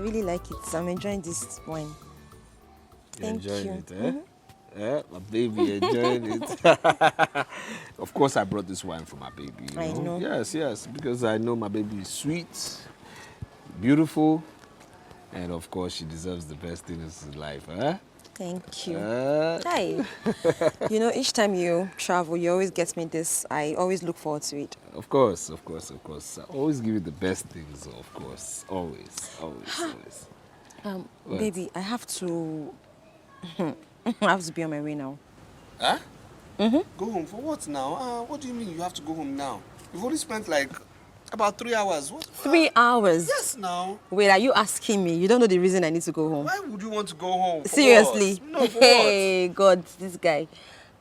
really like it. I'm enjoying this wine. Thank you. Enjoying it, eh? Yeah, my baby enjoying it. Of course, I brought this wine for my baby. I know. Yes, because I know my baby is sweet, beautiful, and of course, she deserves the best things in life, huh? Thank you. Hi. You know, each time you travel, you always get me this. I always look forward to it. Of course. I always give you the best things, of course. Always. Baby, I have to... I have to be on my way now. Huh? Go home for what now? What do you mean you have to go home now? You've only spent like about 3 hours. What? 3 hours? Yes, now. Wait, are you asking me? You don't know the reason I need to go home. Why would you want to go home? For Seriously? what? No, for hey, God, this guy.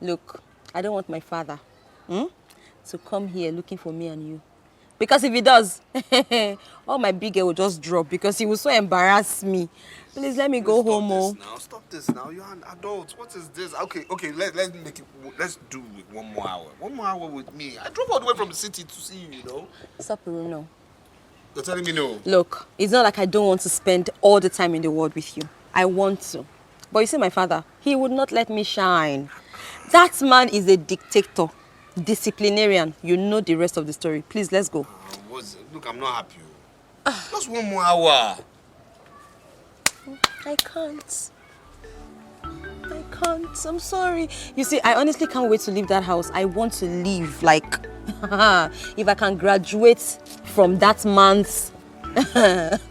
Look, I don't want my father to come here looking for me and you. Because if he does, all my big hair will just drop because he will so embarrass me. Please let me go home. Stop this now. You're an adult. What is this? Okay. Let's make it. Let's do it 1 more hour. 1 more hour with me. I drove all the way from the city to see you. You know. Stop, Bruno. You're telling me no. Look, it's not like I don't want to spend all the time in the world with you. I want to. But you see my father, he would not let me shine. That man is a dictator, disciplinarian. You know the rest of the story. Please, let's go. Look, I'm not happy. Just 1 more hour. I can't. I'm sorry. You see, I honestly can't wait to leave that house. I want to leave. Like, if I can graduate from that man's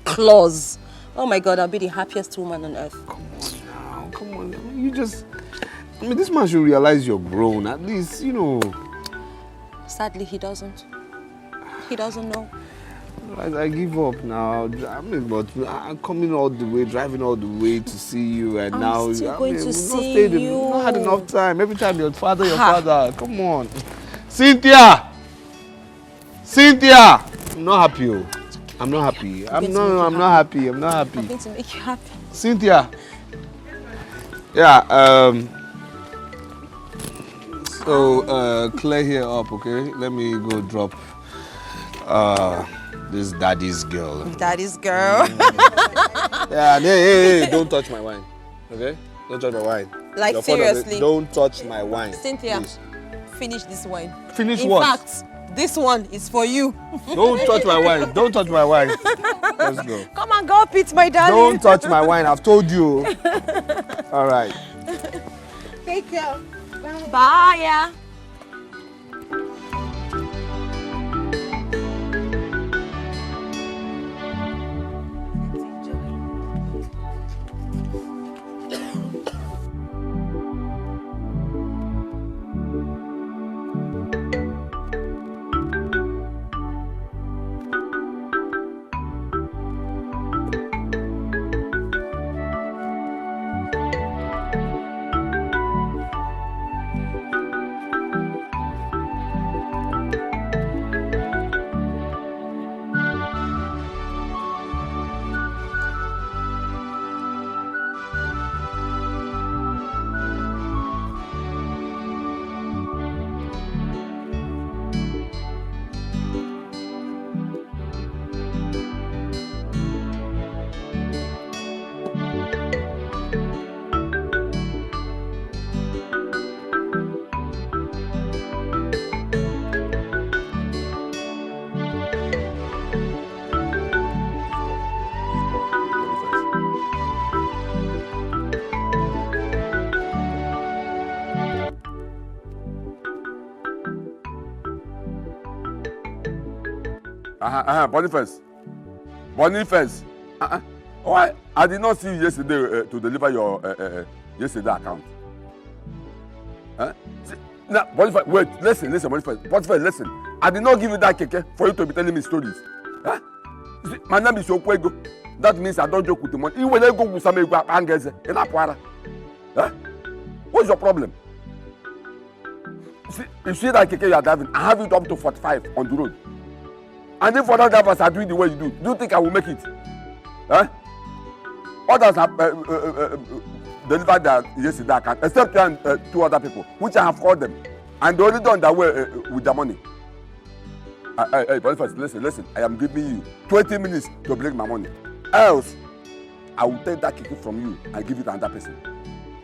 clause. Oh my God, I'll be the happiest woman on earth. Come on. This man should realize you're grown. At least, you know. Sadly, he doesn't. He doesn't know. I give up now. But I'm coming all the way, driving all the way to see you, and now I'm still going to see you. We've not had enough time. Every time your father. Come on, Cynthia. I'm not happy. I'm not happy. I'm not happy. I'm going to make you happy. Cynthia. Yeah. So clear here up, okay? Let me go drop. This daddy's girl. Daddy's girl. Yeah, hey, don't touch my wine. Okay? Don't touch my wine. Like, seriously. Don't touch my wine. Cynthia, please. Finish this wine. Finish what? In fact, this one is for you. Don't touch my wine. Don't touch my wine. Let's go. Come on, go up it, my darling. Don't touch my wine. I've told you. All right. Take care. Bye. Yeah. Boniface. Why? I did not see you yesterday to deliver your yesterday account. Now, Boniface, wait, listen, Boniface. Boniface, listen. I did not give you that keke for you to be telling me stories. See, my name is Yokwego. That means I don't joke with the money. You will not go with some angers in Apwara. What's your problem? See, you see that keke you are driving, I have it up to 45 on the road. And if other drivers are doing the way you do you think I will make it? Others have delivered their yesterday account, except you and 2 other people, which I have called them. And they only done that way with their money. Hey, Boniface, listen. I am giving you 20 minutes to bring my money. Else, I will take that keke from you and give it to another person.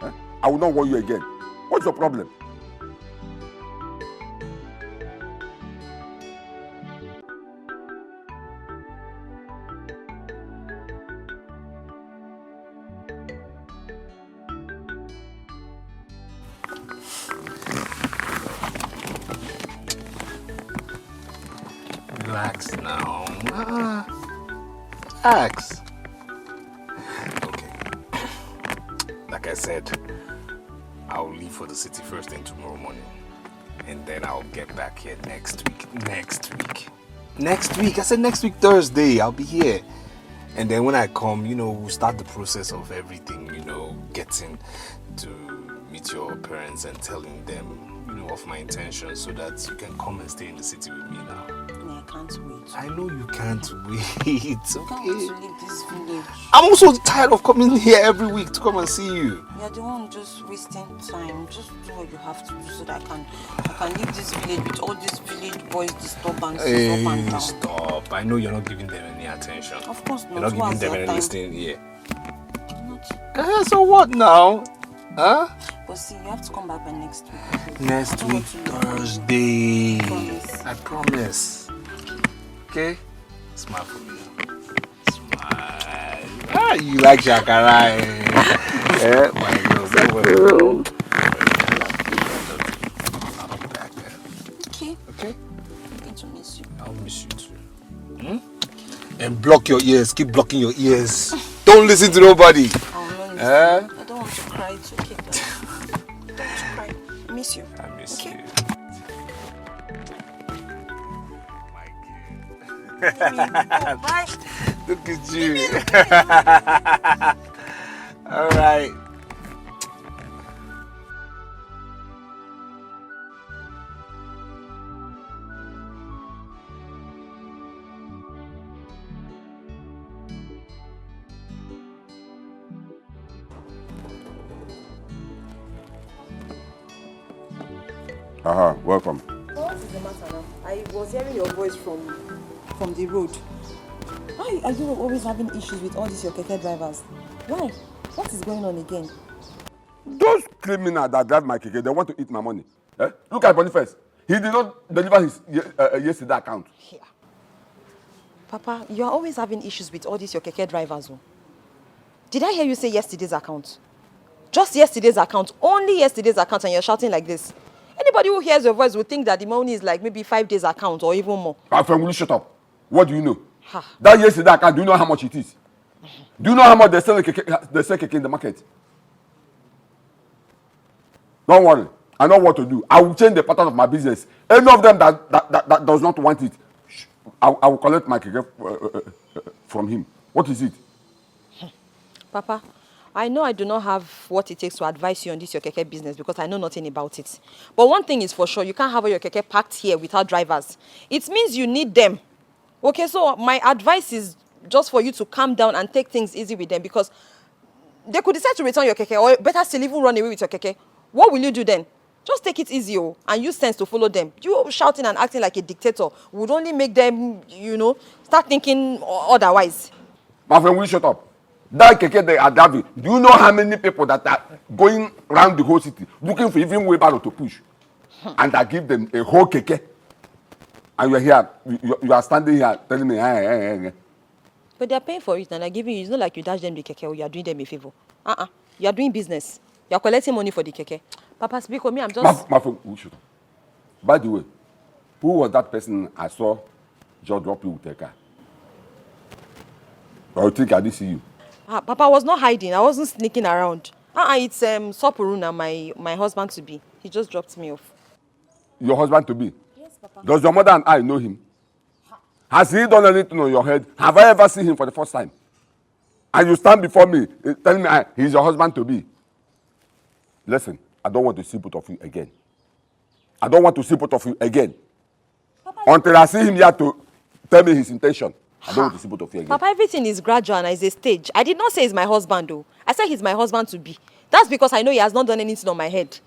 Eh? I will not want you again. What's your problem? Relax now. Relax. Okay. Like I said, I'll leave for the city first thing tomorrow morning. And then I'll get back here next week. Next week. Next week. I said next week Thursday. I'll be here. And then when I come, we'll start the process of everything, getting to meet your parents and telling them, of my intentions so that you can come and stay in the city with me now. I can't wait. I know you can't wait. I can't wait to leave this village. I'm also tired of coming here every week to come and see you. You're the one just wasting time. Just do what you have to do so that I can leave this village with all these village boys disturbances up and down. Stop. I know you're not giving them any attention. Of course not. You're not giving them any time? listening ear. I'm not. So what now? Huh? But see, you have to come back by next week. Next week, Thursday. I promise. Okay? Smile for me now. Smile. You like Shakara, eh? My girls, that was I'll be back then. Okay. Okay? I'm going to miss you. I'll miss you too. And block your ears. Keep blocking your ears. Don't listen to nobody. I will not listen. I don't want to cry. It's okay. Don't cry. I miss you. I miss you. Bye. Look at you. All right. Welcome. What is the matter now? I was hearing your voice from the road. Why are you always having issues with all these your keke drivers? Why? What is going on again? Those criminals that drive my keke, they want to eat my money. Eh? Look at Boniface. He did not deliver his yesterday account. Yeah. Papa, you are always having issues with all these your keke drivers. Oh. Did I hear you say yesterday's account? Just yesterday's account, only yesterday's account, and you're shouting like this. Anybody who hears your voice will think that the money is like maybe 5 days account or even more. My friend, will you shut up? What do you know? Ha. That yesterday account, do you know how much it is? Do you know how much they sell keke in the market? Don't worry. I know what to do. I will change the pattern of my business. Any of them that does not want it, I will collect my keke from him. What is it? Papa, I know I do not have what it takes to advise you on this your keke business because I know nothing about it. But one thing is for sure, you can't have all your keke packed here without drivers. It means you need them. Okay, so my advice is just for you to calm down and take things easy with them because they could decide to return your keke or better still even run away with your keke. What will you do then? Just take it easy and use sense to follow them. You shouting and acting like a dictator would only make them, start thinking otherwise. My friend, will you shut up? That keke they are driving, do you know how many people that are going around the whole city looking for even wheelbarrow to push? And I give them a whole keke. And you are here, you are standing here telling me, hey. But they are paying for it and they're giving you. It's not like you dash them the keke or you are doing them a favor. You are doing business. You are collecting money for the keke. Papa, speak with me. I'm just... My friend, shut up. By the way, who was that person I saw just drop you with a car? Or you think I didn't see you? Papa, I was not hiding. I wasn't sneaking around. It's Sopuruna, my husband to be. He just dropped me off. Your husband to be? Yes, Papa. Does your mother and I know him? Has he done anything on your head? Have I ever seen him for the first time? And you stand before me telling me he's your husband to be. Listen, I don't want to see both of you again. I don't want to see both of you again. Papa, until I see him here to tell me his intention. I don't want to see both of you again. Papa, everything is gradual and is a stage. I did not say he's my husband though. I said he's my husband to be. That's because I know he has not done anything on my head.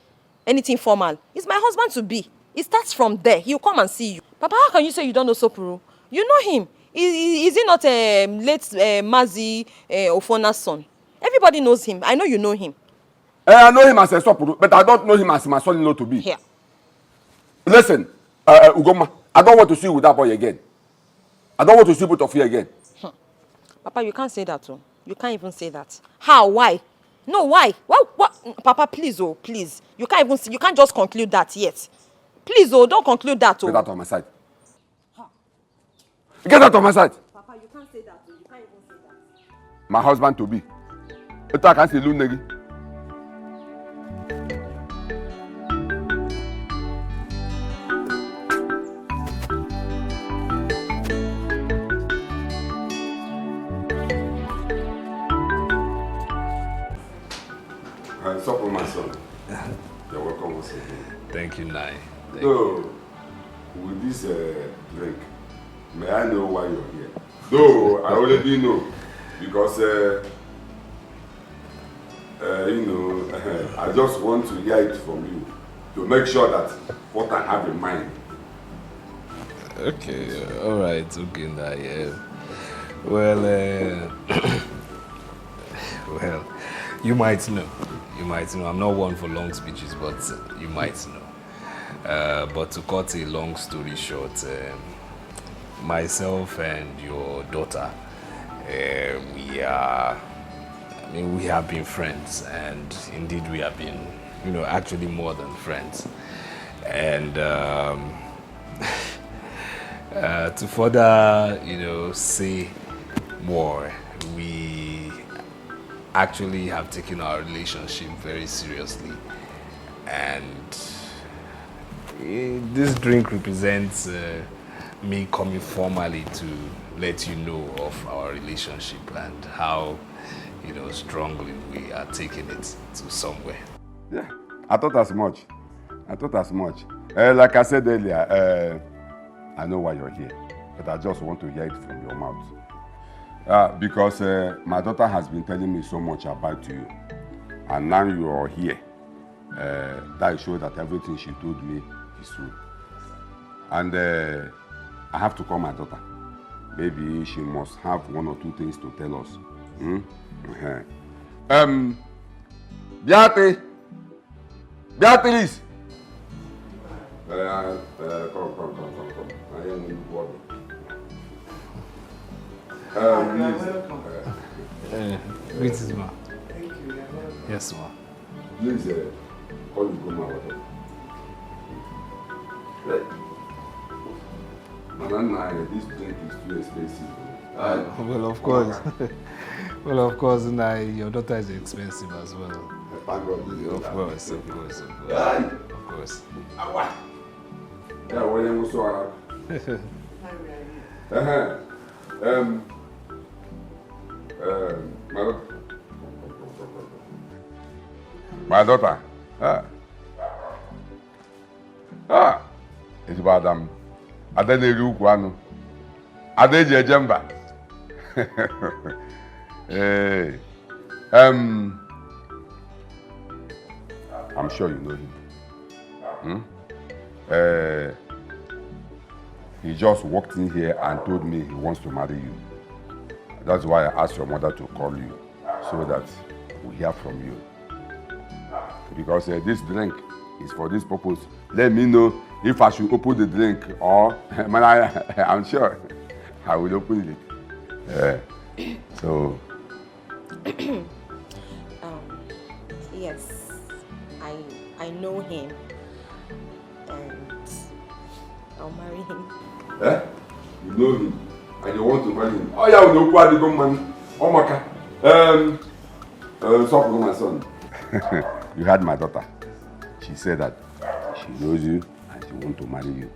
Anything formal. He's my husband to be. It starts from there. He'll come and see you. Papa, how can you say you don't know Sopuru? You know him. Is he not late Mazi Ofona's son? Everybody knows him. I know you know him. I know him as a sopuru, but I don't know him as my son-in-law to be. Here. Listen, Ugoma, I don't want to see you with that boy again. I don't want to see both of you again. Papa, you can't say that, too. You can't even say that. How? Why? No, why? What? Papa, please, oh, please. You can't even. You can't just conclude that yet. Please, oh, don't conclude that, oh. Get out of my sight. Get out of my sight. Papa, you can't say that, oh. You can't even say that. My husband to be. But I can't say Lunegi. Stop for my son. You're welcome once again. Thank you, Nai. So, with this drink, may I know why you're here? Though I already know, because I just want to hear it from you to make sure that what I have in mind. Okay, all right, okay, Nai. Well, well, you might know. You might know. I'm not one for long speeches, but you might know. But to cut a long story short, myself and your daughter, we have been friends, and indeed we have been, actually more than friends. And to further, say more, we actually have taken our relationship very seriously, and this drink represents me coming formally to let you know of our relationship and how strongly we are taking it to somewhere. Yeah, I thought as much. Like I said earlier, I know why you're here, but I just want to hear it from your mouth. Because my daughter has been telling me so much about you, and now you are here. That shows that everything she told me is true. And I have to call my daughter. Maybe she must have one or two things to tell us. Beatrice! Come. I am in the Greetings, ma. Thank you. Yes, ma. Please call you come out. Manana, this drink is too expensive. Well, of course. Well, of course, your daughter is expensive as well. Thank God. Of course. Aye. Of course. Yeah, when you saw my daughter. It's about I don't know who I did your jumper. Hey. I'm sure you know him. He just walked in here and told me he wants to marry you. That's why I asked your mother to call you, so that we hear from you. Because this drink is for this purpose. Let me know if I should open the drink or I'm sure I will open it. So. Yes, I know him, and I'll marry him. You know him, and you want to marry him. Oh yeah, we know quite the good man. Oh my God. Stop with my son. You had my daughter. She said that she knows you and she wants to marry you.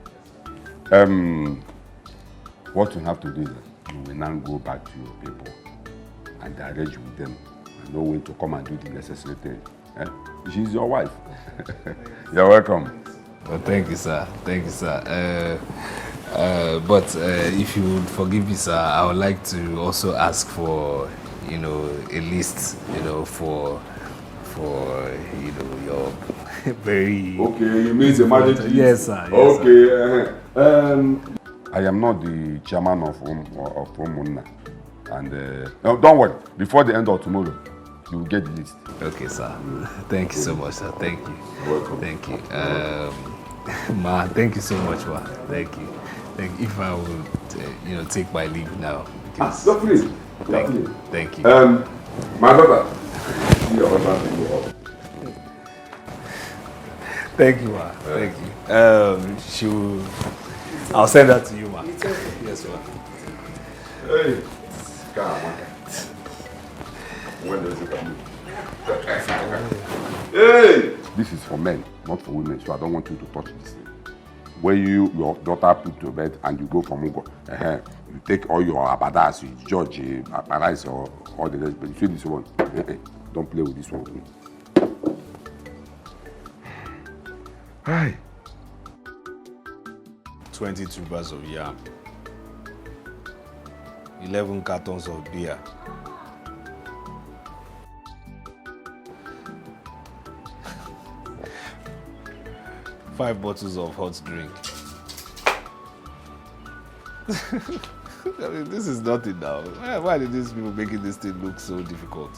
What you have to do is you will now go back to your people and arrange with them and know when to come and do the necessary thing. She's your wife. You're welcome. Well, thank you, sir. Thank you, sir. But if you would forgive me, sir, I would like to also ask for, a list, for your very... Okay, you mean the marriage list? Yes, sir. Yes, okay. Sir. I am not the chairman of Umunna. And no, don't worry. Before the end of tomorrow, you will get the list. Okay, sir. Thank you so much, sir. Thank you. Welcome. Thank you. Ma, thank you so much, ma. Thank you. Thank you. If I would, take my leave now. Because Please. Thank you. My brother. Your husband will go up. Thank you, ma. Thank you. I'll send that to you, ma. Yes, ma. Hey, come on. When does it come? Hey! This is for men, not for women, so I don't want you to touch this thing. When your daughter put to bed and you go from Ugo, you take all your abadas, you judge, paradise or all the rest, but you see this one, don't play with this one with me. Hi. 22 bars of yam. 11 cartons of beer. 5 bottles of hot drink. I mean, this is nothing now. Why did these people making this thing look so difficult?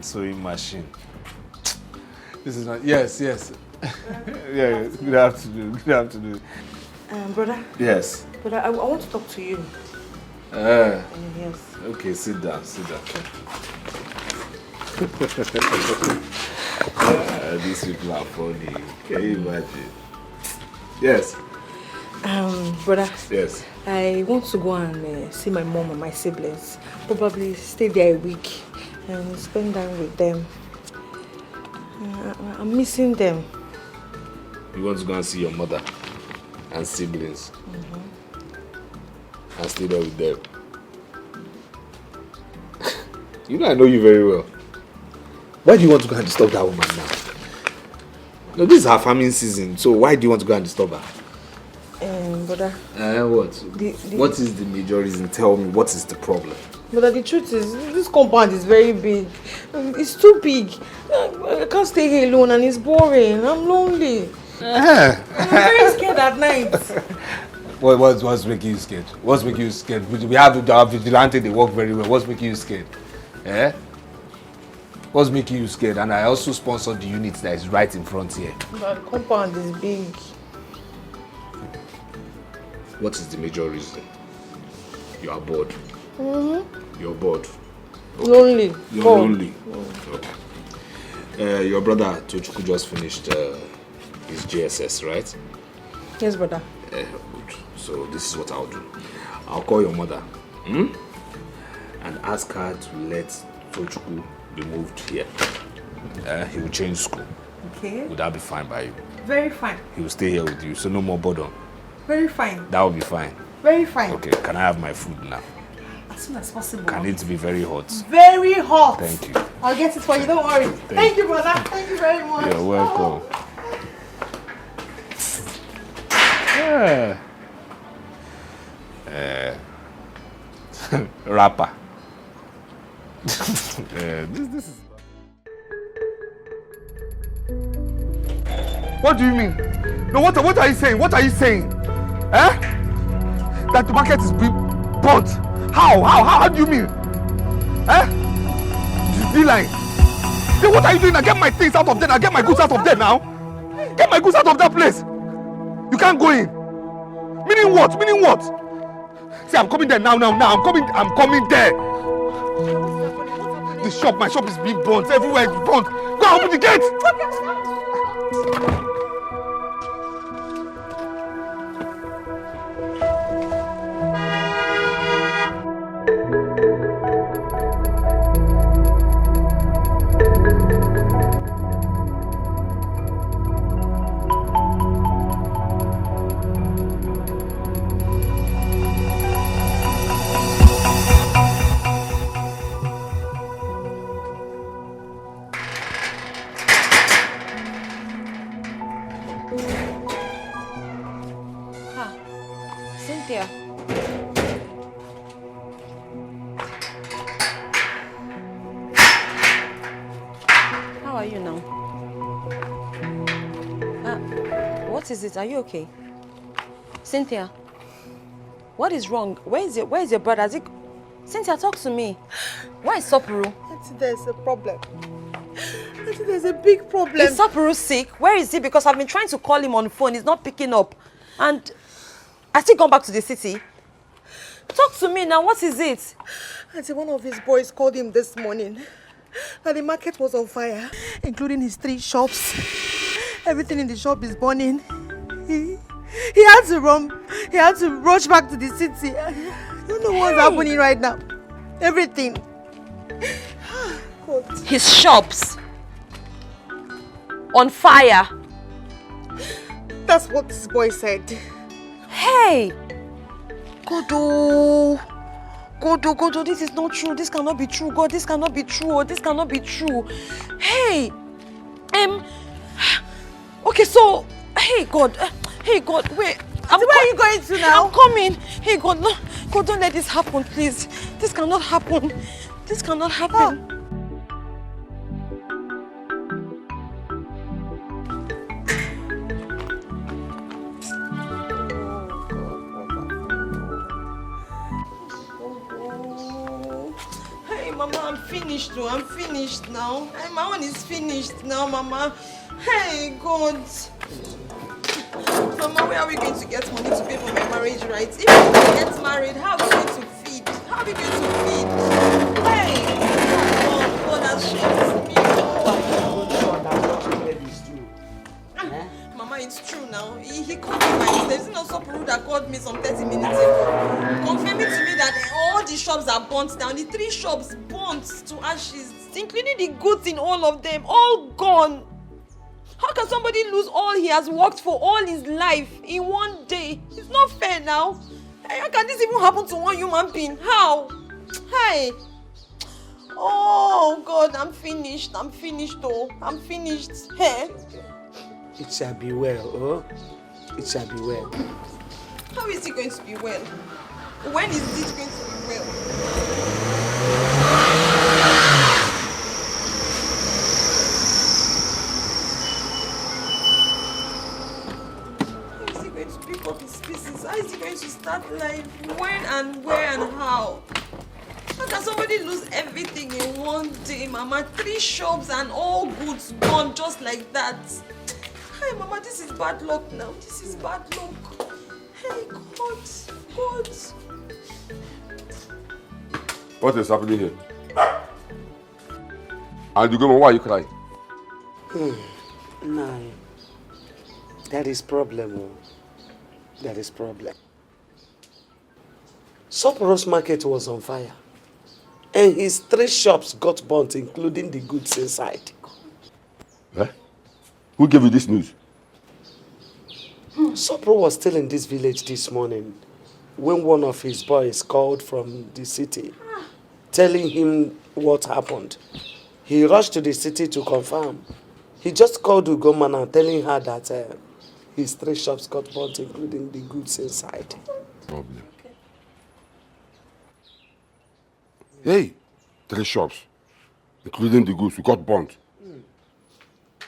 Sewing machine. This is not. Yes. Yeah. Good afternoon. Brother. Yes. Brother, I want to talk to you. Yes. Okay, sit down. These people are funny. Can you imagine? Yes. Brother. Yes. I want to go and see my mom and my siblings. Probably stay there a week and spend time with them. I'm missing them. You want to go and see your mother and siblings and stay there with them? I know you very well. Why do you want to go and disturb that woman now? No, this is her farming season, so why do you want to go and disturb her? Brother. What? What is the major reason? Tell me, what is the problem? But the truth is, this compound is very big. It's too big. I can't stay here alone and it's boring. I'm lonely. I'm very scared at night. What's making you scared? What's making you scared? We have vigilante, they work very well. What's making you scared? What's making you scared? And I also sponsored the unit that is right in front here. But the compound is big. What is the major reason? You are bored. You're bored. Okay. Lonely. You're lonely. Okay. Your brother Tochukwu just finished his JSS, right? Yes, brother. Good. So this is what I'll do. I'll call your mother and ask her to let Tochukwu be moved here. He will change school. Okay. Would that be fine by you? Very fine. He will stay here with you, so no more boredom. Very fine. That will be fine. Very fine. Okay, can I have my food now? As soon as possible. Can it be very hot? Very hot. Thank you. I'll get it for you, don't worry. Thank you, brother. Thank you very much. You're welcome. Rapper. This is... What do you mean? No, what are you saying? What are you saying? That the market is being burnt. How do you mean? You lying. Then what are you doing now? Get my things out of there now. Get my goods out of there now. Get my goods out of that place. You can't go in. Meaning what? See, I'm coming there now. I'm coming there. My shop is being burnt. Everywhere is burnt. Go and open the gate. Cynthia. How are you now? What What is it? Are you okay? Cynthia, what is wrong? Where is your brother? Cynthia, talk to me. Why is Sopuru? Auntie, there's a problem. Auntie, there's a big problem. Is Sopuru sick? Where is he? Because I've been trying to call him on the phone. He's not picking up. And has he gone back to the city? Talk to me now. What is it? Auntie, one of his boys called him this morning. And the market was on fire, including his 3 shops. Everything in the shop is burning. He had to run. He had to rush back to the city. I don't know what's happening right now. Everything. God. His shops on fire. That's what this boy said. Hey! Godo, this is not true. This cannot be true. God, this cannot be true. This cannot be true. Hey! Okay, so, hey God, wait. Where are you going to now? I'm coming. Hey God, no, God, don't let this happen, please. This cannot happen. This cannot happen. Mama, I'm finished though. I'm finished now. Hey, my one is finished now, Mama. Hey, God. Mama, where are we going to get money to pay for my marriage rights? If we get married, how are we going to feed? How are we going to feed? Hey! God has shamed me. Mama, it's true now. He called me by mistake. It's not Sopuru that called me some 30 minutes ago, confirming to me that all the shops are burnt down. The 3 shops burnt to ashes, including the goods in all of them, all gone. How can somebody lose all he has worked for all his life in one day? It's not fair now. Hey, how can this even happen to one human being? How? Hey. Oh God, I'm finished. I'm finished though. I'm finished. Hey. It shall be well, oh? It shall be well. How is it going to be well? When is it going to be well? How is he going to pick up his pieces? How is he going to start life? When and where and how? How can somebody lose everything in one day, Mama? 3 shops and all goods gone just like that. Hey, Mama, this is bad luck now. This is bad luck. Hey, God. What is happening here? And you go, why are you crying? No. That is problem, oh. That is problem. Sopuru's market was on fire. And his 3 shops got burnt, including the goods inside. Eh? Who gave you this news? Sopuru was still in this village this morning when one of his boys called from the city, telling him what happened. He rushed to the city to confirm. He just called Ugomana, telling her that his 3 shops got burnt, including the goods inside. Problem. Hey, 3 shops, including the goods, got burnt.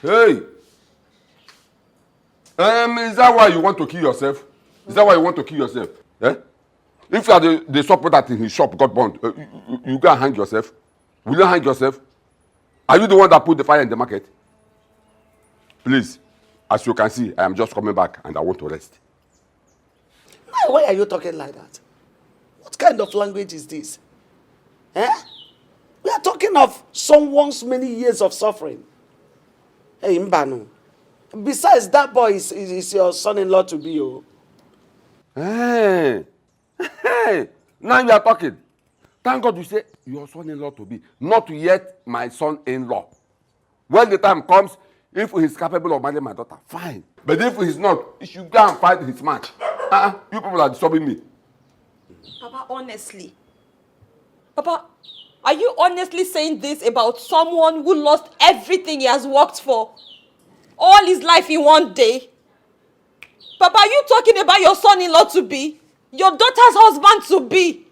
Hey! Is that why you want to kill yourself? Is that why you want to kill yourself? Eh? If you are the shop that in his shop got burnt, you go and hang yourself. Will you hang yourself? Are you the one that put the fire in the market? Please, as you can see, I am just coming back and I want to rest. Why are you talking like that? What kind of language is this? Eh? We are talking of someone's many years of suffering. Hey, Mbanu. Besides, that boy is your son-in-law to be, oh. Hey, now you are talking. Thank God you say your son-in-law to be, not yet my son-in-law. When the time comes, if he is capable of marrying my daughter, fine. But if he is not, he should go and fight his match. You people are disturbing me. Papa, honestly. Papa, are you honestly saying this about someone who lost everything he has worked for? All his life in one day? Papa, are you talking about your son-in-law to be? Your daughter's husband to be?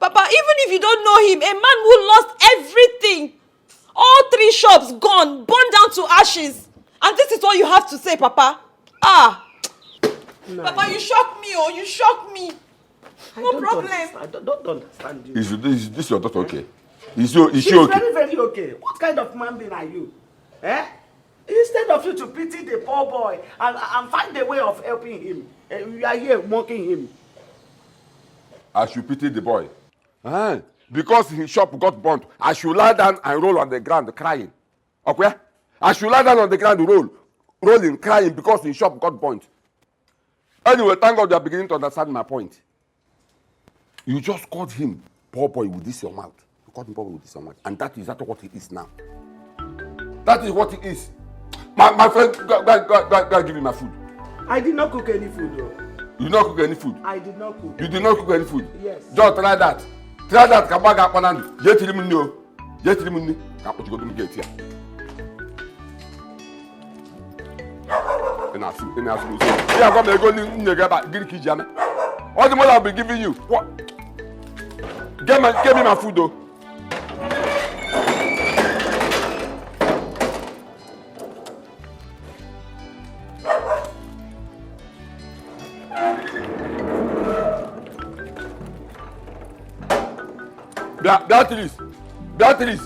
Papa, even if you don't know him, a man who lost everything, all 3 shops gone, burned down to ashes. And this is what you have to say, Papa? Ah! No. Papa, you shock me, oh, you shock me. No problem. I don't understand you. Is this your daughter okay? Is she She's okay? very, very okay. What kind of man being are you? Eh? Instead of you to pity the poor boy and find a way of helping him, you are here mocking him. I should pity the boy. Because his shop got burnt, I should lie down and roll on the ground crying. Okay? I should lie down on the ground rolling, crying because his shop got burnt. Anyway, thank God you are beginning to understand my point. You just called him poor boy with this your mouth. You called him poor boy with this your mouth. And that is exactly what he is now. That is what he is. My friend, go give me my food. I did not cook any food, though. You did not cook any food? I did not cook. You did not cook any food? Yes. Just try that. Try that. Come back up and get him in you. Get him in you. Can't put you go to get here. And I see. Yeah, I'm going to go in the gaba. Get the jam. All the money I'll be giving you. What? Get me my food, though. Beatrice,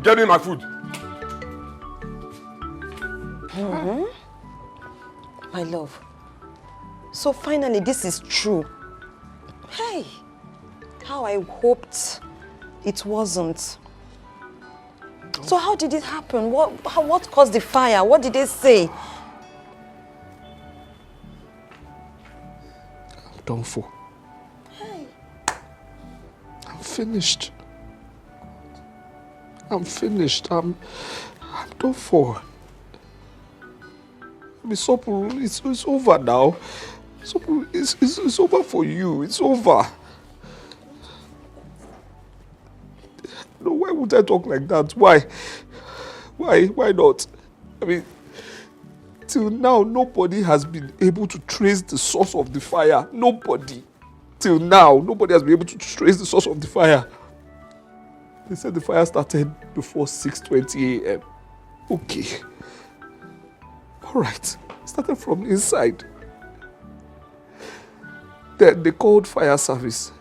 get me my food. My love. So finally, this is true. Hey, how I hoped it wasn't. So how did it happen? What caused the fire? What did they say? I'm done for. I'm finished. I'm finished. I'm done for. It's over now. It's over for you. It's over. No, why would I talk like that? Why? Why not? I mean, till now, nobody has been able to trace the source of the fire. Nobody. Till now, nobody has been able to trace the source of the fire. They said the fire started before 6:20 a.m. Okay. All right. It started from inside. Then they called fire service.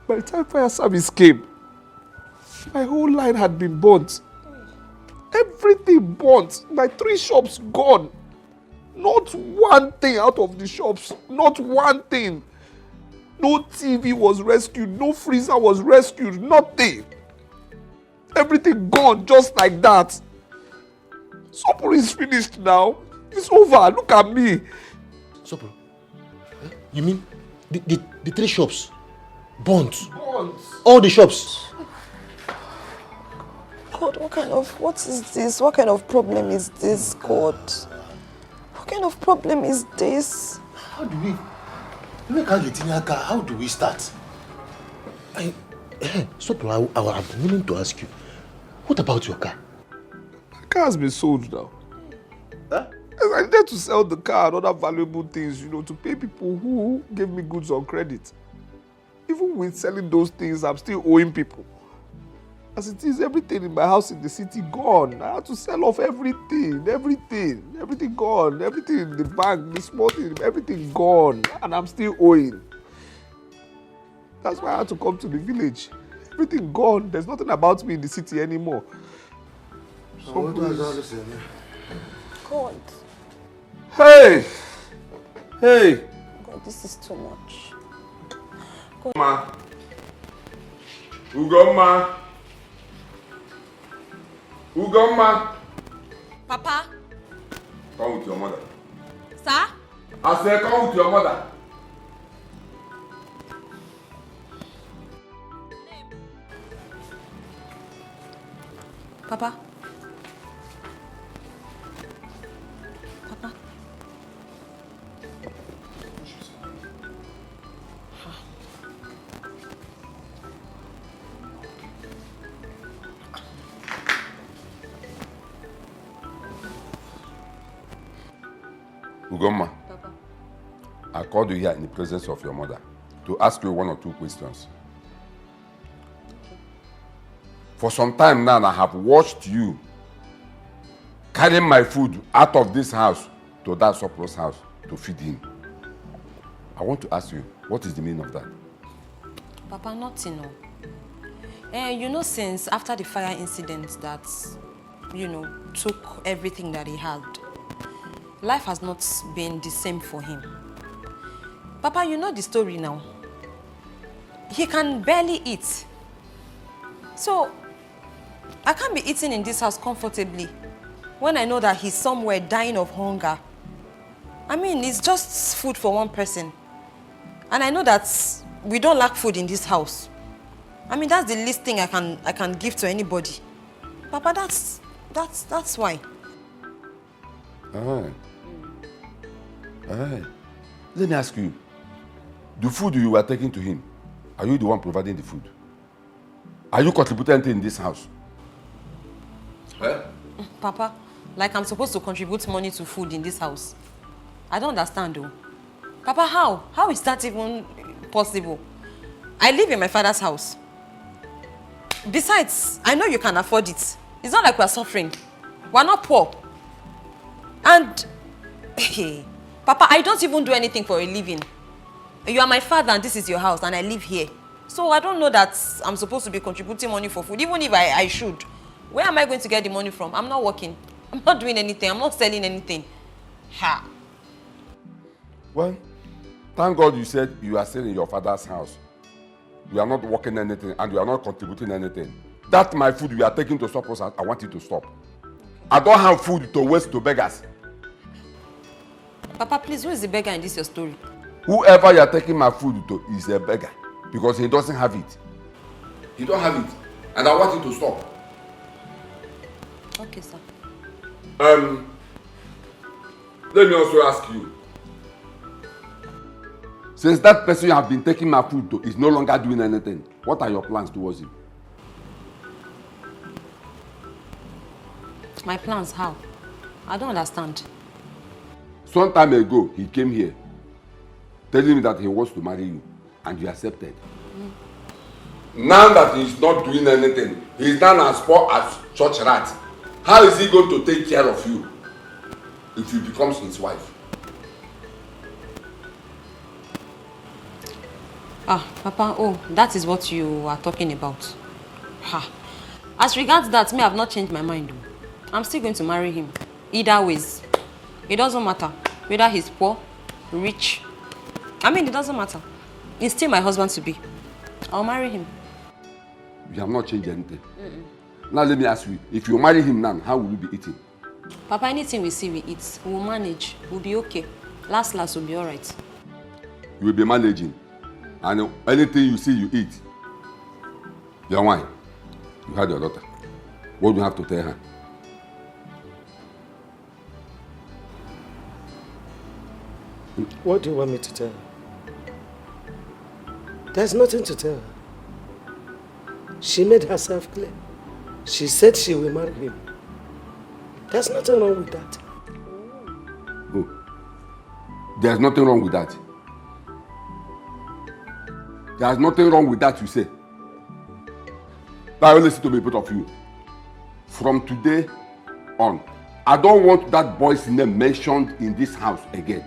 By the time fire service came, my whole line had been burnt. Everything burnt. My 3 shops gone. Not one thing out of the shops. Not one thing. No TV was rescued. No freezer was rescued. Nothing. Everything gone just like that. Supper is finished now. It's over. Look at me. Supper? You mean the 3 shops? Burnt? All the shops? God, what is this? What kind of problem is this, God? What kind of problem is this? How do we start? Supper, I've been meaning to ask you. What about your car? My car has been sold now. Huh? I needed to sell the car and other valuable things, to pay people who gave me goods on credit. Even with selling those things, I'm still owing people. As it is, everything in my house in the city gone. I had to sell off everything gone. Everything in the bank, the small thing, everything gone. And I'm still owing. That's why I had to come to the village. Everything gone. There's nothing about me in the city anymore. So what does all this mean? God. Hey! God, this is too much. Ma. Ugomma. Papa? Come with your mother. Sir? I said come with your mother. Papa? Papa? Ugomma, Papa? I called you here in the presence of your mother to ask you 1 or 2 questions. For some time now, I have watched you carrying my food out of this house to that surplus house to feed him. I want to ask you, what is the meaning of that? Papa, nothing. You know, since after the fire incident that, took everything that he had, life has not been the same for him. Papa, you know the story now. He can barely eat. So, I can't be eating in this house comfortably when I know that he's somewhere dying of hunger. I mean, it's just food for one person. And I know that we don't lack food in this house. I mean, that's the least thing I can give to anybody. Papa, that's why. Let me ask you, the food you were taking to him, are you the one providing the food? Are you contributing anything in this house? Papa, like I'm supposed to contribute money to food in this house. I don't understand though. Papa, how? How is that even possible? I live in my father's house. Besides, I know you can afford it. It's not like we're suffering. We're not poor. And, Papa, I don't even do anything for a living. You are my father and this is your house and I live here. So I don't know that I'm supposed to be contributing money for food, even if I should. Where am I going to get the money from? I'm not working. I'm not doing anything. I'm not selling anything. Ha. Well, thank God you said you are still in your father's house. You are not working anything and you are not contributing anything. That my food you are taking to surplus, I want you to stop. I don't have food to waste to beggars. Papa, please, who is the beggar in this your story? Whoever you are taking my food to is a beggar because he doesn't have it. He don't have it. And I want you to stop. Okay, sir. Let me also ask you. Since that person you have been taking my food to is no longer doing anything, what are your plans towards him? My plans, how? I don't understand. Some time ago, he came here telling me that he wants to marry you and you accepted. Now that he's not doing anything, he's now as poor as church rat. How is he going to take care of you if you become his wife? Papa, that is what you are talking about. As regards that, me, I have not changed my mind. I'm still going to marry him. Either ways. It doesn't matter. Whether he's poor, rich. I mean, it doesn't matter. He's still my husband to be. I'll marry him. You have not changed anything. Now let me ask you, if you marry him now, how will you be eating? Papa, anything we see, we eat. We'll manage. We'll be okay. Last, we'll be alright. You will be managing. And anything you see, you eat. Your wife, you had your daughter. What do you have to tell her? What do you want me to tell her? There's nothing to tell her. She made herself clear. She said she will marry him. There's nothing wrong with that. Oh. There's nothing wrong with that. There's nothing wrong with that, you say. Now listen to me, both of you. From today on, I don't want that boy's name mentioned in this house again.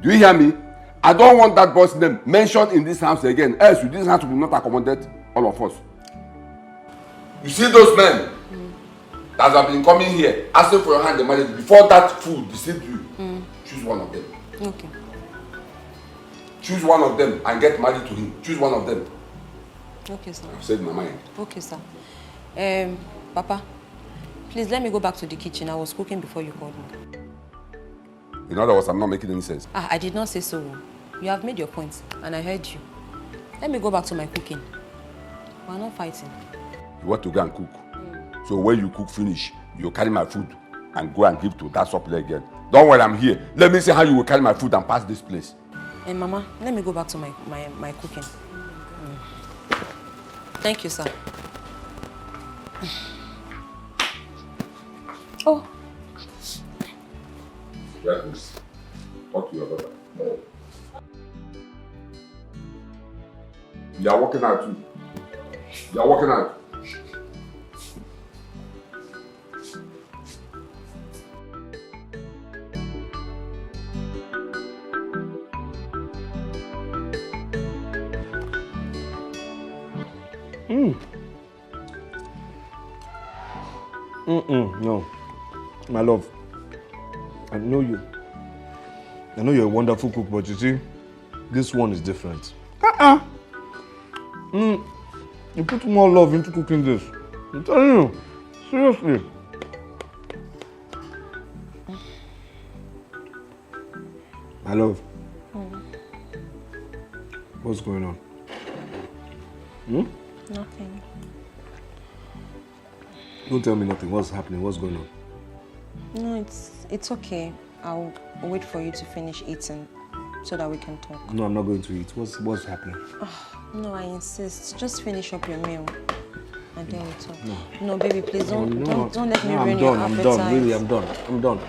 Do you hear me? I don't want that boy's name mentioned in this house again. Else, this house will not accommodate all of us. You see those men that have been coming here asking for your hand in marriage before that fool deceived you. Choose one of them. Okay. Choose one of them and get married to him. Choose one of them. Okay, sir. I've said my mind. Okay, sir. Papa, please let me go back to the kitchen. I was cooking before you called me. In other words, I'm not making any sense. I did not say so. You have made your point, and I heard you. Let me go back to my cooking. We're not fighting. You want to go and cook. So when you cook finish, you carry my food and go and give to that supplier again. Don't worry, I'm here. Let me see how you will carry my food and pass this place. Hey, Mama, let me go back to my cooking. Thank you, sir. Oh. Yeah, please. Talk to your daughter. You are working out too. You are working out. No. My love. I know you. I know you're a wonderful cook, but you see, this one is different. You put more love into cooking this. I'm telling you. Seriously. My love. What's going on? Nothing. Don't tell me nothing. What's happening? What's going on? No, it's okay. I'll wait for you to finish eating so that we can talk. No, I'm not going to eat. What's happening? No, I insist. Just finish up your meal and then we talk. No, baby, please don't let me ruin your appetite. I'm done. Really, I'm done.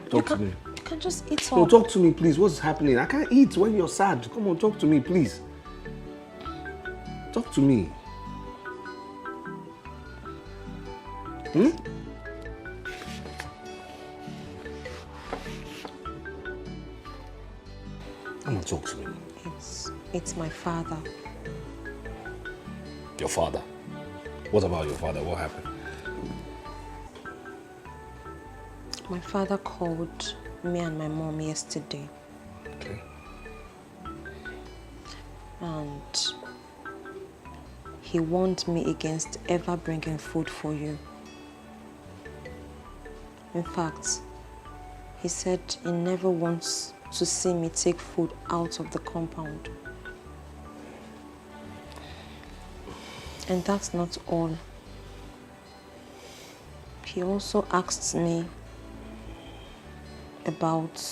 Talk to me. You can just eat No, up. talk to me, please. What's happening? I can't eat when you're sad. Come on, talk to me, please. Talk to me. Come on, talk to me. It's my father. Your father? What about your father? What happened? My father called me and my mom yesterday. Okay. And he warned me against ever bringing food for you. In fact, he said he never wants to see me take food out of the compound. And that's not all. He also asked me about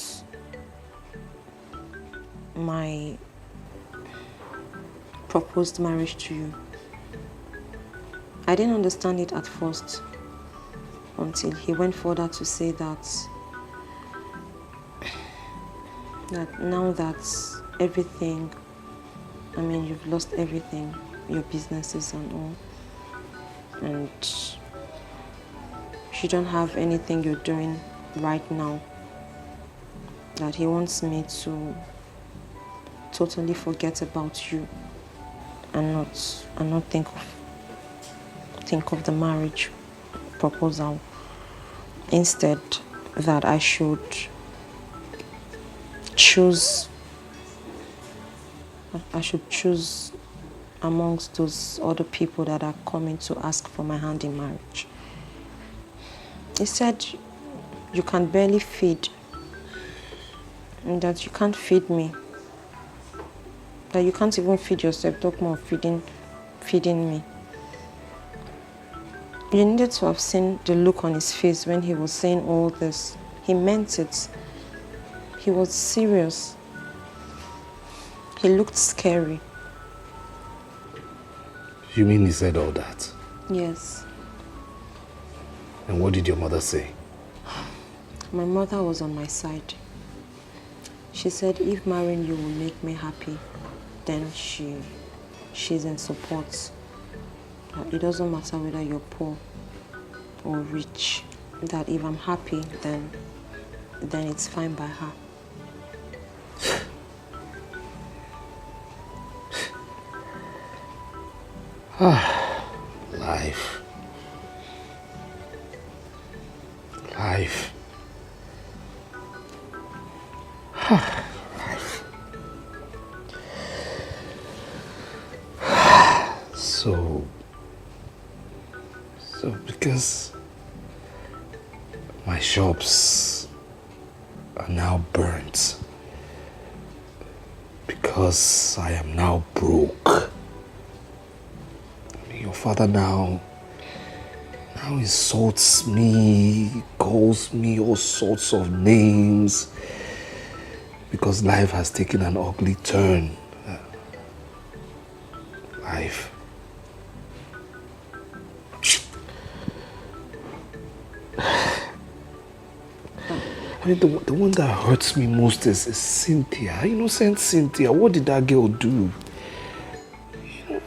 my proposed marriage to you. I didn't understand it at first until he went further to say that now that everything, I mean, you've lost everything, your businesses and all, and you don't have anything you're doing right now, that he wants me to totally forget about you and not think of the marriage proposal. Instead, that I should choose amongst those other people that are coming to ask for my hand in marriage. He said you can barely feed, and that you can't feed me, that you can't even feed yourself, talk more of feeding me. You needed to have seen the look on his face when he was saying all this. He meant it. He was serious. He looked scary. You mean he said all that? Yes. And what did your mother say? My mother was on my side. She said if marrying you will make me happy, then she's in support. It doesn't matter whether you're poor or rich. That if I'm happy, then it's fine by her. Life. So because my shops are now burnt, because I am now broke, I mean, your father now insults me, calls me all sorts of names, because life has taken an ugly turn. Life. I mean, the one that hurts me most is Cynthia. Innocent Cynthia. What did that girl do?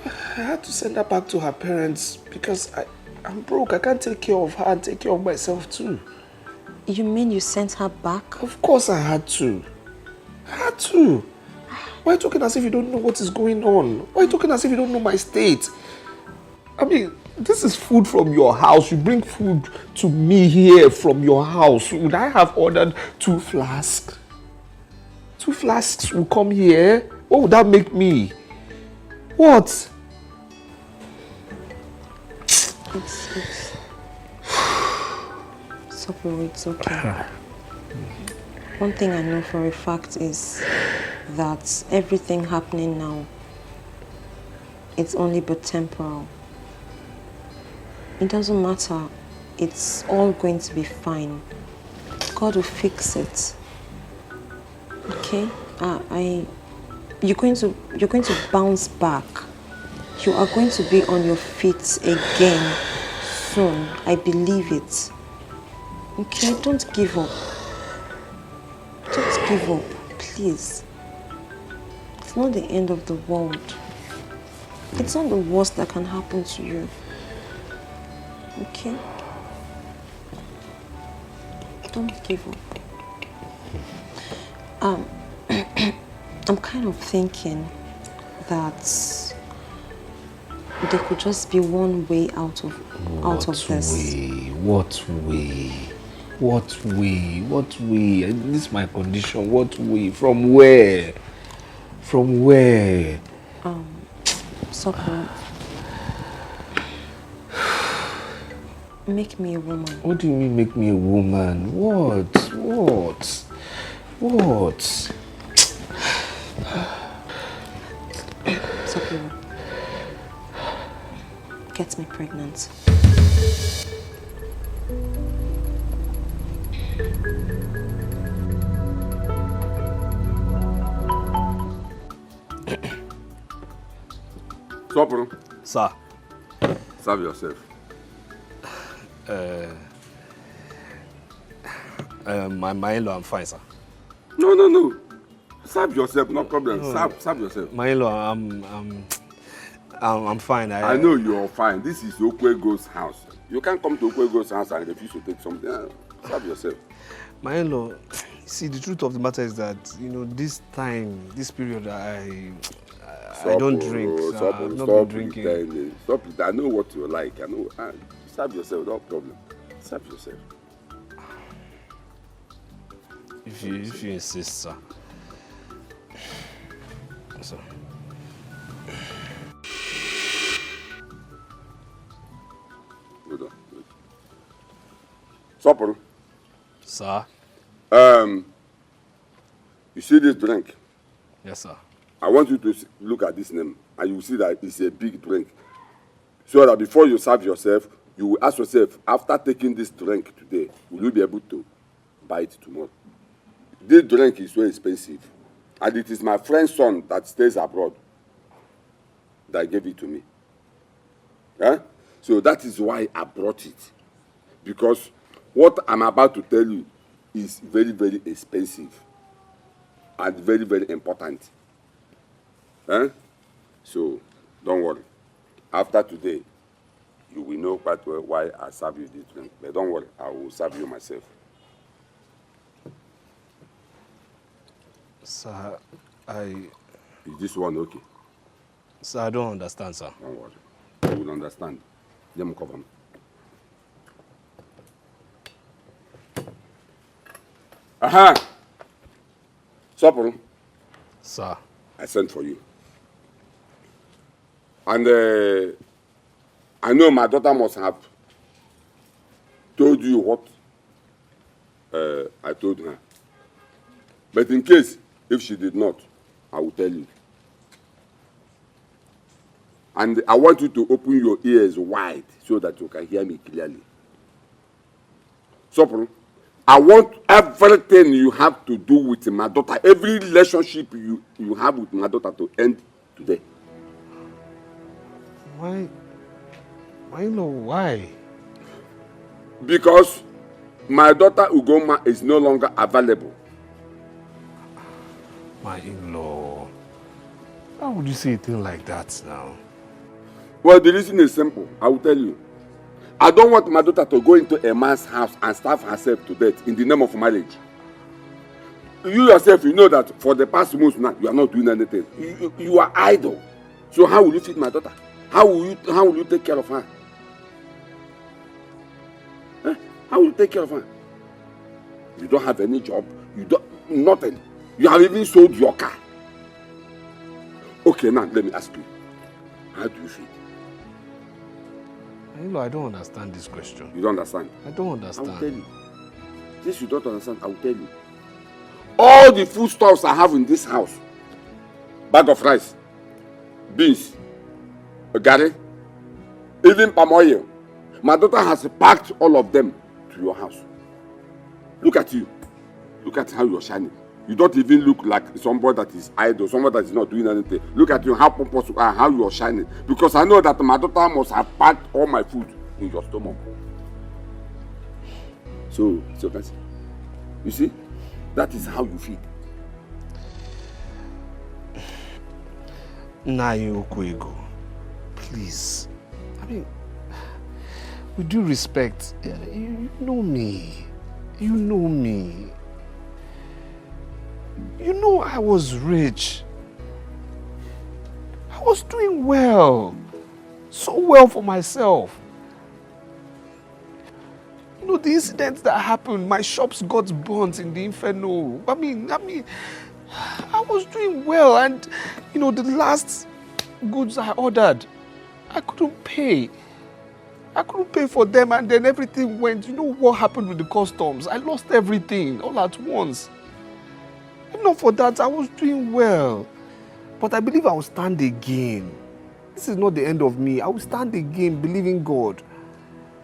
I had to send her back to her parents because I'm broke. I can't take care of her and take care of myself too. You mean you sent her back? Of course I had to. Why are you talking as if you don't know what is going on? Why are you talking as if you don't know my state? I mean, this is food from your house. You bring food to me here from your house. Would I have ordered 2 flasks? 2 flasks will come here? What would that make me? What? It's okay. One thing I know for a fact is that everything happening now, it's only but temporal. It doesn't matter. It's all going to be fine. God will fix it. Okay? You're going to bounce back. You are going to be on your feet again soon. I believe it. Okay? Don't give up. Don't give up, please. It's not the end of the world. It's not the worst that can happen to you. Okay? Don't give up. I'm kind of thinking that there could just be one way out of this. What way? What way? What way? This is my condition. What way? From where? From where? Soko, make me a woman. What do you mean make me a woman? What? Soko, get me pregnant. Sopro, Sir. serve yourself. My in-law, I'm fine, sir. No. Serve yourself, no problem. Serve yourself. My in-law, I'm fine. I know you're fine. This is Okwego's house. You can't come to Okwego's house and refuse to take something. Serve yourself. My in-law, see, the truth of the matter is that, this period, I don't drink. So I've not been drinking. Pretending. Stop it. I know what you like. I know. Serve yourself, no problem. Serve yourself. If you insist, sir. So. Good on. Good. Sopro. Sir? You see this drink? Yes, sir. I want you to look at this name, and you will see that it's a big drink. So that before you serve yourself, you will ask yourself, after taking this drink today, will you be able to buy it tomorrow? This drink is so expensive, and it is my friend's son that stays abroad that gave it to me. So that is why I brought it, because what I'm about to tell you is very, very expensive and very, very important. So don't worry. After today, you will know quite well why I serve you this drink. But don't worry, I will serve you myself. Sir, Is this one okay? Sir, I don't understand, sir. Don't worry. You will understand. Let me cover me. Aha! Sopro, Sir. I sent for you. And I know my daughter must have told you what I told her. But in case, if she did not, I will tell you. And I want you to open your ears wide so that you can hear me clearly. Sopro, I want everything you have to do with my daughter, every relationship you have with my daughter to end today. Why? Why? Because my daughter Ugoma is no longer available. My in-law. How would you say a thing like that now? Well, the reason is simple. I will tell you. I don't want my daughter to go into a man's house and starve herself to death in the name of marriage. You yourself, you know that for the past months now, you are not doing anything. You are idle. So how will you feed my daughter? How will you take care of her? Huh? How will you take care of her? You don't have any job. You don't nothing. You have even sold your car. Okay, now let me ask you. How do you feed? I don't understand this question. You don't understand? I don't understand. I will tell you. This you don't understand, I will tell you. All the foodstuffs I have in this house, bag of rice, beans, garri, even palm oil, my daughter has packed all of them to your house. Look at you. Look at how you're shining. You don't even look like somebody that is idle, somebody that is not doing anything. Look at you, how pompous you are, how you are shining. Because I know that my daughter must have packed all my food in your stomach. So you see, that is how you feel. Nayo Okwego, please. I mean, with due respect, you know me. You know me. You know I was rich. I was doing well. So well for myself. You know, the incidents that happened, my shops got burnt in the inferno. I mean, I was doing well, and you know, the last goods I ordered, I couldn't pay. I couldn't pay for them, and then everything went. You know what happened with the customs? I lost everything all at once. If not for that, I was doing well. But I believe I will stand again. This is not the end of me. I will stand again, believing God.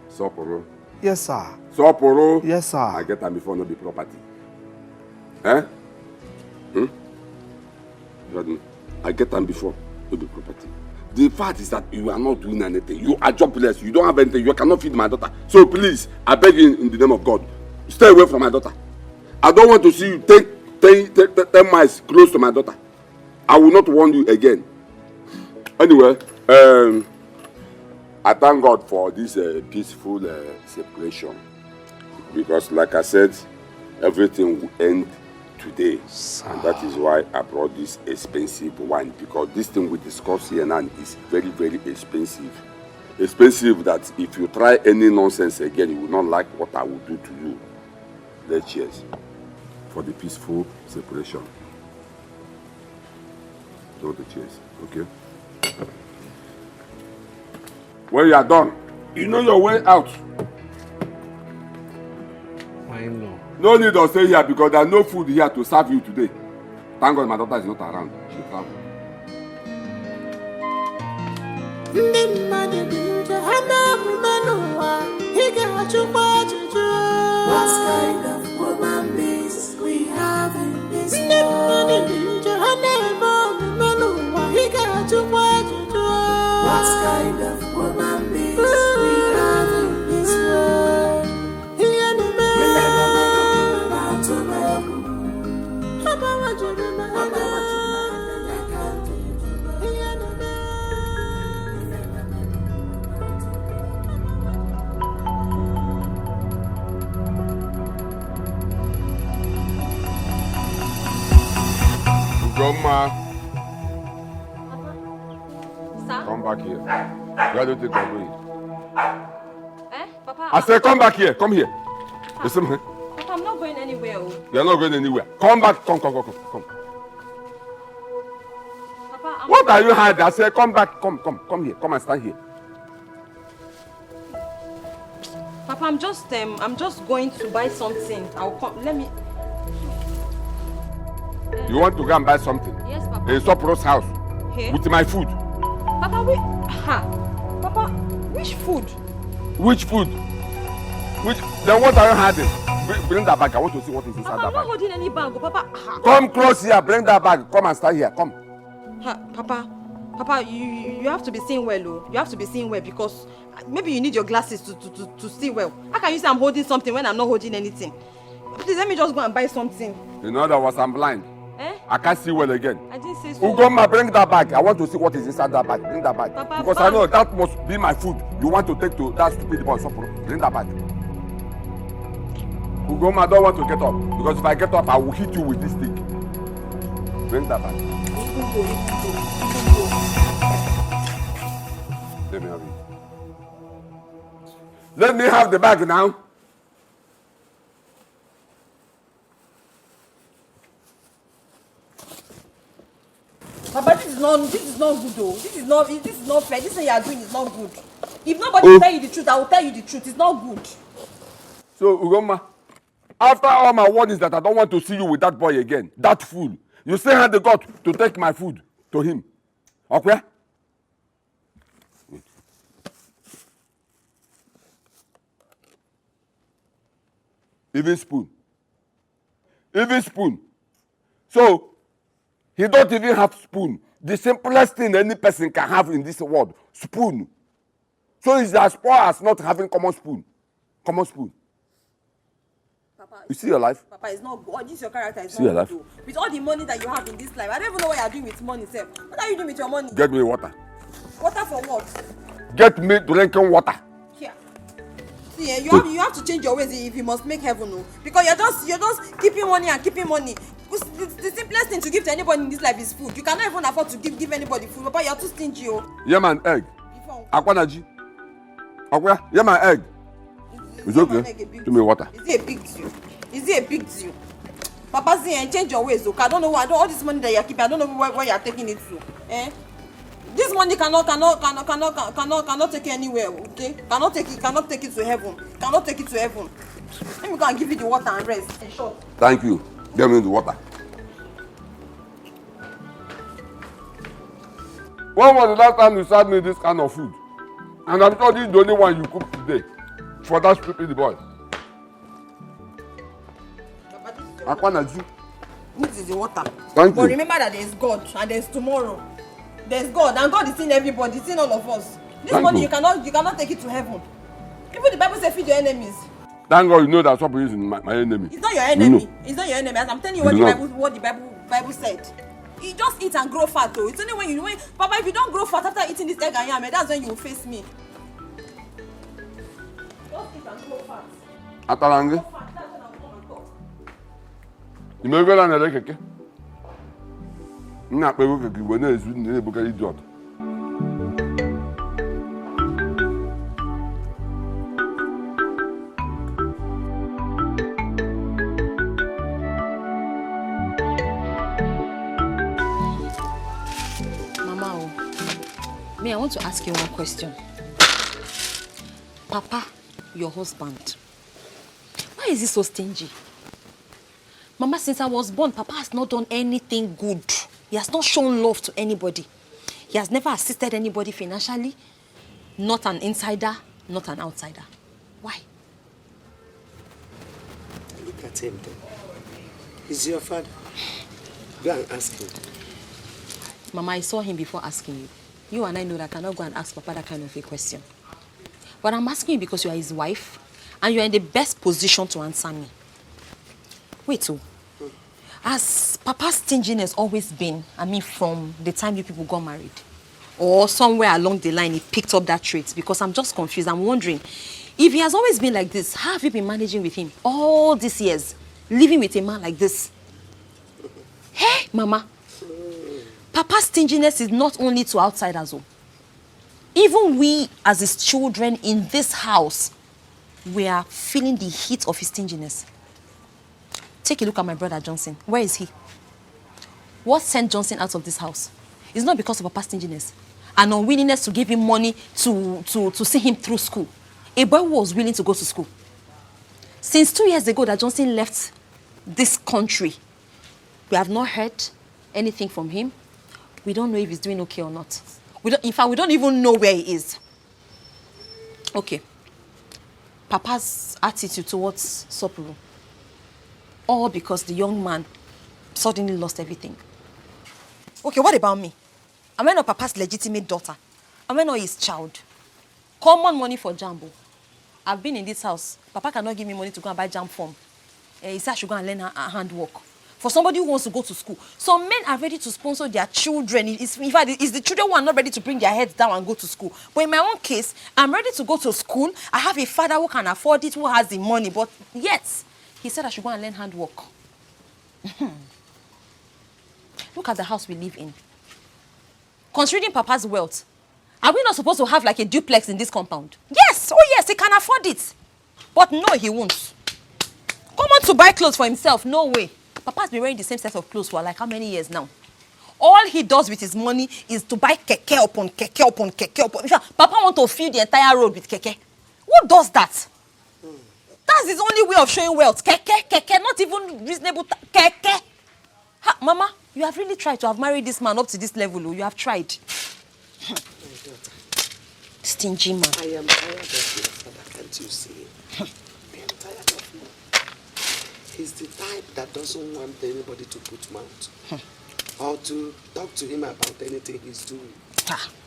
Soporo. Yes, sir. Soporo. Yes, sir. I get them before, not the property. Eh? I get them before, not the property. The fact is that you are not doing anything. You are jobless. You don't have anything. You cannot feed my daughter. So please, I beg you in the name of God, stay away from my daughter. I don't want to see you take 10 miles close to my daughter. I will not warn you again. Anyway, I thank God for this peaceful separation. Because like I said, everything will end today. And that is why I brought this expensive wine. Because this thing we discuss here now is very, very expensive. Expensive that if you try any nonsense again, you will not like what I will do to you. Let's cheers for the peaceful separation. Do the cheers, okay? When you are done, you know your way out. I know. No need to stay here because there is no food here to serve you today. Thank God my daughter is not around. She traveled. What kind of woman beast we have in this world? What kind of woman beast we have in this world? Grandma, Sir? come back here. Where do you think I'm going? Papa? I said, come back here. Come here. Listen, man. Papa, I'm not going anywhere. You're not going anywhere. Come back. Come. Papa, What are you hiding? I said, come back. Come here. Come and stand here. Papa, I'm just going to buy something. I'll come. Let me. You want to go and buy something? Yes, Papa. In Soporo's house. Here? With my food. Papa, Papa, which food? Which food? Then what are you hiding? Bring that bag. I want to see what is inside Papa, that I'm bag. not holding any bag. Papa. Come close here. Bring that bag. Come and stand here. Come. Papa, you have to be seeing well, oh. You have to be seeing well because maybe you need your glasses to see well. How can you say I'm holding something when I'm not holding anything? Please let me just go and buy something. In other words, I'm blind. I can't see well again. I didn't say so. Ugoma, bring that bag. I want to see what is inside that bag. Bring that bag. Papa, because I know that must be my food. You want to take to that stupid boy. Bring that bag. Ugoma, I don't want to get up. Because if I get up, I will hit you with this stick. Bring that back. Let me have it. Let me have the bag now. Papa, this is not good though. This is not fair. This thing you are doing is not good. If nobody will tell you the truth, I will tell you the truth. It's not good. So, Ugoma, after all my warnings that I don't want to see you with that boy again, that fool, you still had the gut to take my food to him. Okay? Even spoon. Even spoon. So, he don't even have spoon. The simplest thing any person can have in this world, spoon. So it's as poor as not having common spoon. Common spoon. Papa, you see your life? Papa, it's not good. This is your character. It's see not your good. life? With all the money that you have in this life, I don't even know what you are doing with money, sir. What are you doing with your money? Get me water. Water for what? Get me drinking water. Here. See, you have to change your ways if you must make heaven, no? Because you're just keeping money and keeping money. The simplest thing to give to anybody in this life is food. You cannot even afford to give anybody food. Papa, you're too stingy, oh. Yeah, man, egg. Akwanaji. Akwa, yeah, my egg. It's okay. Give me water. Is it a big deal? Is it a big deal? Papa, see, change your ways, okay? I don't know why. All this money that you're keeping, I don't know where you're taking it to. Eh? This money cannot take you anywhere, okay? Cannot take it to heaven. Cannot take it to heaven. Let me go and give you the water and rest. In short. Thank you. Get me the water. When was the last time you served me this kind of food? And I'm sure this is the only one you cooked today for that stupid boy. Akwanaji. This is the water. Thank but you. Remember that there's God and there's tomorrow. There's God and God is seeing everybody, he's seeing all of us. This Thank money you. you cannot take it to heaven. Even the Bible says feed your enemies. Thank God you know that somebody is my enemy. It's not your enemy. You know. It's not your enemy. As I'm telling you what the Bible said. You just eat and grow fat though. It's only when Papa, if you don't grow fat after eating this egg and yam, that's when you will face me. Just eat and grow fat. Atalange. That's when I'll come and talk. You may go and keke. Nna pe go keke we na ezu na ebuka idiot. I want to ask you one question. Papa, your husband, why is he so stingy? Mama, since I was born, Papa has not done anything good. He has not shown love to anybody. He has never assisted anybody financially. Not an insider, not an outsider. Why? Look at him then. He's your father. Go and ask him. Mama, I saw him before asking you. You and I know that I cannot go and ask Papa that kind of a question. But I'm asking you because you are his wife and you are in the best position to answer me. Wait, so, has Papa's stinginess always been, from the time you people got married? Or somewhere along the line he picked up that trait? Because I'm just confused. I'm wondering, if he has always been like this, how have you been managing with him all these years? Living with a man like this? Hey, Mama. Papa's stinginess is not only to outsiders. Even we, as his children in this house, we are feeling the heat of his stinginess. Take a look at my brother Johnson. Where is he? What sent Johnson out of this house? It's not because of Papa's stinginess. An unwillingness to give him money to see him through school. A boy who was willing to go to school. Since 2 years ago that Johnson left this country, we have not heard anything from him. We don't know if he's doing okay or not. In fact, we don't even know where he is. Okay. Papa's attitude towards Sopuru. All because the young man suddenly lost everything. Okay, what about me? Am I not Papa's legitimate daughter? Am I not his child? Common money for Jambo. I've been in this house. Papa cannot give me money to go and buy jam form. He said I should go and learn handwork. For somebody who wants to go to school. Some men are ready to sponsor their children. In fact, it's the children who are not ready to bring their heads down and go to school. But in my own case, I'm ready to go to school. I have a father who can afford it, who has the money. But yet, He said I should go and learn handwork. Look at the house we live in. Considering Papa's wealth, are we not supposed to have like a duplex in this compound? Yes, oh yes, he can afford it. But no, he won't. Come on to buy clothes for himself, no way. Papa's been wearing the same set of clothes for like how many years now? All he does with his money is to buy keke upon keke upon keke upon. In fact, Papa wants to fill the entire road with keke. Who does that? That's his only way of showing wealth. Keke, not even reasonable. Keke. Ha, Mama, you have really tried to have married this man up to this level. Oh, you have tried. Stingy man. I am tired of your father, can't you see? I am tired of him. He's the type that doesn't want anybody to put mouth. Or to talk to him about anything he's doing.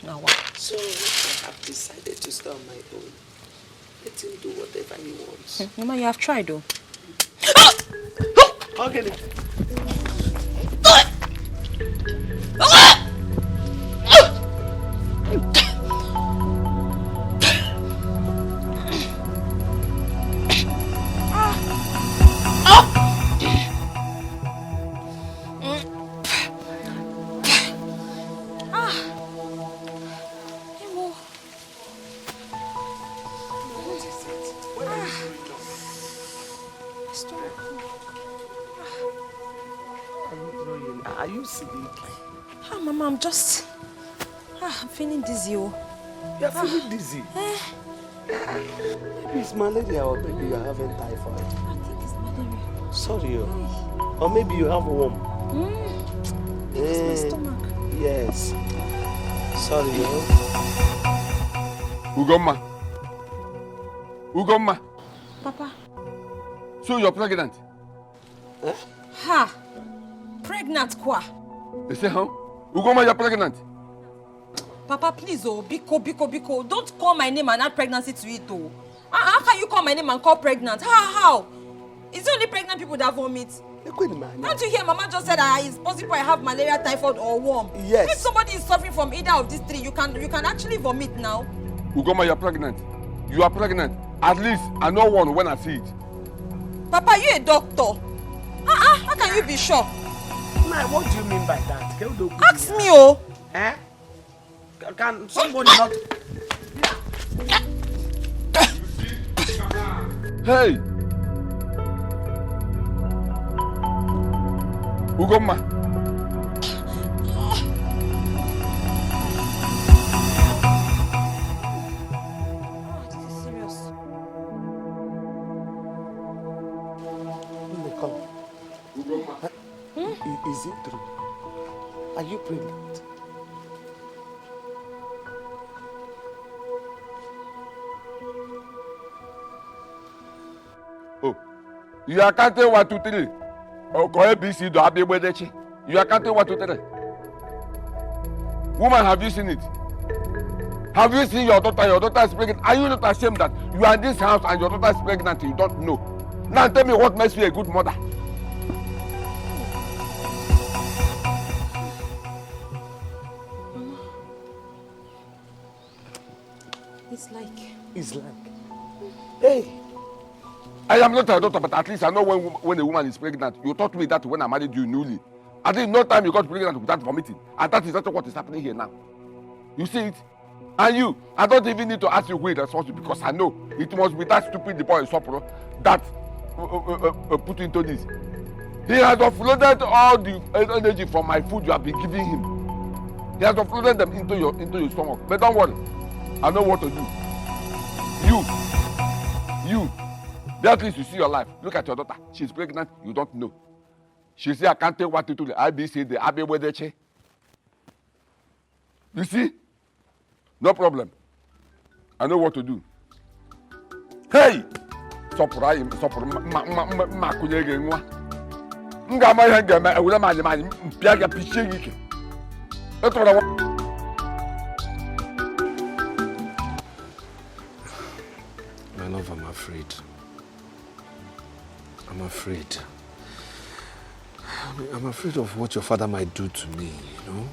Now what? So I have decided to stay on my own. Let him do whatever he wants. Mama, you have tried though. Okay. Are you sick? Mama, I'm just... I'm feeling dizzy. Oh. You're feeling dizzy? Maybe it's malaria or maybe you're having typhoid. I think it's malaria. Sorry. Or maybe you have a worm. It's my stomach. Yes. Sorry. Ugomma. Papa. So you're pregnant? Huh? Ha! Pregnant, kwa? They say, huh? Ugomma, you're pregnant? Papa, please, oh, Biko. Don't call my name and add pregnancy to it, oh. How can you call my name and call pregnant? How? It's only pregnant people that vomit. Don't you hear Mama just said it's possible I have malaria, typhoid, or worm? Yes. If somebody is suffering from either of these three, you can actually vomit now. Ugomma, you're pregnant. You are pregnant. At least I know one when I see it. Papa, you a doctor. How can you be sure? Nah, what do you mean by that? Ask me, oh. Eh? Can somebody not... Hey! Ugomma. This is serious. Ugomma. Is it true? Are you pregnant? Oh, you are counting 1, 2, 3. Oh, go ABC do Abi Wedechi. You are counting 1, 2, 3. Woman, have you seen it? Have you seen your daughter? Your daughter is pregnant. Are you not ashamed that you are in this house and your daughter is pregnant and you don't know? Now tell me what makes you a good mother. It's like... Hey! I am not a doctor, but at least I know when a woman is pregnant. You taught me that when I married you newly. I think no time you got pregnant without vomiting. And that is exactly what is happening here now. You see it? And you, I don't even need to ask you who is responsible because I know it must be that stupid boy Sopro that put into this. He has offloaded all the energy from my food you have been giving him. He has offloaded them into your stomach. But don't worry, I know what to do. You. At least you see your life. Look at your daughter. She's pregnant. You don't know. She say I can't tell what to do. I be say the Abi Wedeche. You see? No problem. I know what to do. Hey! Sopra ma kunyege nwa. Nga ma ihe ngeme ewure ma anyị mpia ga pichie gị ike. Etora wa. My love, I'm afraid. I'm afraid of what your father might do to me, you know?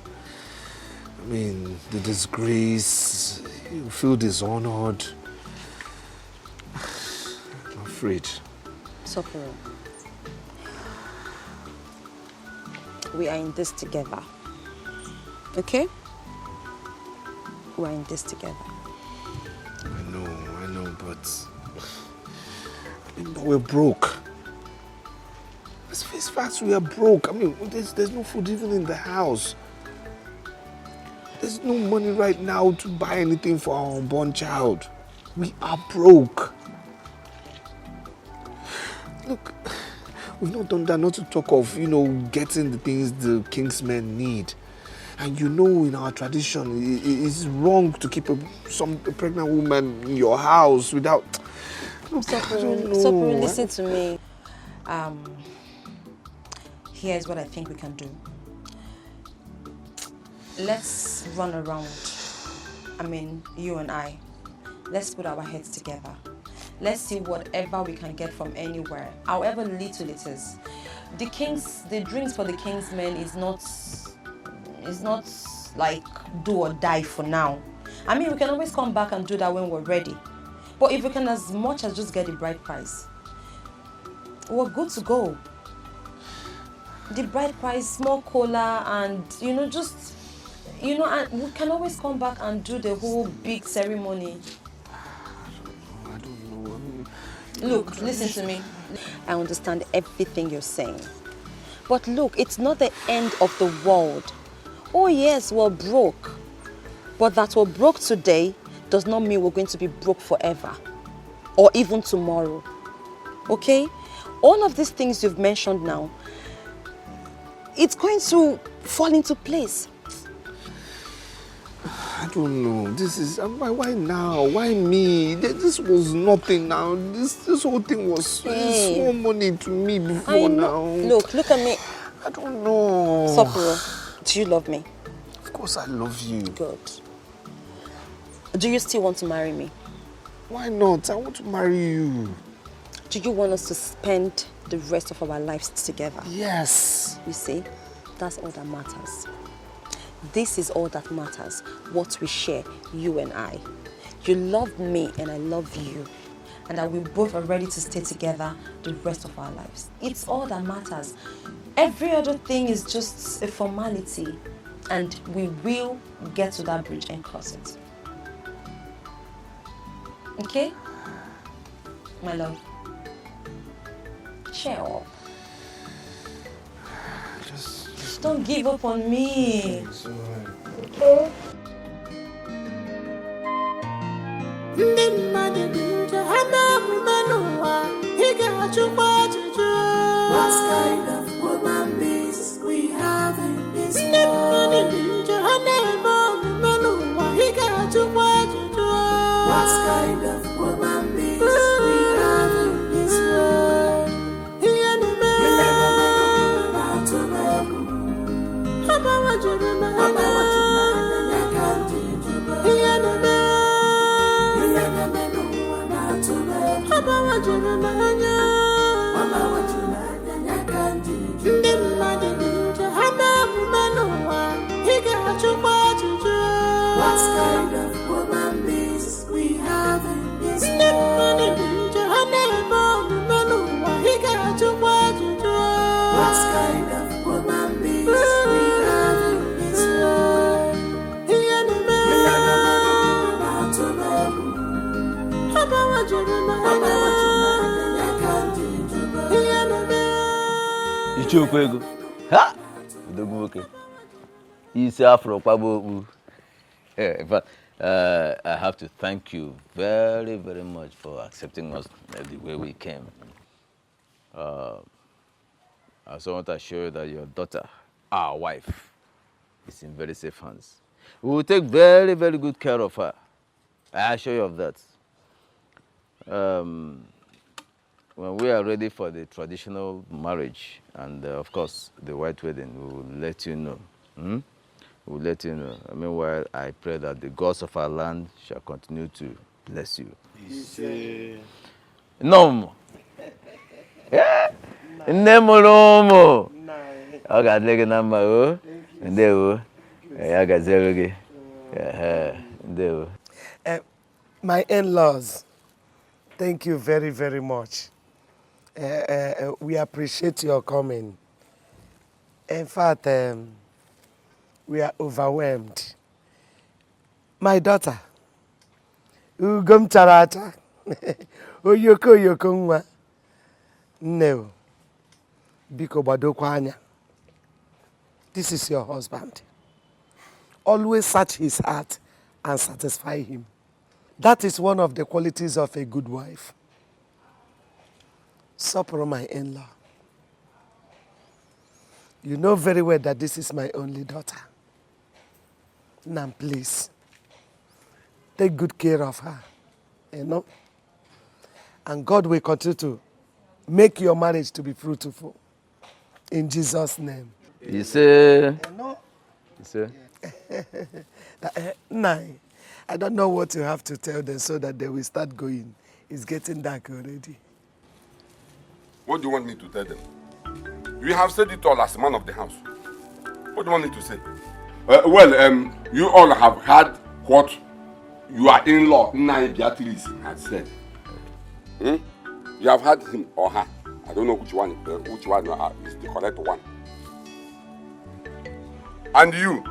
I mean, the disgrace, you feel dishonored. I'm afraid. Soporo, we are in this together. Okay? We are in this together. I know, but we're broke. Let's face facts, we are broke. I mean, there's no food even in the house. There's no money right now to buy anything for our unborn child. We are broke. Look, we've not done that, not to talk of, getting the things the king's men need. And in our tradition, it's wrong to keep a pregnant woman in your house without... Look, Soporo, listen to me. Here's what I think we can do. Let's run around. I mean, you and I. Let's put our heads together. Let's see whatever we can get from anywhere, however little it is. The drinks for the king's men is not like do or die for now. I mean, we can always come back and do that when we're ready. But if we can as much as just get the bride price, we're good to go. The bride price, small cola, and and we can always come back and do the whole big ceremony. I don't know. Look, listen to me. I understand everything you're saying. But look, it's not the end of the world. Oh yes, we're broke. But that we're broke today does not mean we're going to be broke forever. Or even tomorrow. Okay? All of these things you've mentioned now, it's going to fall into place. I don't know. This is... Why now? Why me? This was nothing now. This whole thing was small money to me before now. Look at me. I don't know. Soporo, do you love me? Of course I love you. Good. Do you still want to marry me? Why not? I want to marry you. Do you want us to spend the rest of our lives together? Yes. You see, that's all that matters. This is all that matters, what we share, you and I. You love me and I love you. And that we both are ready to stay together the rest of our lives. It's all that matters. Every other thing is just a formality. And we will get to that bridge and cross it. Okay? My love. Cheer up. Just don't give up on me. Okay? What kind of woman beings we have in this world? What kind of woman beings we have in this world? You never know to love. What kind of woman beings we have in this world? What kind of woman beings we have in this world? You never know to love. Ichokwego. Ha! Udogumoke. Isi afro kwabo. In fact, I have to thank you very, very much for accepting us the way we came. I also want to assure you that your daughter, our wife, is in very safe hands. We will take very, very good care of her. I assure you of that. When we are ready for the traditional marriage and, of course, the white wedding, we will let you know. We'll let you know. Meanwhile, I pray that the gods of our land shall continue to bless you. No. Yeah. Nemoromo. I got leg number. Oh, and there. Oh, I got zero. There. My in-laws, thank you very, very much. We appreciate your coming. In fact, we are overwhelmed. My daughter, Ugom Charata, Oyoko nwa. No. Biko Badokwanya. This is your husband. Always search his heart and satisfy him. That is one of the qualities of a good wife. Supper, my in-law. You know very well that this is my only daughter. Now, please, take good care of her, you know? And God will continue to make your marriage to be fruitful. In Jesus' name. You say? No. You say? Nine. I don't know what you have to tell them so that they will start going. It's getting dark already. What do you want me to tell them? You have said it all as a man of the house. What do you want me to say? You all have heard what your in-law, Nai Beatrice, has said. You have heard him or her. I don't know which one is the correct one. And you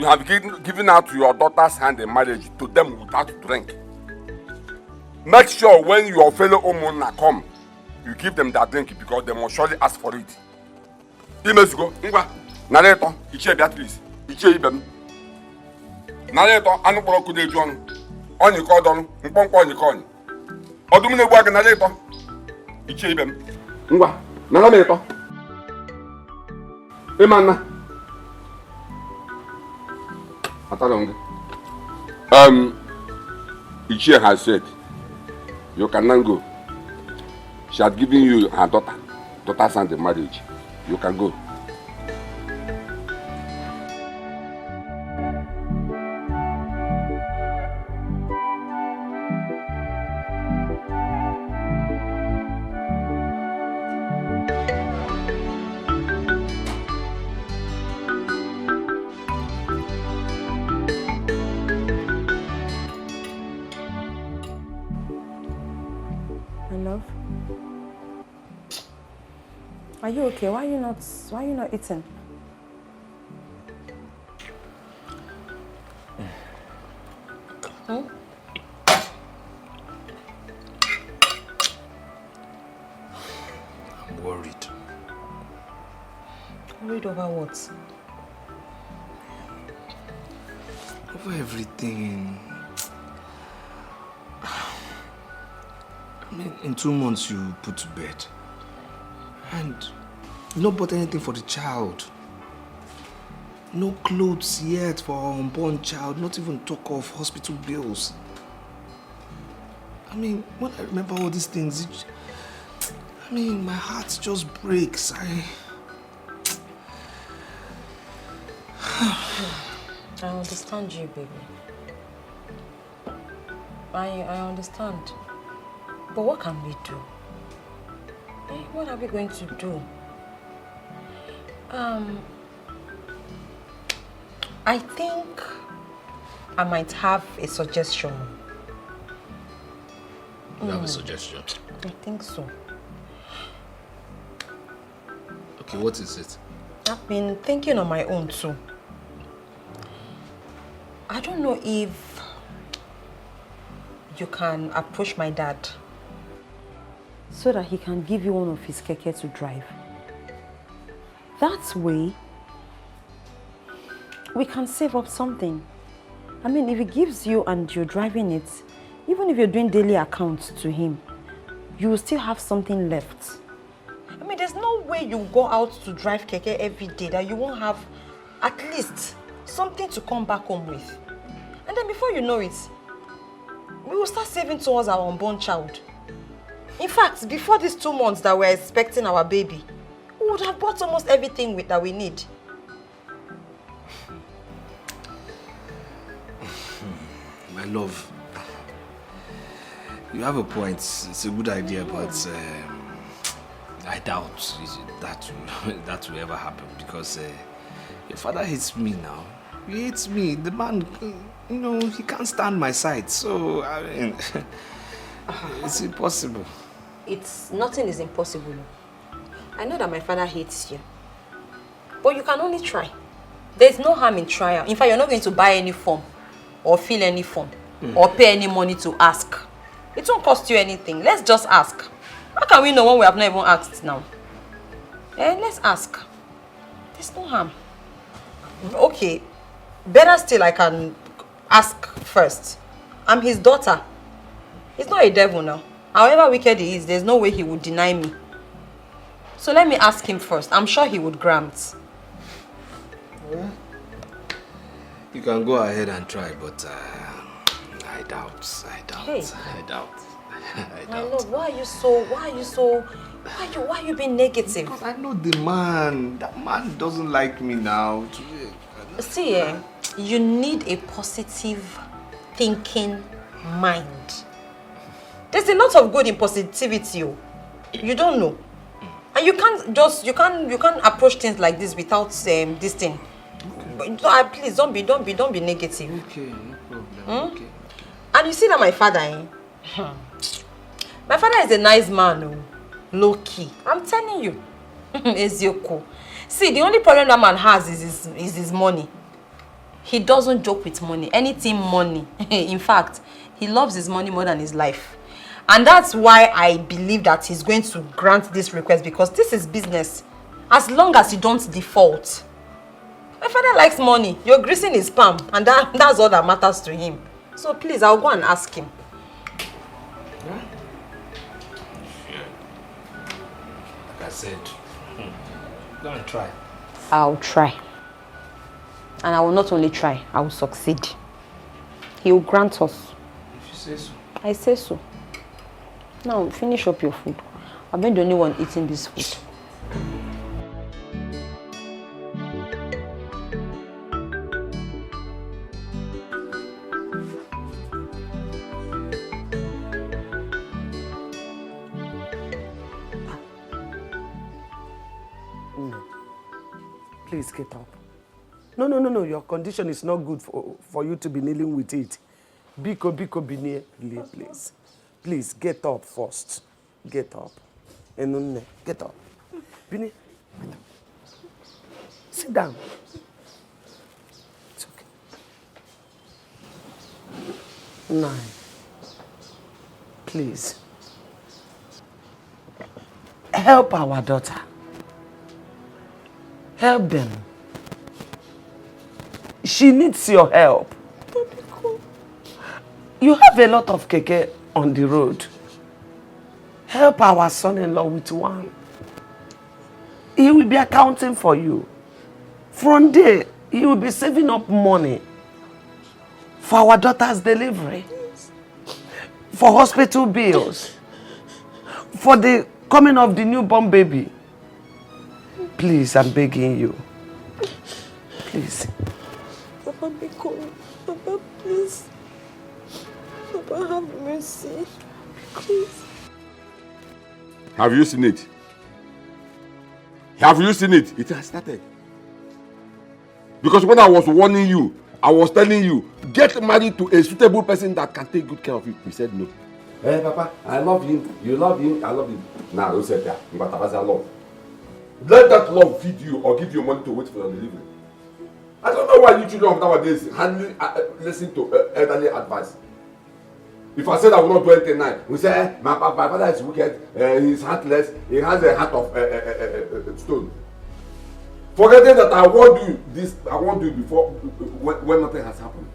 have given out your daughter's hand in marriage to them without drink. Make sure when your fellow Omona come, you give them that drink because they must surely ask for it. Imesugo, ngwa, narrator, Ichie Beatrice, Ichie Ibem. Narrator, anu kporo kude ju onu. Onyi ko donu, nkponkpo onyi ko onyi. Odum na egbu aga narrator, Ichie Ibem. Ngwa, nara me to. Imana. Atalonge. Ichie has said, you cannot go. She had given you her daughter's hand in marriage. You can go. Are you okay? Why are you not eating? I'm worried. Worried over what? Over everything. I mean, in 2 months you put to bed. And you not bought anything for the child. No clothes yet for our unborn child, not even talk of hospital bills. I mean, when I remember all these things, my heart just breaks. I understand you, baby. I understand. But what can we do? What are we going to do? I think I might have a suggestion. You have a suggestion? I think so. Okay, what is it? I've been thinking on my own too. I don't know if you can approach my dad so that he can give you one of his keke to drive. That way, we can save up something. I mean, if he gives you and you're driving it, even if you're doing daily accounts to him, you will still have something left. I mean, there's no way you go out to drive keke every day that you won't have at least something to come back home with. And then before you know it, we will start saving towards our unborn child. In fact, before these 2 months that we're expecting our baby, we would have bought almost everything that we need. My love, you have a point. It's a good idea, but I doubt that will ever happen because your father hates me now. He hates me. The man, he can't stand my side. So, I mean, it's impossible. nothing is impossible. I know that my father hates you. But you can only try. There's no harm in trial. In fact, you're not going to buy any form or fill any form or pay any money to ask. It won't cost you anything. Let's just ask. How can we know when we have not even asked now? Let's ask. There's no harm. Okay. Better still, I can ask first. I'm his daughter. He's not a devil now. However wicked he is, there's no way he would deny me. So let me ask him first. I'm sure he would grant. Well, you can go ahead and try, but I doubt. Hey. I doubt. My lord, why are you being negative? Because I know the man. That man doesn't like me now. See, you need a positive thinking mind. There's a lot of good in positivity. You don't know. And you can't approach things like this without this thing. Okay. Please don't be negative. Okay, no problem. Okay. And you see that my father, my father is a nice man, low key. I'm telling you. Ezioko. See, the only problem that man has is his money. He doesn't joke with money. Anything money. In fact, he loves his money more than his life. And that's why I believe that he's going to grant this request, because this is business. As long as you don't default. My father likes money. You're greasing his palm, and that's all that matters to him. So please, I'll go and ask him. Yeah. Like I said, go and try. I'll try. And I will not only try, I will succeed. He will grant us. If you say so. I say so. Now, finish up your food. I've been the only one eating this food. Please get up. No. Your condition is not good for you to be kneeling with it. Biko, Bini, please. Please, get up first. Get up. Enunne, get up. Bini, get up. Sit down. It's okay. 9. Please. Help our daughter. Help them. She needs your help. You have a lot of keke on the road. Help our son-in-law with one. He will be accounting for you. From there, he will be saving up money for our daughter's delivery, for hospital bills, for the coming of the newborn baby. Please, I'm begging you. Please. Papa, be cool. Papa, please. Papa, have mercy. Please. Have you seen it? Have you seen it? It has started. Because when I was warning you, I was telling you, get married to a suitable person that can take good care of you. You said no. Hey, Papa, I love him. You love him. I love him. Now, don't say that. But I love. Let that love feed you or give you money to wait for your delivery. I don't know why you children of nowadays hardly listen to elderly advice. If I said I will not do anything now, we say, my father is wicked, he's heartless, he has a heart of stone. Forgetting that I won't do this, I won't do it before when nothing has happened.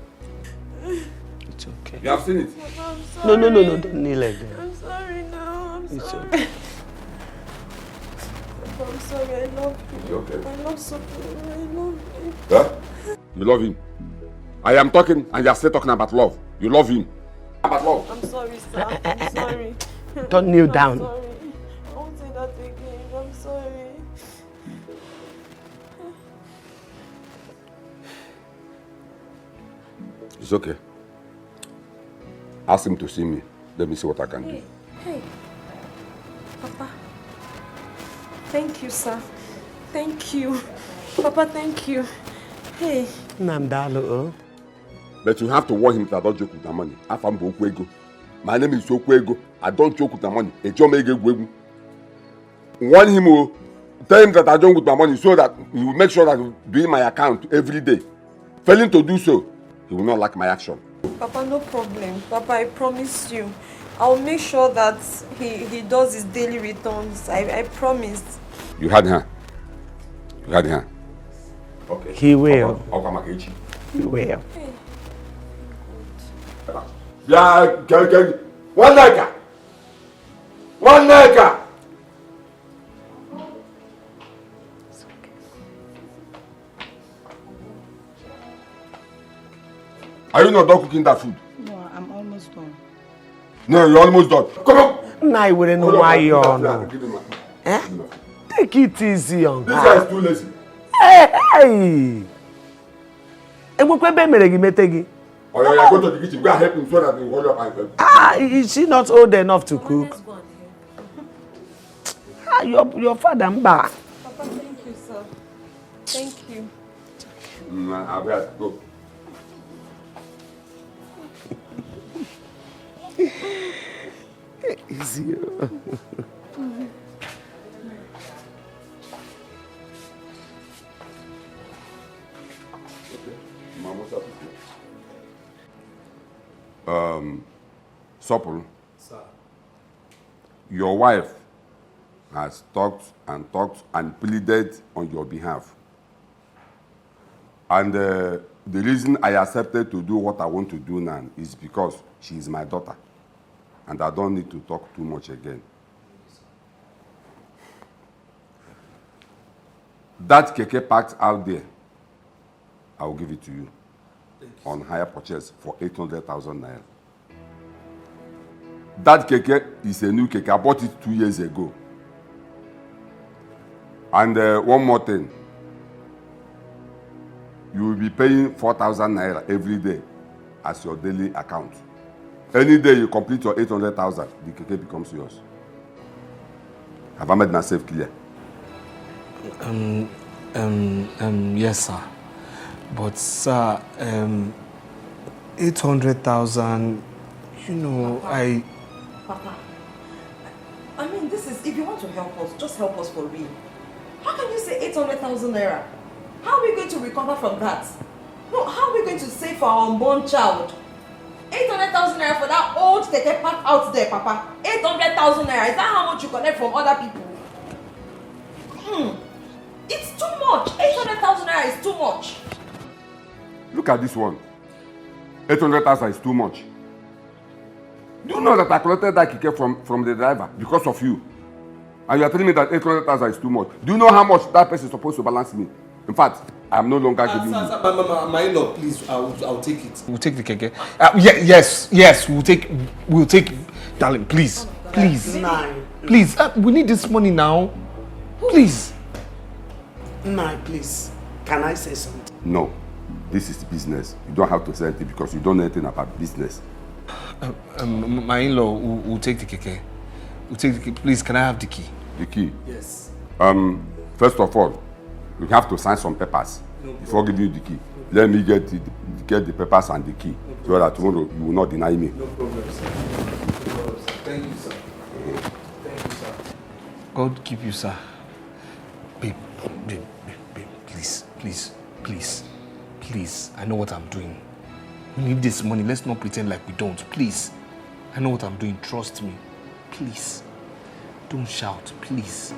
It's okay. You have seen it? Papa, I'm sorry. No, don't kneel like that. I'm sorry now. I'm It's sorry. okay. Papa, I'm sorry. I love It's you. okay. I love Suitor. I love you. Huh? You love him. I am talking and you are still talking about love. You love him. About love. I'm sorry, sir. I'm sorry. Don't kneel down. I'm sorry. I won't say that again. I'm sorry. It's okay. Ask him to see me. Let me see what I can do. Hey. Papa. Thank you, sir. Thank you. Papa, thank you. Hey. Namdalo. But you have to warn him that I don't joke with the money. Afam Bokwego. My name is Okwego. I don't joke with my money. Warn him, tell him that I don't with my money so that he will make sure that he will be in my account every day. Failing to do so, he will not like my action. Papa, no problem. Papa, I promise you. I'll make sure that he does his daily returns. I promised. You had her. You had her. Okay. He will. He will. Yeah, one leg. One leg. Are you not done cooking that food? No, I'm almost done. No, you're almost done. Come on. Nah, I wouldn't know why you're not. Take it easy on This guy is too lazy. Hey! And what can Or you go to the kitchen, go and help him so that he will hold up and help. Ah, is she not old enough to cook? Ah, your father, Mba. Papa, thank you, sir. Thank you. I'll be right. Go. Easy. Sopul. Sir. Your wife has talked and pleaded on your behalf. And the reason I accepted to do what I want to do now is because she is my daughter. And I don't need to talk too much again. That keke parked out there, I will give it to you on hire purchase for 800,000 naira. That keke is a new keke. I bought it 2 years ago. And one more thing. You will be paying 4,000 naira every day as your daily account. Any day you complete your 800,000, the keke becomes yours. Have I made myself clear? Yes, sir. But, sir, 800,000, you know, Papa, I mean, this is, if you want to help us, just help us for real. How can you say 800,000 naira? How are we going to recover from that? No, how are we going to save for our unborn child? 800,000 naira for that old keke park out there, Papa. 800,000 naira, is that how much you collect from other people? It's too much. 800,000 naira is too much. Look at this one. 800,000 is too much. Do you know that I collected that keke from the driver because of you? And you are telling me that 800,000 is too much. Do you know how much that person is supposed to balance me? In fact, I am no longer giving you. My in-law, please, I'll take it. We'll take the keke. Yes, we'll take, darling, please. Please, we need this money now. Please. Nah, please. Can I say something? No, this is business. You don't have to say anything because you don't know anything about business. My in-law will take the keke. We'll take the key. Please, can I have the key? The key? Yes. First of all, you have to sign some papers before giving you the key. Let me get the papers and the key so that tomorrow you will not deny me. No problem, sir. Thank you, sir. Thank you, sir. God keep you, sir. Babe, please. I know what I'm doing. We need this money. Let's not pretend like we don't. Please. I know what I'm doing. Trust me. Please. Don't shout. Please.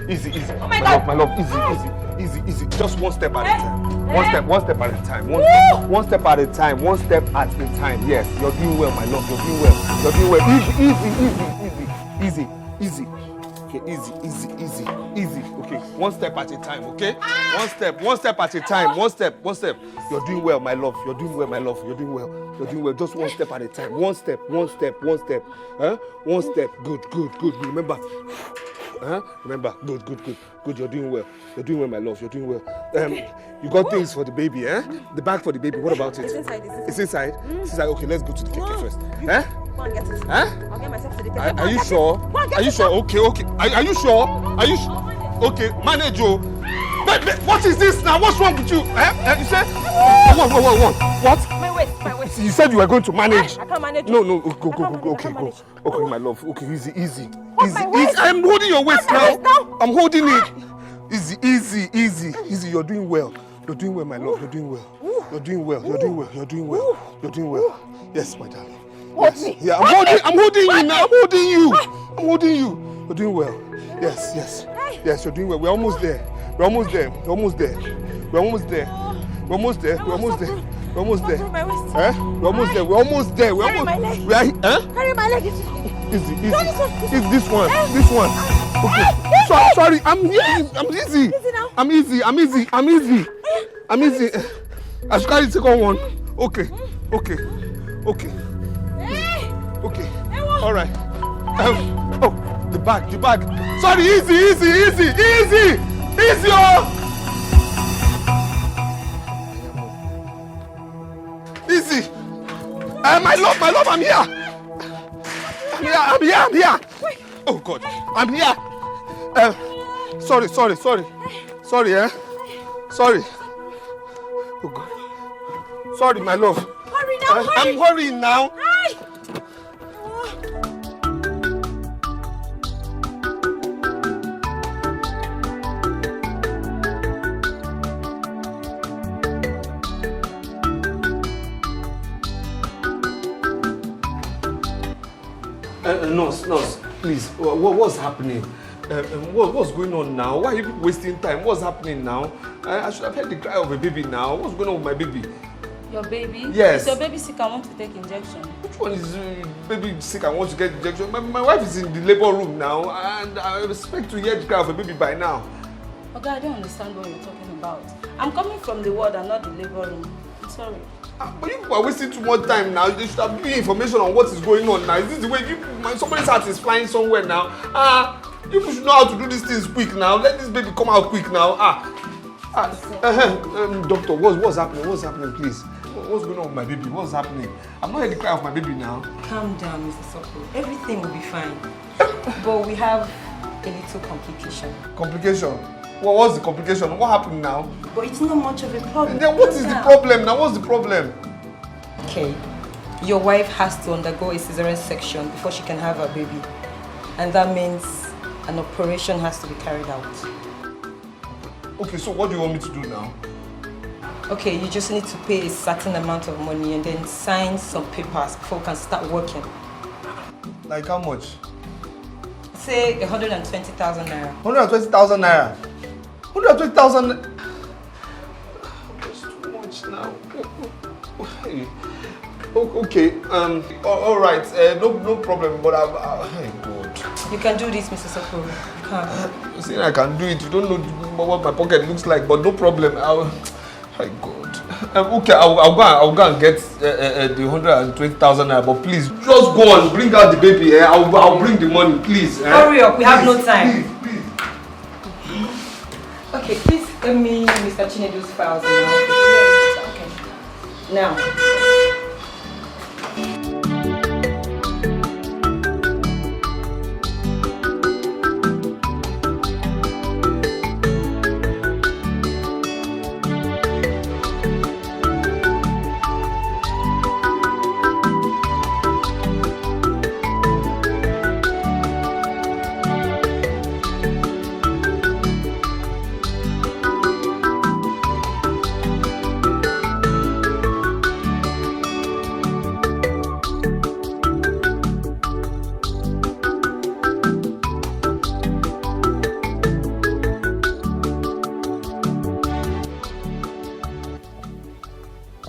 Easy. Oh my God. My love, easy. Just one step at a time. One step at a time. One step at a time. One step at a time. Yes, you're doing well, my love. You're doing well. Easy. Okay, easy. Okay, one step at a time, okay? One step at a time. One step. You're doing well, my love. You're doing well. Just one step at a time. One step. Huh? One step. Good. Remember. Huh? Remember. Good. You're doing well, my love. You're doing well. You got things for the baby, eh? The bag for the baby. What about it? It's inside. It's inside. Okay, let's go to the keke first. Huh? Go and get it. Huh? I'll get myself to the keke. Are you sure? Are you sure? Okay. Are you sure? Are you sure? Okay, manage you. But what is this now? What's wrong with you? You said? What? My waist. You said you were going to manage. I can't manage. No, go. Okay, go. Okay, my love. Okay, easy. My waist? I'm holding your waist now. now? I'm holding it. Easy. You're doing well. You're doing well, my love. You're doing well. You're doing well. Yes, my darling. Yes. Yeah, I'm holding you now. I'm holding you. You're doing well. Yes. Yes, you're doing well. We're almost there. We're almost there. Carry my waist. We're almost there. Carry my leg. Carry my leg. Easy. It's this one. Okay. Sorry. I'm easy. I'm easy. I should carry the second one. Okay. All right. The bag. Sorry, easy. Oh. Easy. My love, I'm here. I'm here. Oh God, I'm here. Sorry. Sorry, Oh God. Sorry, my love. Hurry now, I'm hurrying now. Nurse, please, what's happening? What's going on now? Why are you wasting time? What's happening now? I should have heard the cry of a baby now. What's going on with my baby? Your baby? Yes. Is your baby sick and wants to take injection? Which one is baby sick and wants to get injection? My wife is in the labor room now, and I expect to hear the cry of a baby by now. Okay, I don't understand what you're talking about. I'm coming from the ward and not the labor room. I'm sorry. But you people are wasting too much time now. They should have given you information on what is going on now. Is this the way somebody's heart is flying somewhere now? You people should know how to do these things quick now. Let this baby come out quick now. Doctor, what's happening? What's happening, please? What's going on with my baby? What's happening? I'm not hearing the cry of my baby now. Calm down, Mr. Soko. Everything will be fine. But we have a little complication. Complication? What's the complication? What happened now? But it's not much of a problem. Then what is the problem now? What's the problem? Okay. Your wife has to undergo a cesarean section before she can have her baby. And that means an operation has to be carried out. Okay, so what do you want me to do now? Okay, you just need to pay a certain amount of money and then sign some papers before we can start working. Like how much? Say 120,000 naira. 120,000 naira? 120,000. That's too much now. Okay, all right, no problem, but hey, God. You can do this, Mr. Soko. You can. You see, I can do it. You don't know what my pocket looks like, but no problem. My God. Okay, I'll go and get the 120,000 naira, but please, just go and bring out the baby. I'll bring the money, please. Hurry up, we have no time. Please. Okay, please give me Mr. Chinedu's files in your office. Okay. Now.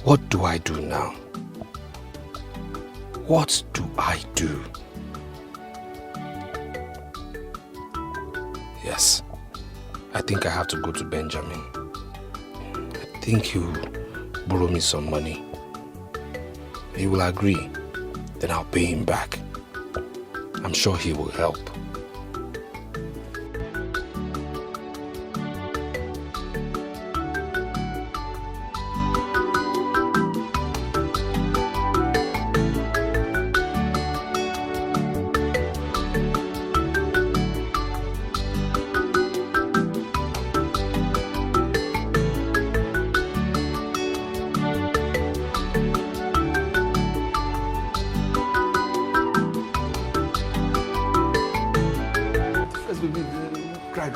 What do I do now? What do I do? Yes, I think I have to go to Benjamin. I think he'll borrow me some money. He will agree, then I'll pay him back. I'm sure he will help.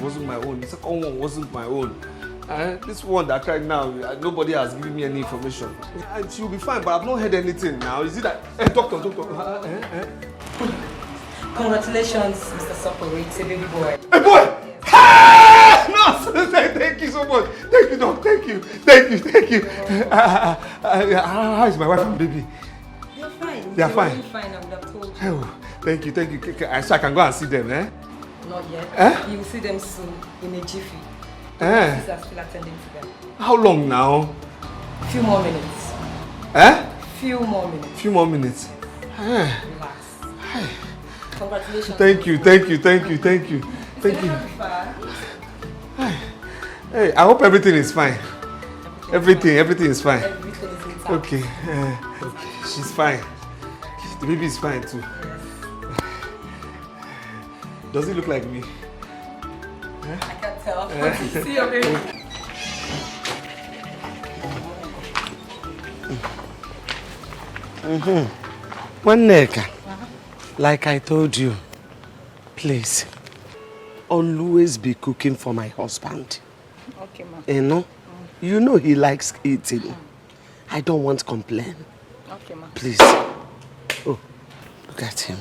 wasn't my own. The second one wasn't my own. This one that cried now, nobody has given me any information. And she'll be fine, but I've not heard anything now. Is it that... doctor. Congratulations, Mr. Sopore. It's a baby boy. A boy! Yeah! No, thank you so much. Thank you, Doc. Thank you. How is my wife and baby? They're fine. They are fine. Really fine, I would have told you. Oh, thank you. So I can go and see them, eh? Not yet. You will see them soon, in a jiffy. Nurses are still attending to them. How long now? Few more minutes. Few more minutes. Relax. Congratulations. Thank you. Hey, I hope everything is fine. Everything is fine. Everything is intact. Okay. She's fine. The baby is fine too. Does it look like me? I can't tell. See your baby. One neck. Like I told you, please, always be cooking for my husband. Okay, ma. You know he likes eating. I don't want complaint. Okay, ma. Please. Oh, look at him.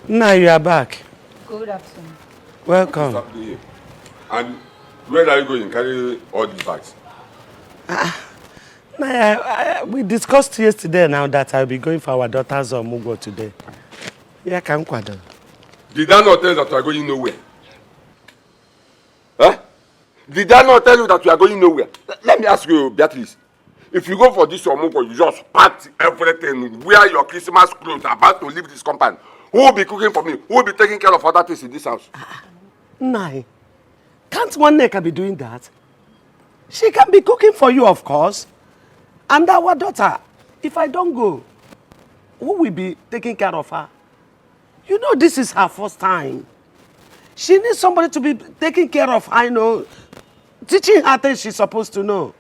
Now you are back. Good afternoon. Welcome. What's happening here? And where are you going? Carry all these bags? We discussed yesterday now that I'll be going for our daughter's Omugo today. Yeah, come kwado. Did I not tell you that you are going nowhere? Did I not tell you that you are going nowhere? Let me ask you, Beatrice. If you go for this Omugo, you just pack everything, wear your Christmas clothes, about to leave this compound. Who will be cooking for me? Who will be taking care of other things in this house? Nai, can't one neka be doing that? She can be cooking for you, of course. And our daughter, if I don't go, who will be taking care of her? You know this is her first time. She needs somebody to be taking care of her, teaching her things she's supposed to know.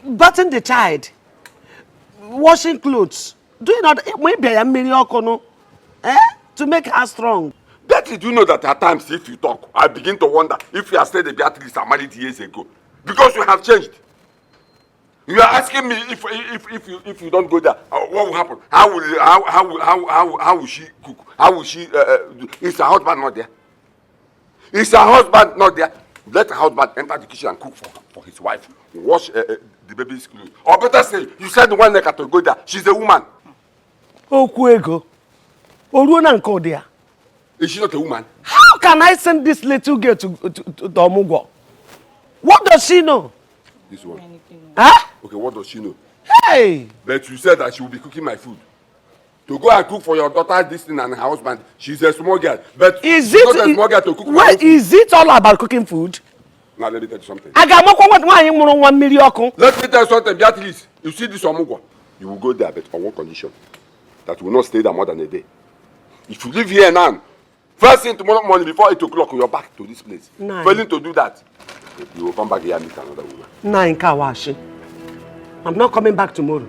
Bathing the child, washing clothes, doing all maybe a miracle, to make her strong. Betty, do you know that at times if you talk, I begin to wonder if you are still the Beatrice I married years ago. Because you have changed. You are asking me if you don't go there, what will happen? How will she cook? How will she? Is her husband not there? Is her husband not there? Let her husband enter the kitchen and cook for his wife. Wash the baby's clothes. Or better still, you said one neka to go there. She's a woman. Oh, Kuego. Oruona nko there. Is she not a woman? How can I send this little girl to Omugo? What does she know? This one. Huh? Okay, what does she know? Hey! But you said that she will be cooking my food. To go and cook for your daughter, this thing, and her husband. She's a small girl. But is she's it not a small girl to cook my food. Is it all about cooking food? Now let me tell you something. I got one million. Let me tell you something, Beatrice. You see this Omugo, you will go there, but on one condition. That you will not stay there more than a day. If you live here now, first thing tomorrow morning before 8 o'clock, you're back to this place. Failing to do that, you will come back here and meet another woman. Nine Kawashi. I'm not coming back tomorrow.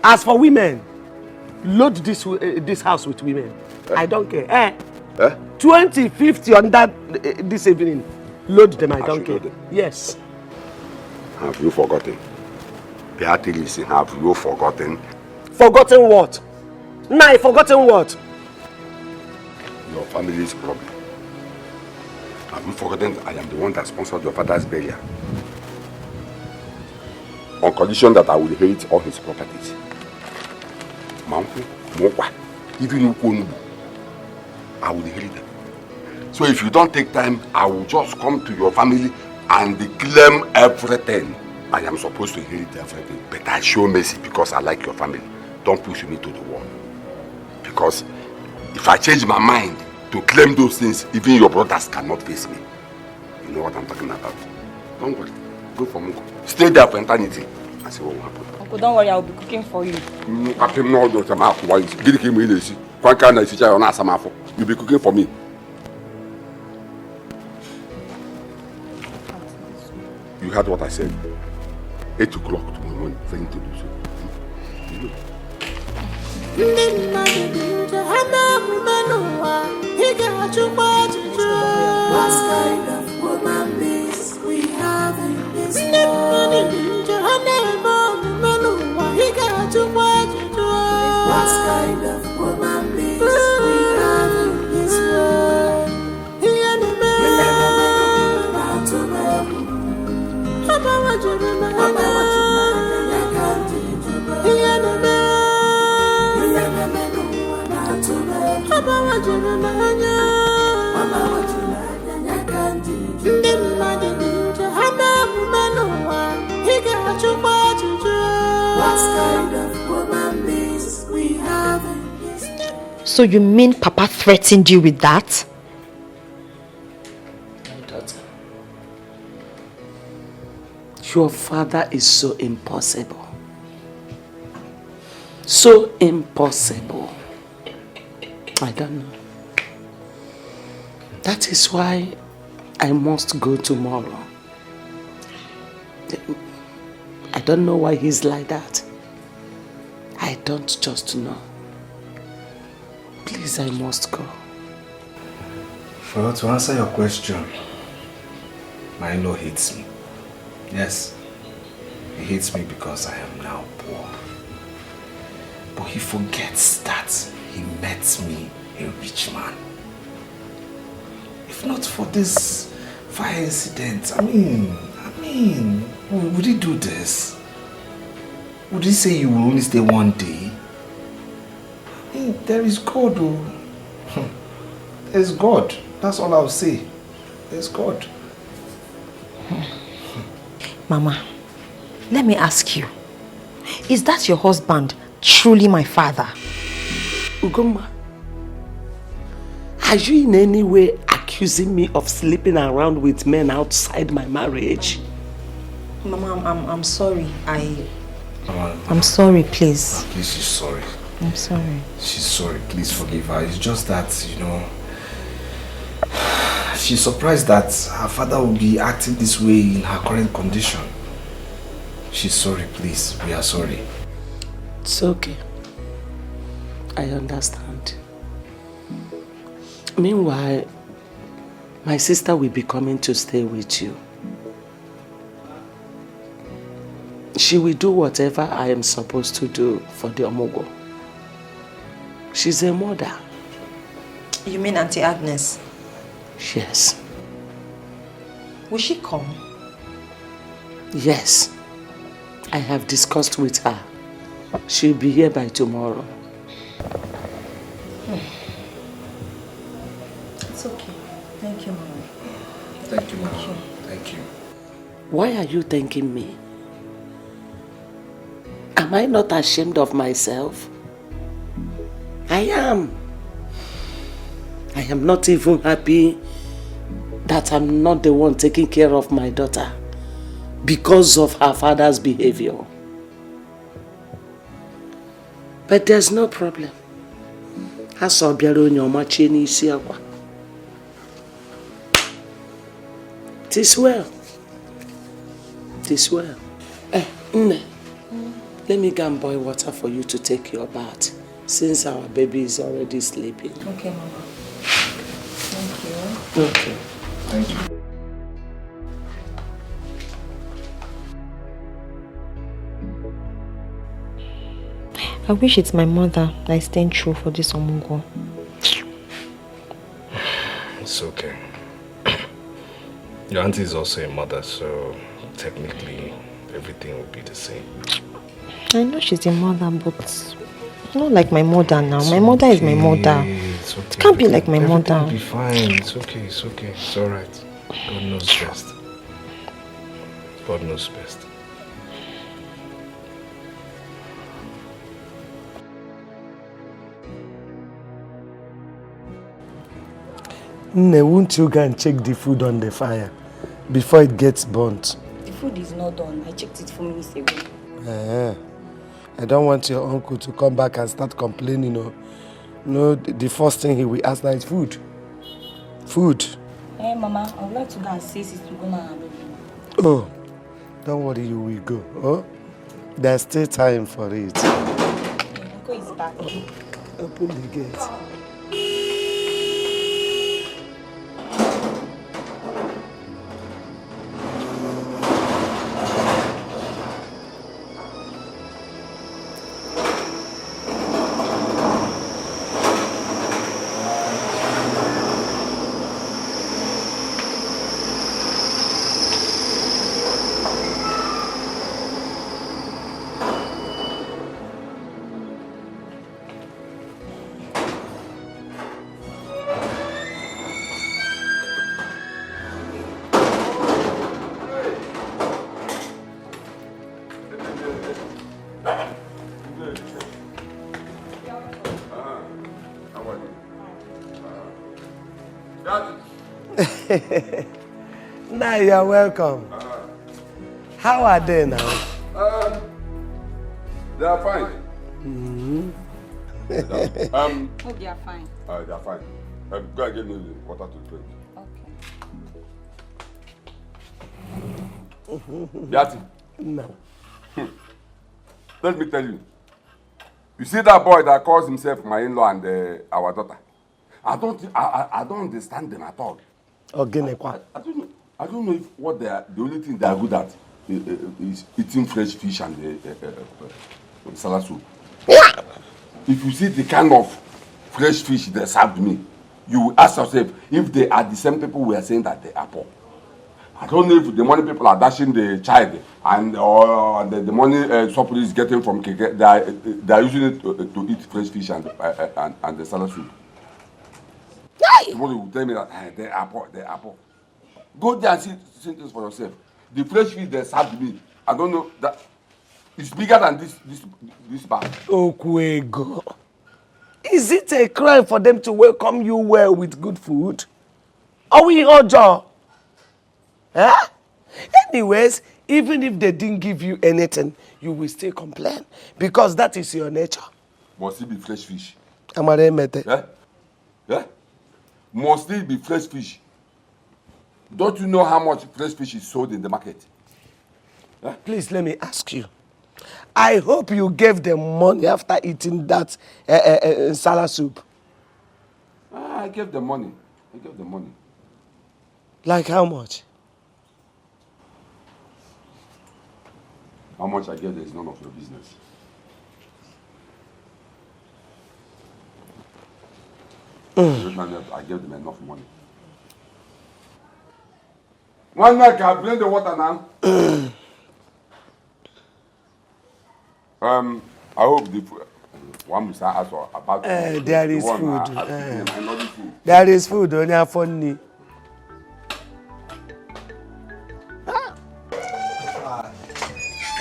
As for women, load this house with women. I don't care. 20, 50 on that this evening. Load them, I don't care. Yes. Have you forgotten? Beatrice, have you forgotten? Forgotten what? Nine, forgotten what? Your family's problem. Have you forgotten I am the one that sponsored your father's burial? On condition that I will inherit all his properties. Mampu, Mokwa, even Ukonu, I will inherit them. So if you don't take time, I will just come to your family and claim everything. I am supposed to inherit everything, but I show mercy because I like your family. Don't push me to the wall. Because if I change my mind to claim those things, even your brothers cannot face me. You know what I'm talking about. Don't worry. Go for Mungo. Stay there for eternity and see what will happen. Uncle, don't worry, I'll be cooking for you. You'll be cooking for me. You heard what I said. 8 o'clock tomorrow morning, failing to do so. What kind of woman is we have in this world? What kind of woman is we have in this world? So you mean Papa threatened you with that? My daughter, your father is so impossible. So impossible. I don't know. That is why I must go tomorrow. I don't know why he's like that. I don't just know. Please, I must go. Well, to answer your question, my in-law hates me. Yes, he hates me because I am now poor. But he forgets that he met me a rich man. If not for this fire incident, I mean, would he do this? Would he say you will only stay one day? I mean, there is God, oh. There's God. That's all I'll say. There's God. Mama, let me ask you. Is that your husband truly my father? Ugoma, are you in any way accusing me of sleeping around with men outside my marriage? Mama, I'm sorry. I'm sorry, please. Please, she's sorry. I'm sorry. She's sorry. Please forgive her. It's just that, you know, she's surprised that her father will be acting this way in her current condition. She's sorry, please. We are sorry. It's okay. I understand. Meanwhile, my sister will be coming to stay with you. She will do whatever I am supposed to do for the Omogo. She's a mother. You mean Auntie Agnes? Yes. Will she come? Yes. I have discussed with her. She'll be here by tomorrow. It's okay. Thank you, Mama. Thank you, Mama. Thank you. Why are you thanking me? Am I not ashamed of myself? I am. I am not even happy that I'm not the one taking care of my daughter because of her father's behavior. But there's no problem. Tis well. Tis well. Let me go and boil water for you to take your bath, since our baby is already sleeping. Okay, Mama. Thank you. Okay. Thank you. I wish it's my mother that is staying true for this Omungo. It's okay. Your auntie is also a mother, so technically everything will be the same. I know she's a mother, but not like my mother now. My mother is my mother. It's okay. It can't be like my Everything mother. will be fine. It's okay. It's okay. It's all right. God knows best. God knows best. Won't you go and check the food on the fire before it gets burnt? The food is not done. I checked it 4 minutes ago. I don't want your uncle to come back and start complaining. No, the first thing he will ask now is food. Food. Hey, Mama, I would like to go and see Sister Goma and baby. Oh, don't worry, you will go. Oh, there's still time for it. Who is back? Open the gate. Now you're welcome. How are they now? They are fine. Hope they are fine. They are fine. Go and get me the water to drink. Okay. Yati. No. Let me tell you. You see that boy that calls himself my in-law and our daughter? I don't understand them at all. I don't know if what they are, the only thing they are good at is eating fresh fish and salad soup. If you see the kind of fresh fish they served me, you will ask yourself if they are the same people we are saying that they are poor. I don't know if the money people are dashing the child and or the money somebody is getting from Keke, they are using it to eat fresh fish and the salad soup. Somebody will tell me that they are poor, they are poor. Go there and see this for yourself. The fresh fish they served me, I don't know that it's bigger than this bag. Okwego. Is it a crime for them to welcome you well with good food? Are we ojo? Huh? Anyways, even if they didn't give you anything, you will still complain because that is your nature. Must it be fresh fish? Amare mete. Yeah? Yeah? Must it be fresh fish? Don't you know how much fresh fish is sold in the market? Yeah? Please let me ask you. I hope you gave them money after eating that salad soup. I gave them money. Like how much? How much I gave them is none of your business. I gave them enough money. One night, can bring the water now. I hope the one will start ask about there is food. There is food on your phone.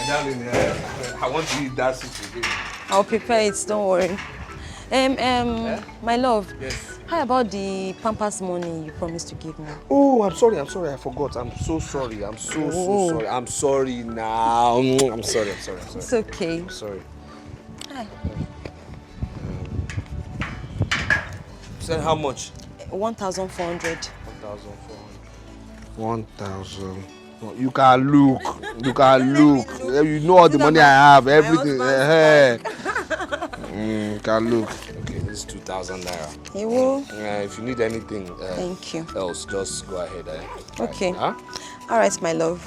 Darling, I want to eat that soup again. I'll prepare it, don't worry. My love. Yes. How about the Pampers money you promised to give me? Oh, I'm sorry, I forgot. I'm so sorry. I'm so sorry. I'm sorry now. I'm sorry. It's okay. I'm sorry. Hi. Said how much? 1,400. 1,000. You can look. You know all the money I have, everything. You can look. Okay, this is 2,000 naira. You will. If you need anything Thank you. else, just go ahead. Okay. Huh? All right, my love.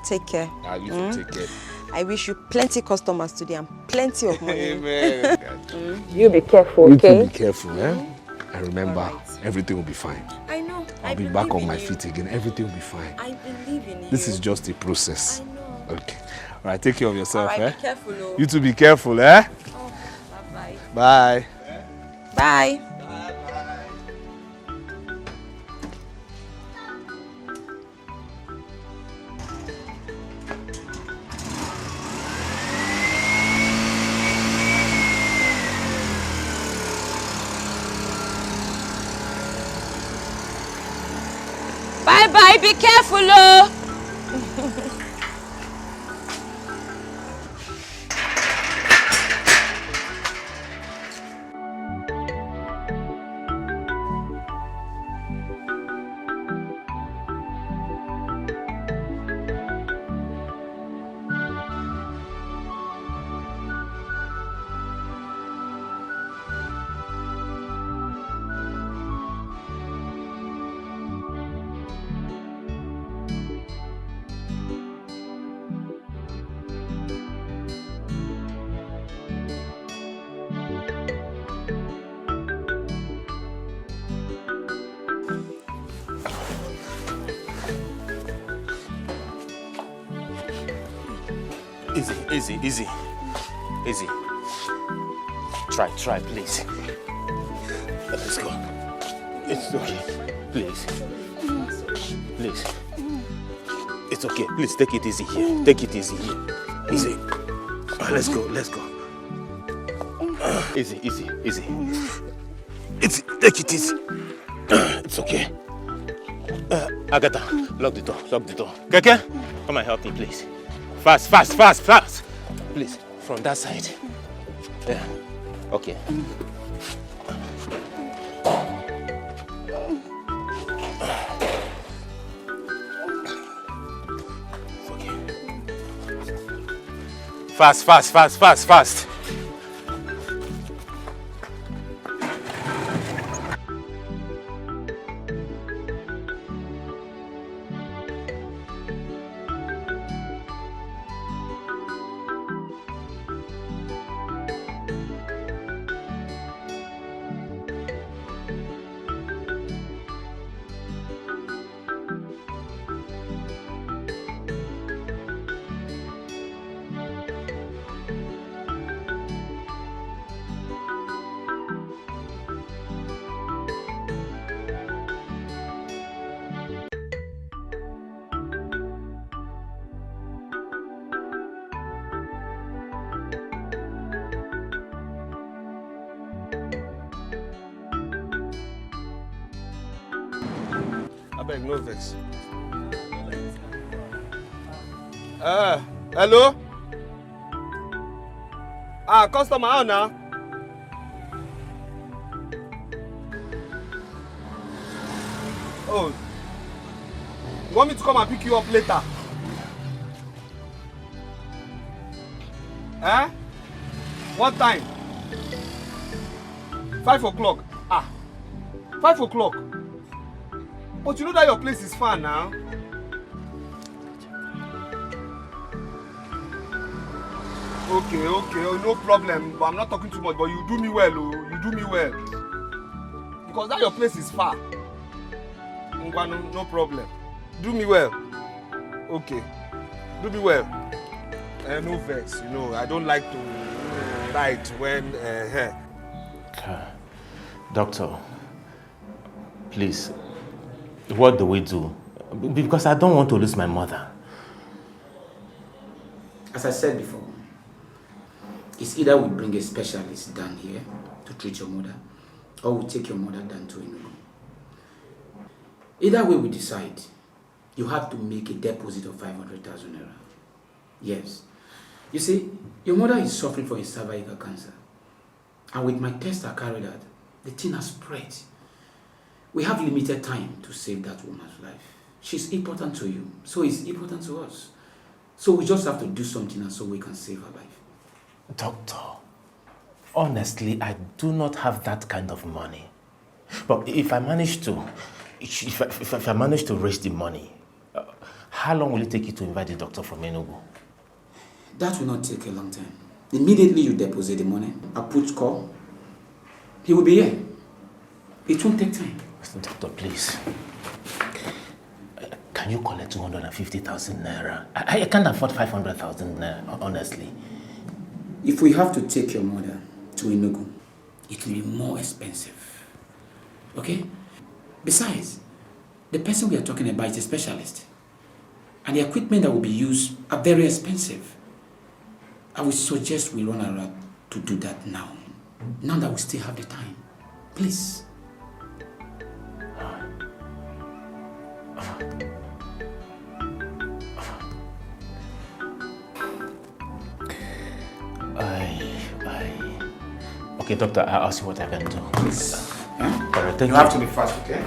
Take care. You should take care. I wish you plenty customers today and plenty of money. Amen. You be careful, You okay? too be careful, eh? And remember, everything will be fine. I know. I'll be back on my feet again. Everything will be fine. I believe in you. This is just a process. I know. Okay. All right, take care of yourself, All right, eh? be careful, oh. You too be careful, eh? Oh, bye-bye. Bye. Bye. Bye-bye, be careful, oh. Easy, easy, easy. Easy. Try, please. Let's go. It's okay. Please. Please. It's okay. Please take it easy here. Take it easy here. Easy. Let's go. Easy. Take it easy. It's okay. Agatha, lock the door. Keke, come and help me, please. Fast. Please, from that side. Yeah. Okay. Fast. Abeg, no vex. Hello? Customer, how now? Oh. You want me to come and pick you up later? What time? 5 o'clock. 5 o'clock. But you know that your place is far now. Okay, no problem. But I'm not talking too much, but you do me well, you do me well. Because that your place is far. No problem. Do me well. Okay. Do me well. No vex, you know, I don't like to write when... Doctor, please, what do we do? Because I don't want to lose my mother. As I said before, it's either we bring a specialist down here to treat your mother, or we take your mother down to Enugu. Either way we decide, you have to make a deposit of 500,000 naira. Yes. You see, your mother is suffering from a cervical cancer. And with my test I carried out, the thing has spread. We have limited time to save that woman's life. She's important to you, so it's important to us. So we just have to do something and so we can save her life. Doctor, honestly, I do not have that kind of money. But if I manage to, if I manage to raise the money, how long will it take you to invite the doctor from Enugu? That will not take a long time. Immediately you deposit the money, I put call, he will be here. It won't take time. Doctor, please. Can you collect 250,000 naira? I can't afford 500,000 naira, honestly. If we have to take your mother to Enugu, it will be more expensive. Okay? Besides, the person we are talking about is a specialist. And the equipment that will be used are very expensive. I would suggest we run around to do that now. Now that we still have the time. Please. Okay, doctor, I'll see what I can do. Please. All right, thank you. You have to be fast, okay?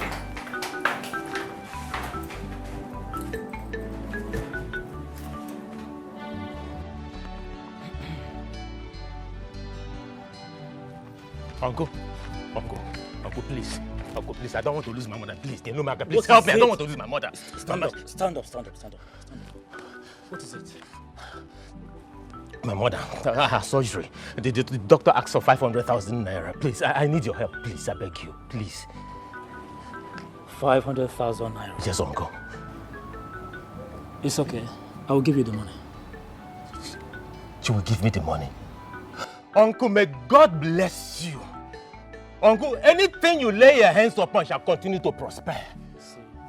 Uncle, please. Uncle, please, I don't want to lose my mother. Please, please help me. I don't want to lose my mother. Stand up. What is it? My mother, her surgery. The doctor asked for 500,000 naira. Please, I need your help. Please, I beg you. Please. 500,000 naira? Yes, uncle. It's okay. I will give you the money. she will give me the money. Uncle, may God bless you. Uncle, anything you lay your hands upon shall continue to prosper.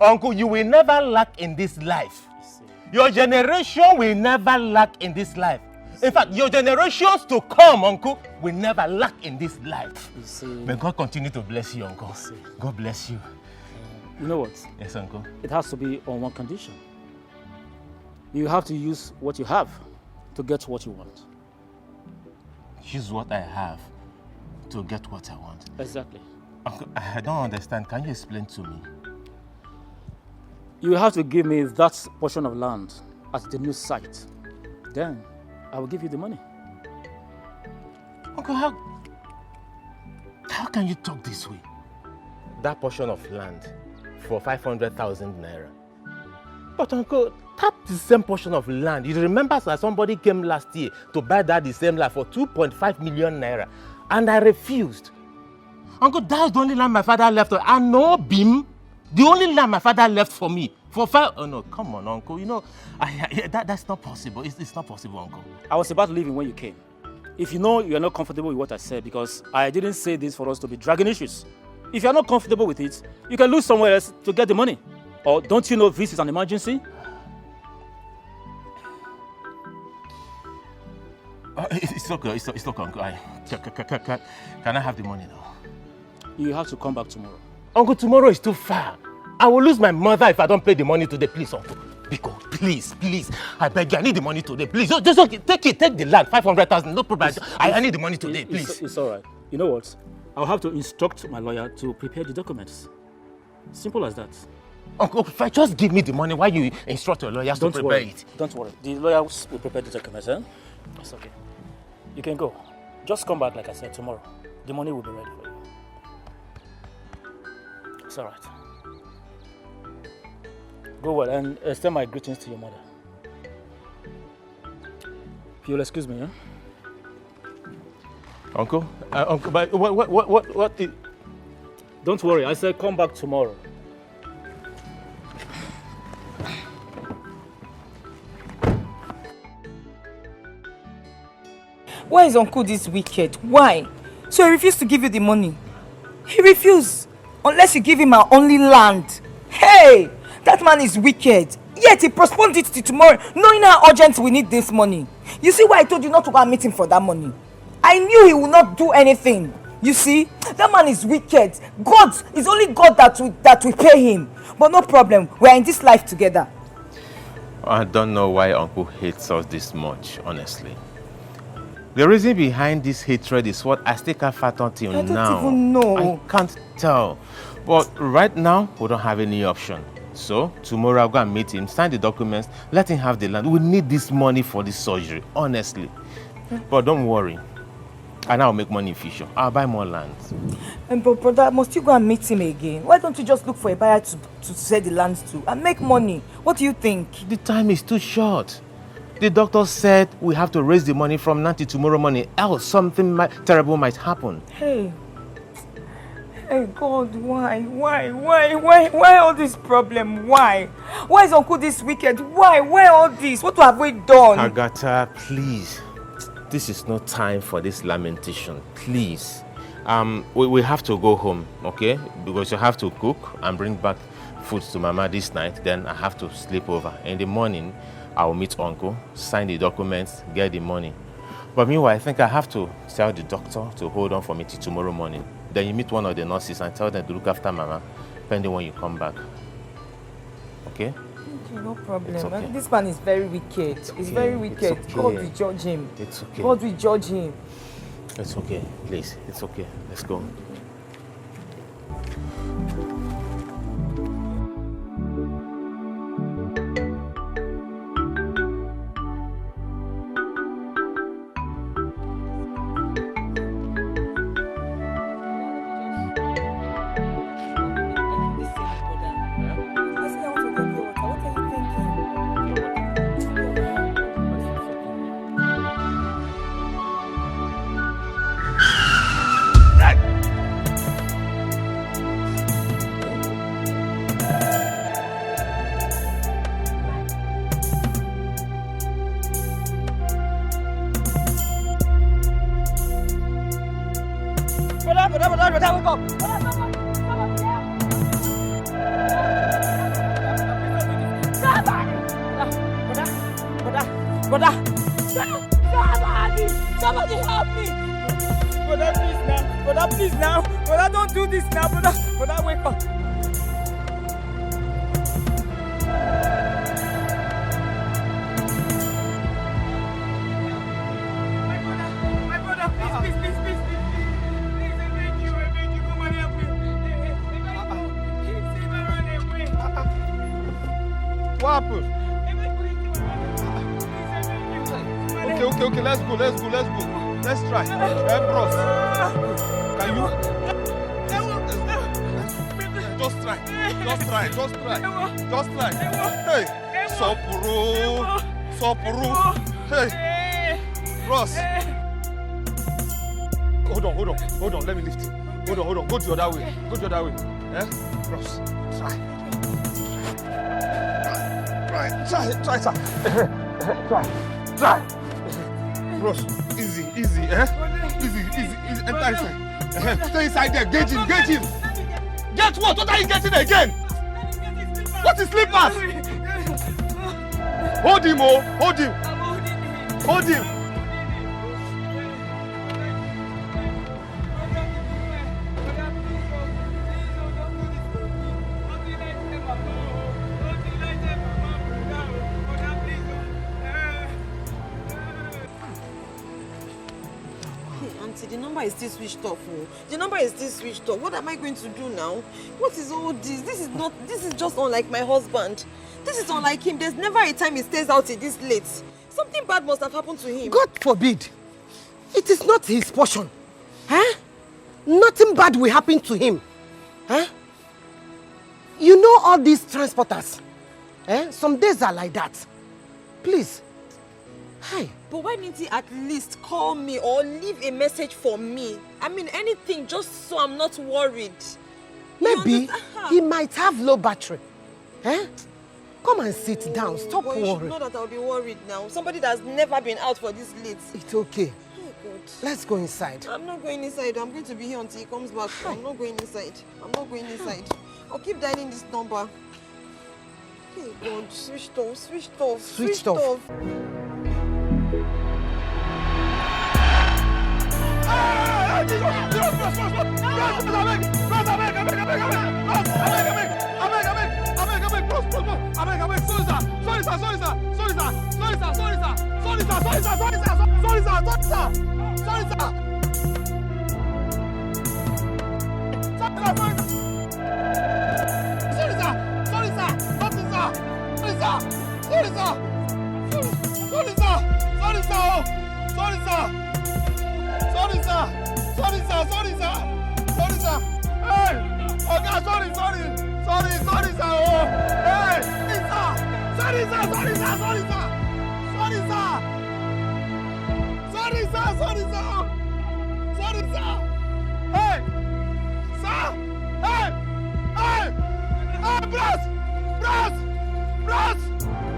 Uncle, you will never lack in this life. Your generation will never lack in this life. In fact, your generations to come, Uncle, will never lack in this life. May God continue to bless you, Uncle. God bless you. You know what? Yes, Uncle. It has to be on one condition. You have to use what you have to get what you want. Use what I have to get what I want. Exactly. Uncle, I don't understand. Can you explain to me? You have to give me that portion of land at the new site. Then I will give you the money. Uncle, how can you talk this way? That portion of land for 500,000 naira. But Uncle, that's the same portion of land. You remember that somebody came last year to buy that the same land for 2.5 million naira. And I refused. Uncle, that's the only land my father left. I know Bim. The only land my father left for me. For 5... Oh no, come on, Uncle. You know, that's not possible. It's not possible, Uncle. I was about leaving when you came. If you know you are not comfortable with what I said, because I didn't say this for us to be dragging issues. If you are not comfortable with it, you can look somewhere else to get the money. Or don't you know this is an emergency? It's okay, it's okay, Uncle. Can I have the money now? You have to come back tomorrow. Uncle, tomorrow is too far. I will lose my mother if I don't pay the money today. Please, Uncle. Biko, please. I beg you, I need the money today. Please, just okay, take the land, 500,000, no problem. I need the money today, please. It's all right. You know what? I'll have to instruct my lawyer to prepare the documents. Simple as that. Uncle, if I just give me the money, why you instruct your lawyers to prepare it? Don't worry. The lawyers will prepare the documents, eh? It's okay. You can go. Just come back, like I said, tomorrow. The money will be ready for you. It's all right. Go well and extend my greetings to your mother. If you'll excuse me, huh? Uncle? Uncle, but what is... Don't worry, I said come back tomorrow. Why is Uncle this wicked? Why? So he refused to give you the money? He refused. Unless you give him our only land. Hey! That man is wicked. Yet he postponed it till tomorrow, knowing how urgent we need this money. You see why I told you not to go and meet him for that money? I knew he would not do anything. You see? That man is wicked. God, it's only God that will pay him. But no problem. We are in this life together. I don't know why Uncle hates us this much, honestly. The reason behind this hatred is what I still can't fathom till now. I don't even know. I can't tell. But right now, we don't have any option. So, tomorrow I'll go and meet him, sign the documents, let him have the land. We need this money for this surgery, honestly. But don't worry. And I'll make money in future. I'll buy more land. But brother, must you go and meet him again? Why don't you just look for a buyer to sell the land to and make money? What do you think? The time is too short. The doctor said we have to raise the money from now till tomorrow morning, else something terrible might happen. Hey God, why all this problem? Why is Uncle this wicked? Why all this? What have we done? Agatha, please, this is no time for this lamentation, please. We have to go home, okay? Because you have to cook and bring back food to Mama this night. Then I have to sleep over. In the morning, I will meet Uncle, sign the documents, get the money. But meanwhile, I think I have to tell the doctor to hold on for me till tomorrow morning. Then you meet one of the nurses and tell them to look after Mama, depending when you come back. Okay? Okay, no problem. Okay. This man is very wicked. He's very wicked. Okay. God will judge him. It's okay. God will judge him. It's okay, please. It's okay. Let's go. Somebody help me! Brother, please now. Brother, please now. Brother, don't do this now. Brother, wake up. My brother, please. Please, I beg you. Come and help me. What happened? Okay, let's go. Let's try. Bros. Can you? Just try. Hey, Sopuru. Hey, Bros. Hold on. Let me lift it. Hold on. Go the other way. Eh? Bros. Try. Try. Bros, easy, eh? Easy. Enter inside. Stay inside there. Gauge him. Get what? What are you getting again? What is slippers? Hold him. The number is still switched off. What am I going to do now? What is all this? This is just unlike my husband. This is unlike him. There's never a time he stays out till this late. Something bad must have happened to him. God forbid. It is not his portion. Huh? Nothing bad will happen to him. Huh? You know all these transporters. Some days are like that. Please. Hi. But why didn't he at least call me or leave a message for me? I mean, anything, just so I'm not worried. Maybe he might have low battery. Come and sit down. Stop worrying. You should know that I'll be worried now. Somebody that's never been out for this late. It's okay. Oh, God. Let's go inside. I'm not going inside. I'm going to be here until he comes back. I'm not going inside. I'll keep dialing this number. Hey, God. Switched off. Sorry, sir. Hey! Okay, sorry, sir. Oh! Hey! Sorry, sir. Hey! Sir! Hey! Bros! Hey! Bros!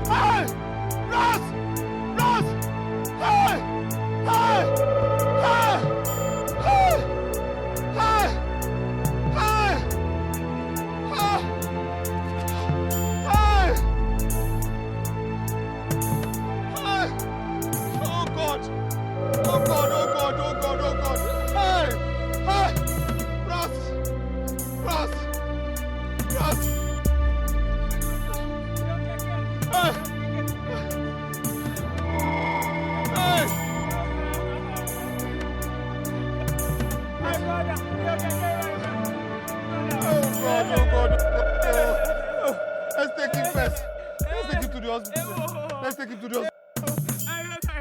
Hey!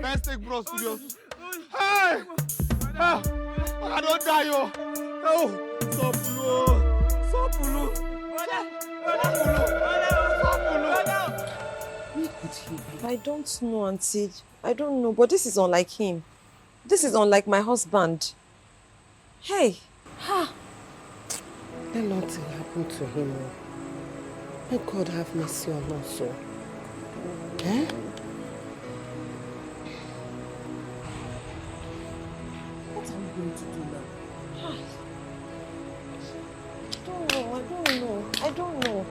Let's take bros to the hospital. Hey! I don't die, yo. Oh, Sopulu. I don't know, Auntie. I don't know, but this is unlike him. This is unlike my husband. Hey. Let nothing happen to him. May God have mercy on us all. What are we going to do now? know. I don't know.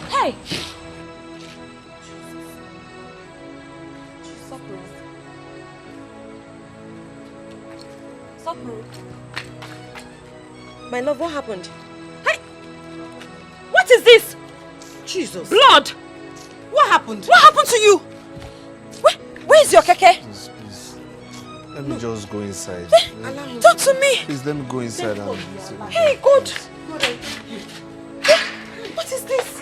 Hey! Sakura. My love, what happened? Hey! What is this? Jesus. Blood! What happened? What happened to you? Where is your keke? Please. Let me just go inside. Talk to me! Please, let me go inside and... Hey, God! What is this?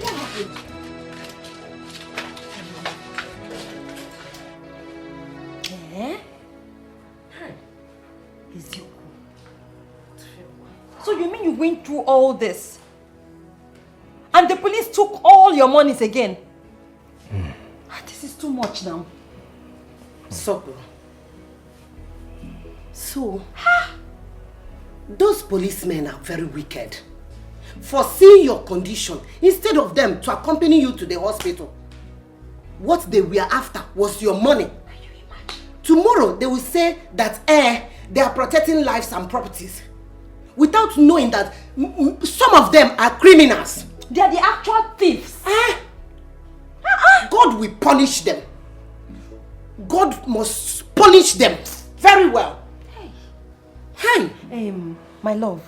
What happened? So you mean you went through all this? And the police took all your monies again? This is too much now. So those policemen are very wicked. For seeing your condition, instead of them to accompany you to the hospital, what they were after was your money. Tomorrow they will say that they are protecting lives and properties, without knowing that some of them are criminals. They are the actual thieves. God will punish them. God must punish them very well. Hey. My love,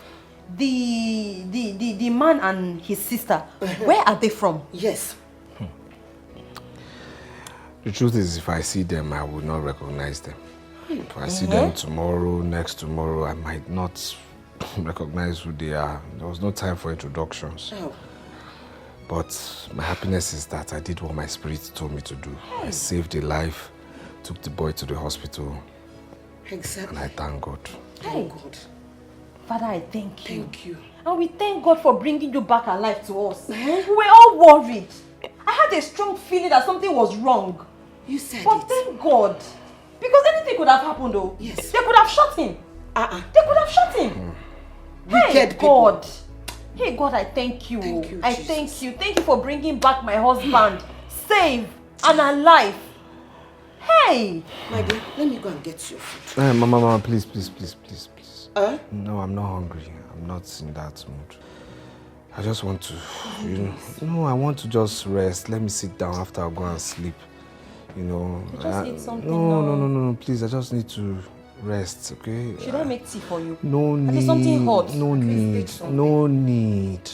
the man and his sister, where are they from? Yes. The truth is, if I see them, I will not recognize them. If I see them tomorrow, next tomorrow, I might not recognize who they are. There was no time for introductions. Oh. But my happiness is that I did what my spirit told me to do. I saved a life, took the boy to the hospital. Exactly. And I thank God. Hey, God. Father, I thank you. Thank you. And we thank God for bringing you back alive to us. We were all worried. I had a strong feeling that something was wrong. You said but thank God. Because anything could have happened though. Yes. They could have shot him. They could have shot him. Wicked God. Hey God, I thank you. Thank you, I Jesus. thank you. Thank you for bringing back my husband. Safe and alive. Hey! My dear, let me go and get you food. Mama, please. Huh? No, I'm not hungry. I'm not in that mood. I just want to, I want to just rest. Let me sit down after I go and sleep. Just eat something. No, please. I just need to rest, okay? Should I make tea for you? No need. At least something hot. No need. No need.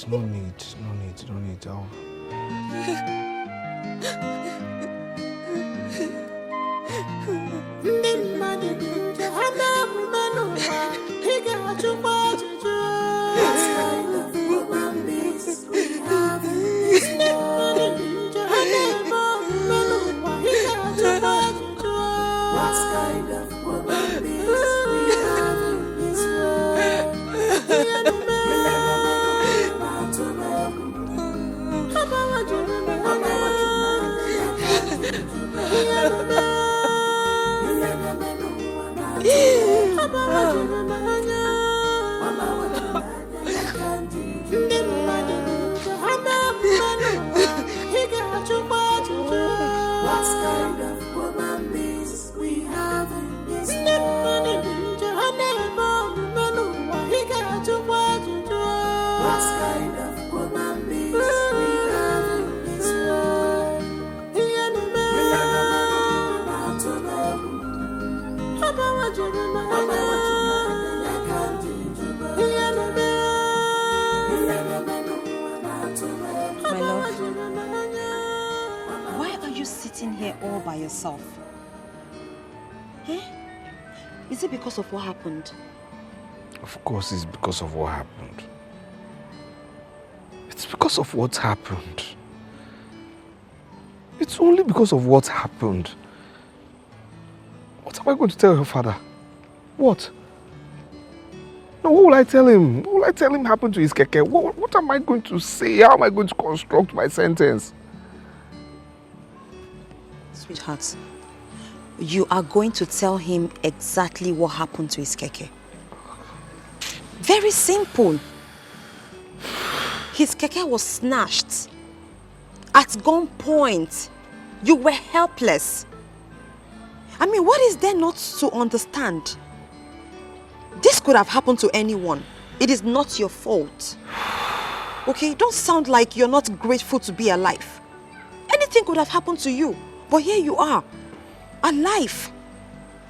My love, why are you sitting here all by yourself? Is it because of what happened? Of course it's because of what happened. It's because of what happened. It's only because of what happened. What am I going to tell your father? What? No, what will I tell him? What will I tell him happened to his keke? What am I going to say? How am I going to construct my sentence? Sweetheart, you are going to tell him exactly what happened to his keke. Very simple. His keke was snatched. At gunpoint. You were helpless. I mean, what is there not to understand? This could have happened to anyone. It is not your fault. Okay, don't sound like you're not grateful to be alive. Anything could have happened to you, but here you are, alive.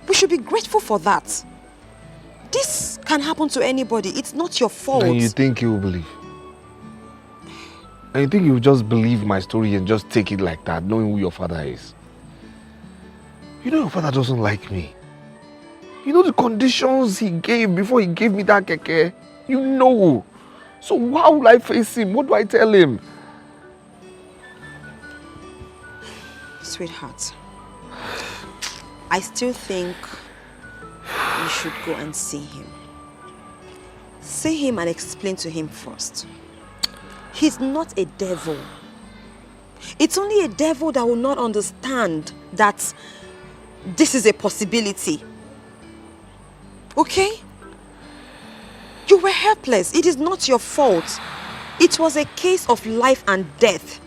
We should be grateful for that. This can happen to anybody. It's not your fault. And you think he will believe? And you think he will just believe my story and just take it like that, knowing who your father is? You know your father doesn't like me. You know the conditions he gave before he gave me that keke? You know. So why will I face him? What do I tell him? Sweetheart, I still think you should go and see him. See him and explain to him first. He's not a devil. It's only a devil that will not understand that this is a possibility. Okay? You were helpless. It is not your fault. It was a case of life and death.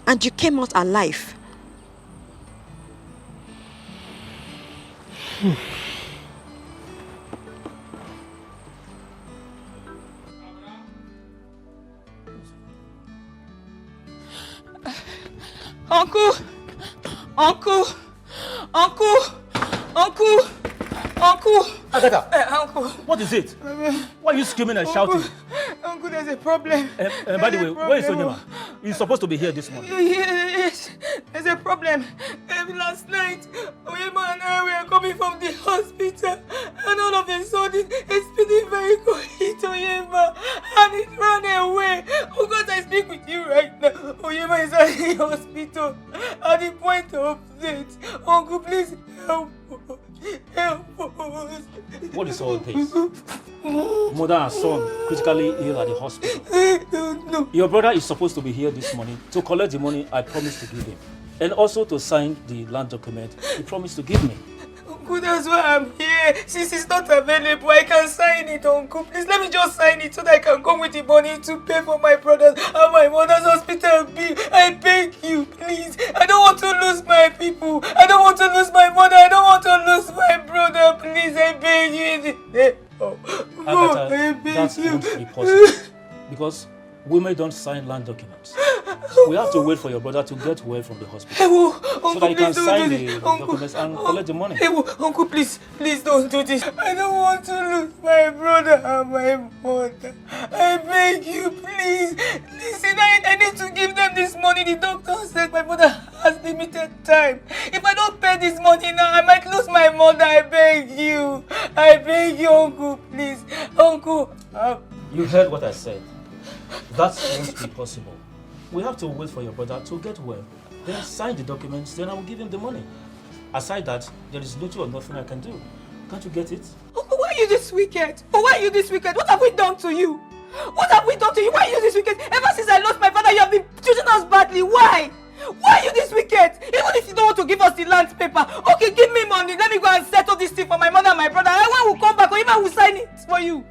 And you came out alive. Uncle! Uncle! Uncle! Uncle! Uncle! Agatha! Uncle! What is it? Why are you screaming and shouting? Uncle, there's a problem. By the way, where is Onyema? He's supposed to be here this morning. Yes, there's a problem. Last night, Onyema and I were coming from the hospital, and all of a sudden, a speeding vehicle hit Onyema, and it ran away. Oh God, I speak with you right now. Onyema is at the hospital, at the point of death. Uncle, please help us. Help us. What is all this? Mother and son critically ill at the hospital. I don't know. Your brother is supposed to be here this morning to collect the money I promised to give him, and also to sign the land document he promised to give me. Uncle, that's why I'm here. Since it's not available, I can sign it, Uncle. Please let me just sign it so that I can come with the money to pay for my brother's and my mother's hospital bill. I beg you, please. I don't want to lose my people. I don't want to lose my mother. I don't want to lose my brother. Please, I beg you in the name of God. I beg That you. won't be possible because women don't sign land documents. We have to wait for your brother to get well from the hospital so that he can sign the documents and collect the money. Uncle, please don't do this. I don't want to lose my brother and my mother. I beg you, please. Listen, I need to give them this money. The doctor said my mother has limited time. If I don't pay this money now, I might lose my mother. I beg you. I beg you, Uncle, please. Uncle. You heard what I said. That won't be possible. We have to wait for your brother to get well. Then sign the documents, then I will give him the money. Aside that, there is little or nothing I can do. Can't you get it? Why are you this wicked? Why are you this wicked? What have we done to you? What have we done to you? Why are you this wicked? Ever since I lost my father, you have been treating us badly. Why? Why are you this wicked? Even if you don't want to give us the land paper, okay, give me money. Let me go and settle this thing for my mother and my brother. And when we come back, or even will sign it for you.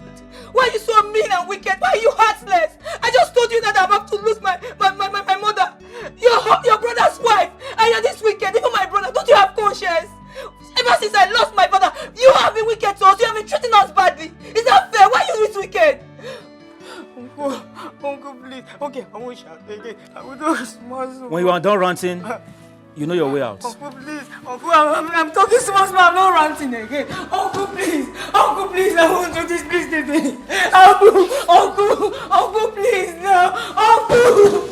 Why are you so mean and wicked? Why are you heartless? I just told you that I'm about to lose my mother. Your brother's wife. And you're this wicked. Even my brother. Don't you have conscience? Ever since I lost my father, you have been wicked to us. You have been treating us badly. Is that fair? Why are you this wicked? Uncle, please. Okay, I won't shout again. I will do small. When you are done ranting, you know your way out. Uncle, please. Uncle, I'm talking small. I'm not ranting again. Uncle, please. Uncle, please. I won't do this. Please, Daddy. Uncle, please. No. Uncle.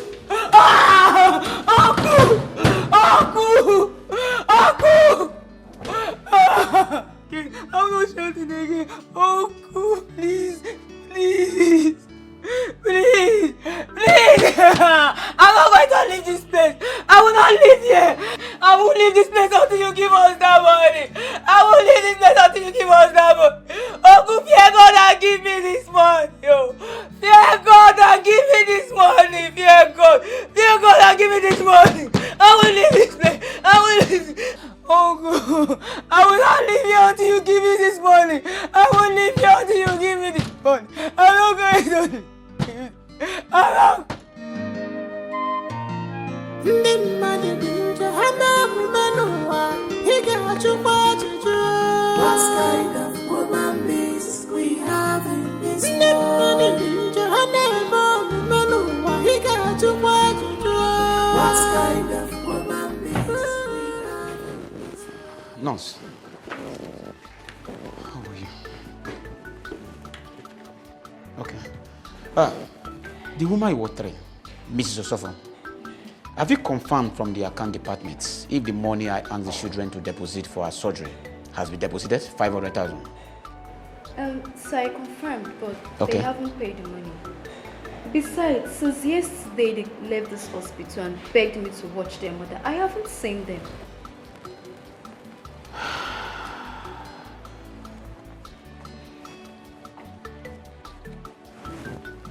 I'm not shouting again. Uncle, please. I'm not going to leave this place. I will not live here. I won't leave this place until you give us that money. I won't leave this place until you give us that money. Uncle, fear God and give me this money. Fear God and give me this money. Fear God and give me this money. I will leave this place. I will leave. Uncle, I will not leave here until you give me this money. I will leave here until you give me this money. I'm not going to leave. I'm not. Ndị mmadụ dị njọ, ha na-abụ mmanụ ụwa, ị ga-achụkwa ajụjụ. kind of woman beings. Nurse, how are you? Okay. The woman you were trained, Mrs. Osofo, have you confirmed from the account department if the money I asked the children to deposit for her surgery has been deposited? 500,000. So I confirmed, but Okay. they haven't paid the money. Besides, since yesterday they left this hospital and begged me to watch their mother, I haven't seen them.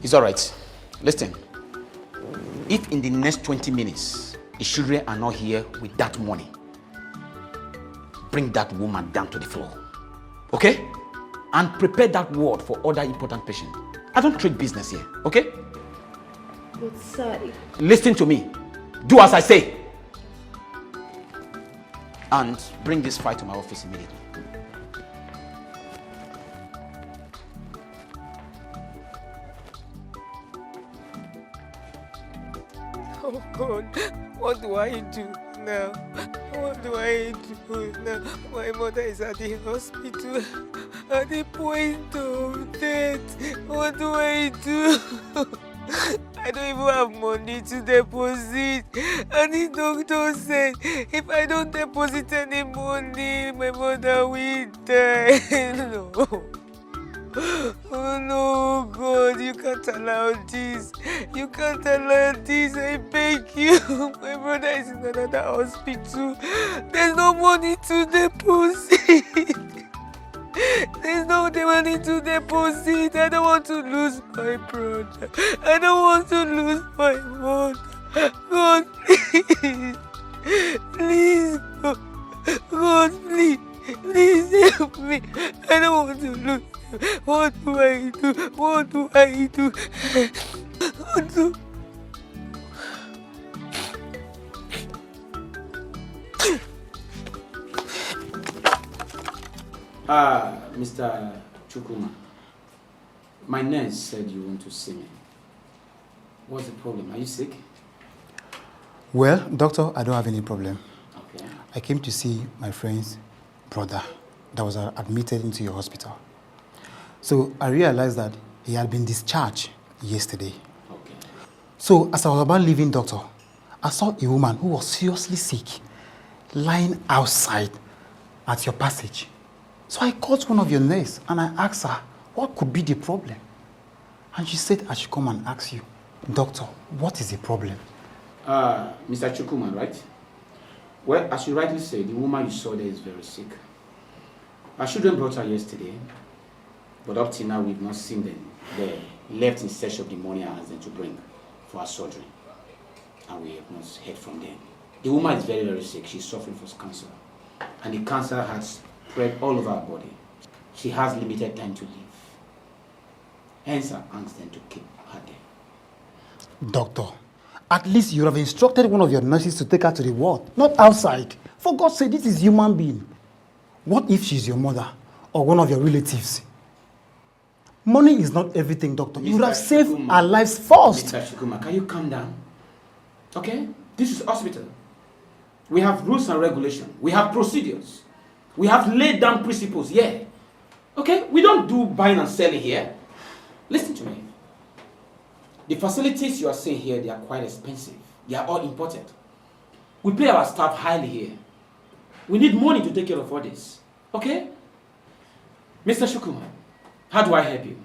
It's all right. Listen, if in the next 20 minutes the children are not here with that money, bring that woman down to the floor, okay? And prepare that ward for other important patients. I don't trade business here, okay? But sir, Listen to me. Do as I say. And bring this file to my office immediately. Oh God, what do I do now? What do I do now? My mother is at the hospital at the point of death. What do I do? I don't even have money to deposit. And the doctor said if I don't deposit any money, my mother will die. No. Oh no, God, you can't allow this. You can't allow this, I beg you. My brother is in another hospital. There's no money to deposit. There's no money to deposit. I don't want to lose my brother. I don't want to lose my mother. God, please. Please, God. God, please. Please help me. I don't want to lose. What do I do? What do I do? What do? Mr. Chukuma, my nurse said you want to see me. What's the problem? Are you sick? Well, doctor, I don't have any problem. Okay. I came to see my friend's brother that was admitted into your hospital. So I realized that he had been discharged yesterday. Okay. So as I was about leaving, doctor, I saw a woman who was seriously sick lying outside at your passage. So I called one of your nurses and I asked her what could be the problem. And she said I should come and ask you, doctor, what is the problem? Mr. Chukuma, right? Well, as you rightly said, the woman you saw there is very sick. Our children brought her yesterday, but up till now we've not seen them. They left in search of the money I asked them to bring for her surgery, and we have not heard from them. The woman is very, very sick. She's suffering from cancer, and the cancer has spread all over her body. She has limited time to live. Hence, I asked them to keep her there. Doctor, at least you have instructed one of your nurses to take her to the ward, not outside. For God's sake, this is human being. What if she's your mother or one of your relatives? Money is not everything, doctor. You would have saved our lives first. Mr. Shikuma, can you calm down? Okay? This is hospital. We have rules and regulations. We have procedures. We have laid down principles here. Okay? We don't do buying and selling here. Listen to me. The facilities you are seeing here, they are quite expensive. They are all imported. We pay our staff highly here. We need money to take care of all this. Okay? Mr. Shukuma, how do I help you?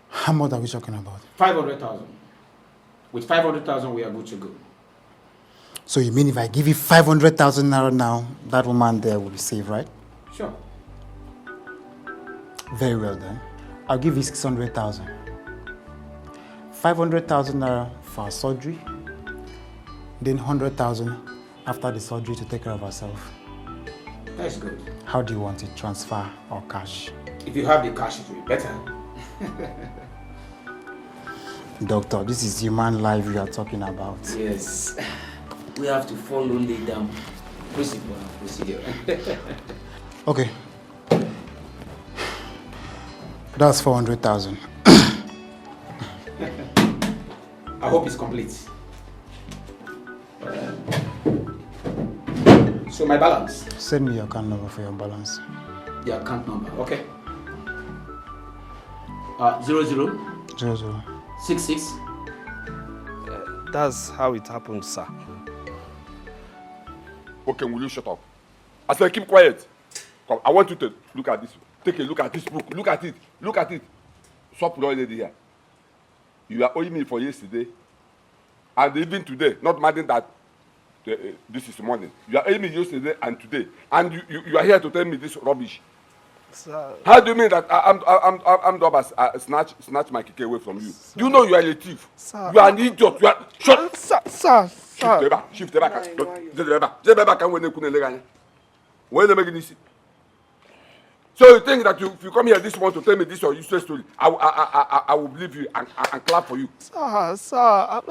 How much are we talking about? 500,000. With 500,000, we are good to go. So you mean if I give you 500,000 naira now, that woman there will be saved, right? Sure. Very well then. I'll give you 600,000. 500,000 naira for surgery, then 100,000 after the surgery to take care of herself. That's good. How do you want it? Transfer or cash? If you have the cash, it will be better. Doctor, this is human life we are talking about. Yes. We have to follow laid down principle and procedure. Okay. That's 400,000. I hope it's complete. So my balance? Send me your account number for your balance. Your account number, okay. 00 66. That's how it happened, sir. Okay, will you shut up? I said keep quiet. Come, I want you to look at this. Take a look at this book. Look at it. Look at it. Stop lady here. You are owing me for yesterday. And even today, not minding that this is morning. You are owing me yesterday and today. And you are here to tell me this rubbish. Sir. How do you mean that I'm the boss, snatch my keke away from you? Sir. Do you know you are a thief? Sir. You are an idiot. You are shut. Sir. Shift the back. When they make this. So you think that if you come here this morning to tell me this your useless story, I will believe you and clap for you. Sir,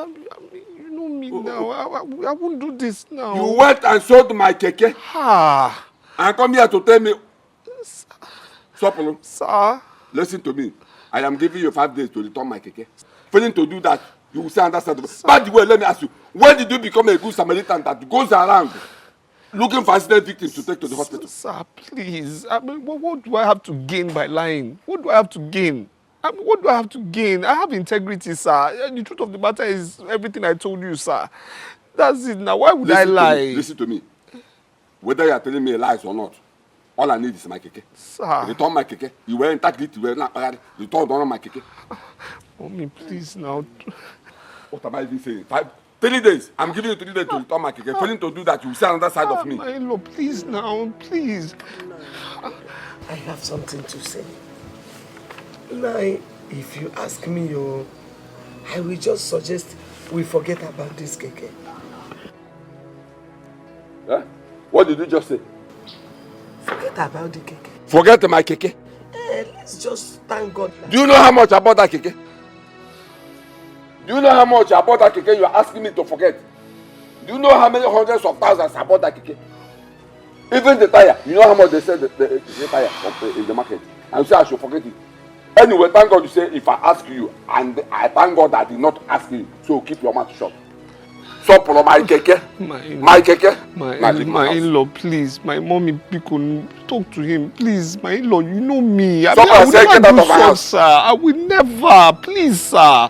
you know me now. I won't do this now. You went and sold my keke. And come here to tell me. Sir. Listen to me. I am giving you 5 days to return my keke. Failing to do that, you will say understand. By the way, let me ask you, when did you become a good Samaritan that goes around looking for accident victims to take to the hospital? Sir, please. I mean, what do I have to gain by lying? What do I have to gain? What do I have to gain? I have integrity, sir. The truth of the matter is everything I told you, sir. That's it. Now, why would I lie? Listen to me. Whether you are telling me lies or not, all I need is my keke. Sir. Return my keke. You were integrity. You were not return my keke. Mommy, please now. What am I even saying? 3 days. I'm giving you 3 days to return my keke. Failing to do that, you will see another side of me. My in-law, please now, please. I have something to say. Now, if you ask me, I will just suggest we forget about this keke. Huh? What did you just say? Forget about the keke. Forget my keke? Let's just thank God. Do you know how much I bought that keke? Do you know how much I bought that keke you are asking me to forget? Do you know how many hundreds of thousands I bought that keke? Even the tire, you know how much they sell the tire in the market? And say I should forget it. Anyway, thank God you say if I ask you, and I thank God that I did not ask you, so keep your mouth shut. So, my keke, my keke, my in-law, please, my mommy, people, talk to him, please, my in-law, you know me. I will never do so, sir. I will never, please, sir,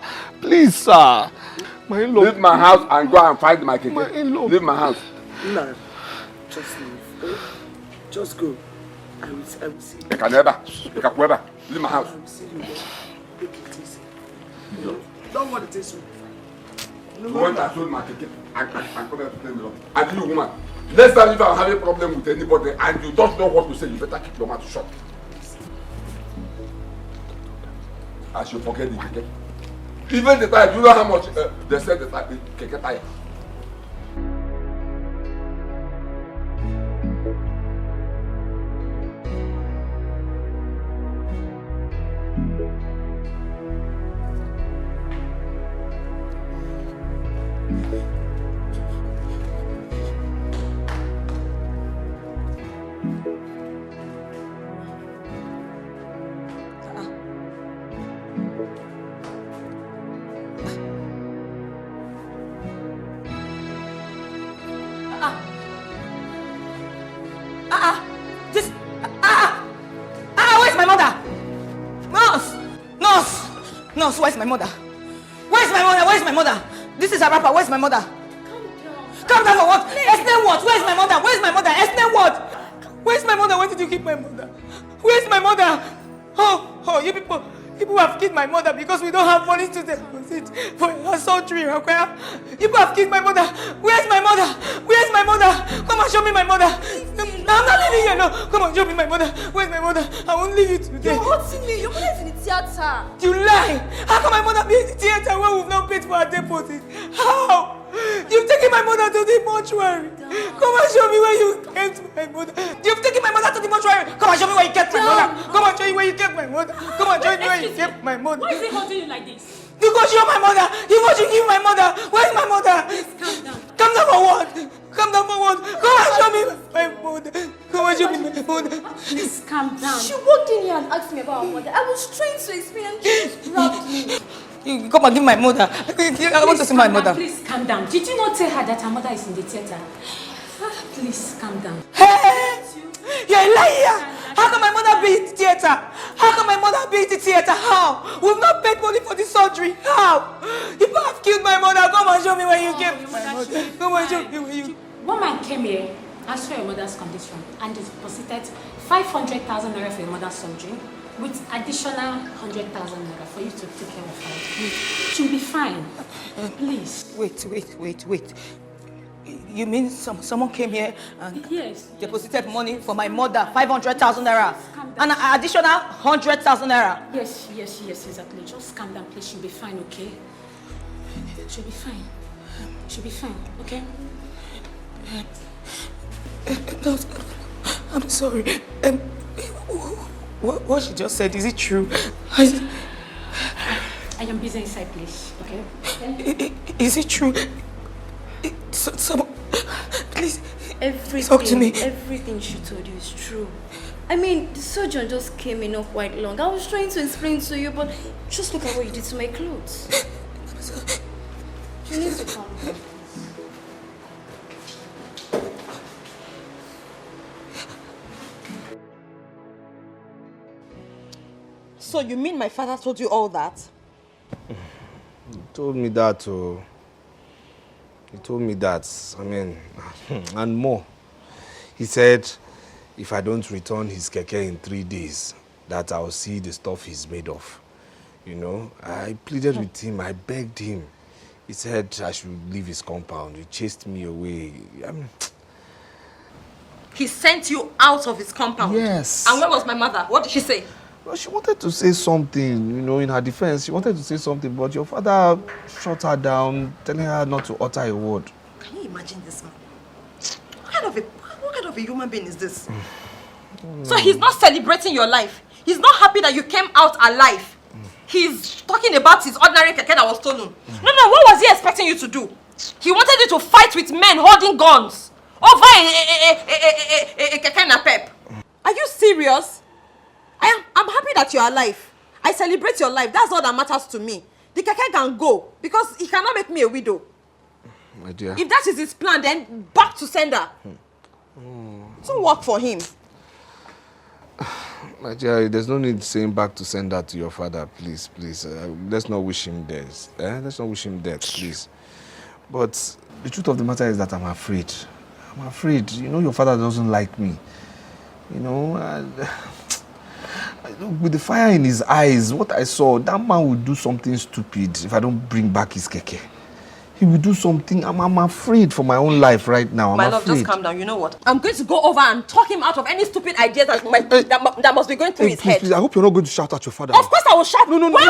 my in-law. Leave my house and go and find my keke. My in-law. Leave my house. No, just leave. Just go. I will see you. You can never. Leave my house. I will see you there. Take it easy. Don't want to taste me. You went and sold my keke and come here to tell me. And you, woman, next time if I have a problem with anybody and you don't know what to say, you better keep your mouth shut. I should forget the keke. Even the tire, do you know how much they sell the keke tire? Where's my mother? Nurse, where's my mother? Where's my mother? This is a rapper, where's my mother? Calm down for what? Explain what? Where's my mother? Explain what? Where's my mother? Where did you keep my mother? Where's my mother? Oh, you people have killed my mother because we don't have money to deposit for assaultery, okay? You people have killed my mother. Where's my mother? Come and show me my mother. I'm not leaving here, no. Come on, show me my mother. Where's my mother? I won't leave you today. You're hurting me. Your mother is in the theater. You lie. How can my mother be in the theater when we've not paid for her deposit? How? You've taken my mother to the mortuary. Come and show me where you kept my mother. You've taken my mother to the mortuary. Come and show me where you kept my mother. Come and show me where you kept my mother. Come and show me where you kept my mother. Why is he holding you like this? Because you're my mother. You want to give my mother. Where's my mother? Please calm down. Calm down for what? Come and show me my mother. Come and show me my mother. Please calm down. She walked in here and asked me about her mother. I was trying to explain and she just grabbed me. You come and give my mother. I want to see my mother. Please calm down. Did you not tell her that her mother is in the theater? Please, calm down. Hey! You're a liar! How can my mother be in the theater? How can my mother be in the theater? How? We've not paid money for the surgery. How? You have killed my mother. Come and show me where you came. Come and show me where you. One man came here and saw your mother's condition and deposited 500,000 naira for your mother's surgery with additional 100,000 naira for you to take care of her. She'll be fine. Please. Wait. You mean someone came here and deposited money for my mother, 500,000 naira, and an additional 100,000 naira? Yes, exactly. Just calm down, please. She'll be fine, okay? She'll be fine. She'll be fine, okay? No, I'm sorry. What she just said, is it true? I am busy inside, please, okay? Is it true? Someone, please, talk to me. Everything she told you is true. I mean, the surgeon just came in not quite long. I was trying to explain to you, but just look at what you did to my clothes. You need to calm down. So you mean my father told you all that? He told me that too. He told me that, I mean, and more. He said, if I don't return his keke in 3 days, that I'll see the stuff he's made of. You know, I pleaded with him, I begged him. He said I should leave his compound. He chased me away. I mean, he sent you out of his compound? Yes. And where was my mother? What did she say? well, she wanted to say something, you know, in her defense. She wanted to say something, but your father shut her down, telling her not to utter a word. Can you imagine this man? What kind of a human being is this? So he's not celebrating your life. He's not happy that you came out alive. He's talking about his ordinary keke that was stolen. No, what was he expecting you to do? He wanted you to fight with men holding guns over a keke na pep. Are you serious? I'm happy that you're alive. I celebrate your life. That's all that matters to me. The keke can go because he cannot make me a widow. My dear. If that is his plan, then back to sender. It won't work for him. My dear, there's no need saying back to send that to your father, please. Let's not wish him death. Let's not wish him death, please. But the truth of the matter is that I'm afraid. I'm afraid. You know, your father doesn't like me. You know, with the fire in his eyes, what I saw, that man will do something stupid if I don't bring back his keke. He will do something. I'm afraid for my own life right now. My love, just calm down. You know what? I'm going to go over and talk him out of any stupid ideas that must be going through his head. Please, I hope you're not going to shout at your father. Of course I will shout. No. Why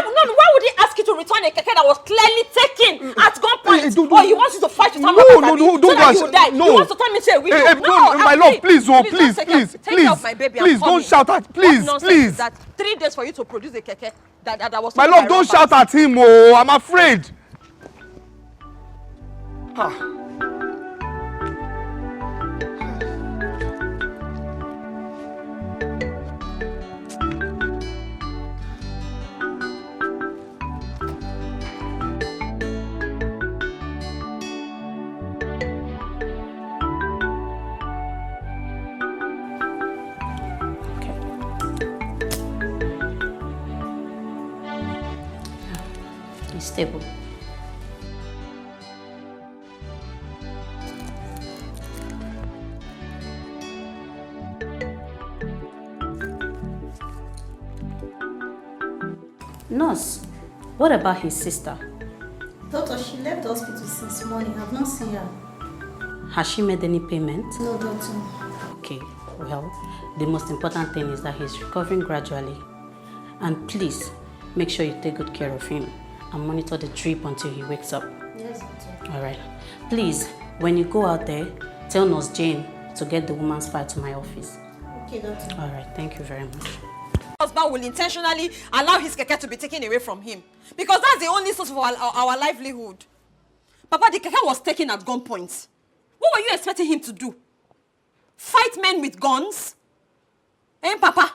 would he ask you to return a keke that was clearly taken at gunpoint? Or he wants you to fight with him so that you will die? No. He wants to turn me into a widow? No, my love, please, Take care of my baby. Please, don't shout at, please. Is that 3 days for you to produce a keke that was... My love, don't shout at him, oh, I'm afraid. It's stable. Nurse, what about his sister? Doctor, she left the hospital since morning. I've not seen her. Has she made any payment? No, doctor. Okay, well, the most important thing is that he's recovering gradually. And please, make sure you take good care of him and monitor the drip until he wakes up. Yes, doctor. Alright. Please, when you go out there, tell Nurse Jane to get the woman's file to my office. Okay, doctor. Alright, thank you very much. Husband will intentionally allow his keke to be taken away from him because that's the only source of our livelihood. Papa, the keke was taken at gunpoint. What were you expecting him to do? Fight men with guns? Papa?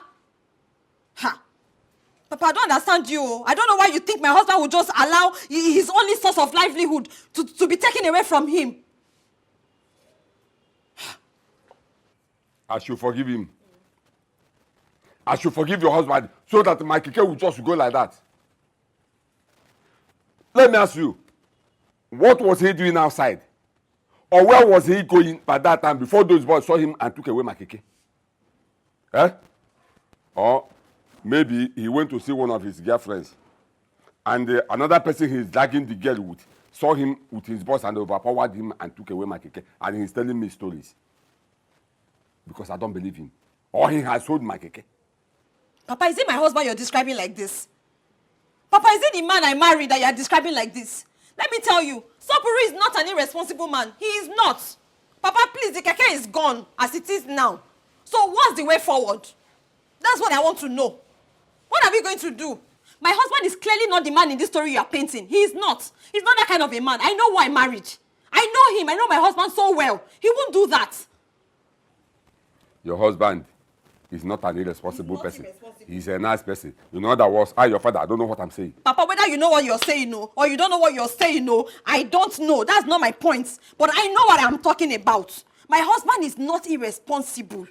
Papa, I don't understand you. I don't know why you think my husband would just allow his only source of livelihood to be taken away from him. I should forgive him. I should forgive your husband so that my keke will just go like that. Let me ask you, what was he doing outside? Or where was he going by that time before those boys saw him and took away my keke? Eh? Or maybe he went to see one of his girlfriends and another person he's dragging the girl with saw him with his boss and overpowered him and took away my keke, and he's telling me stories. Because I don't believe him. Or he has sold my keke. Papa, is it my husband you're describing like this? Papa, is it the man I married that you're describing like this? Let me tell you, Sopuru is not an irresponsible man. He is not. Papa, please, the keke is gone as it is now. So what's the way forward? That's what I want to know. What are we going to do? My husband is clearly not the man in this story you are painting. He is not. He's not that kind of a man. I know who I married. I know him. I know my husband so well. He won't do that. Your husband is not an irresponsible person. He's a nice person. You know that was I, your father. I don't know what I'm saying. Papa, whether you know what you're saying or you don't know what you're saying, I don't know. That's not my point. But I know what I'm talking about. My husband is not irresponsible.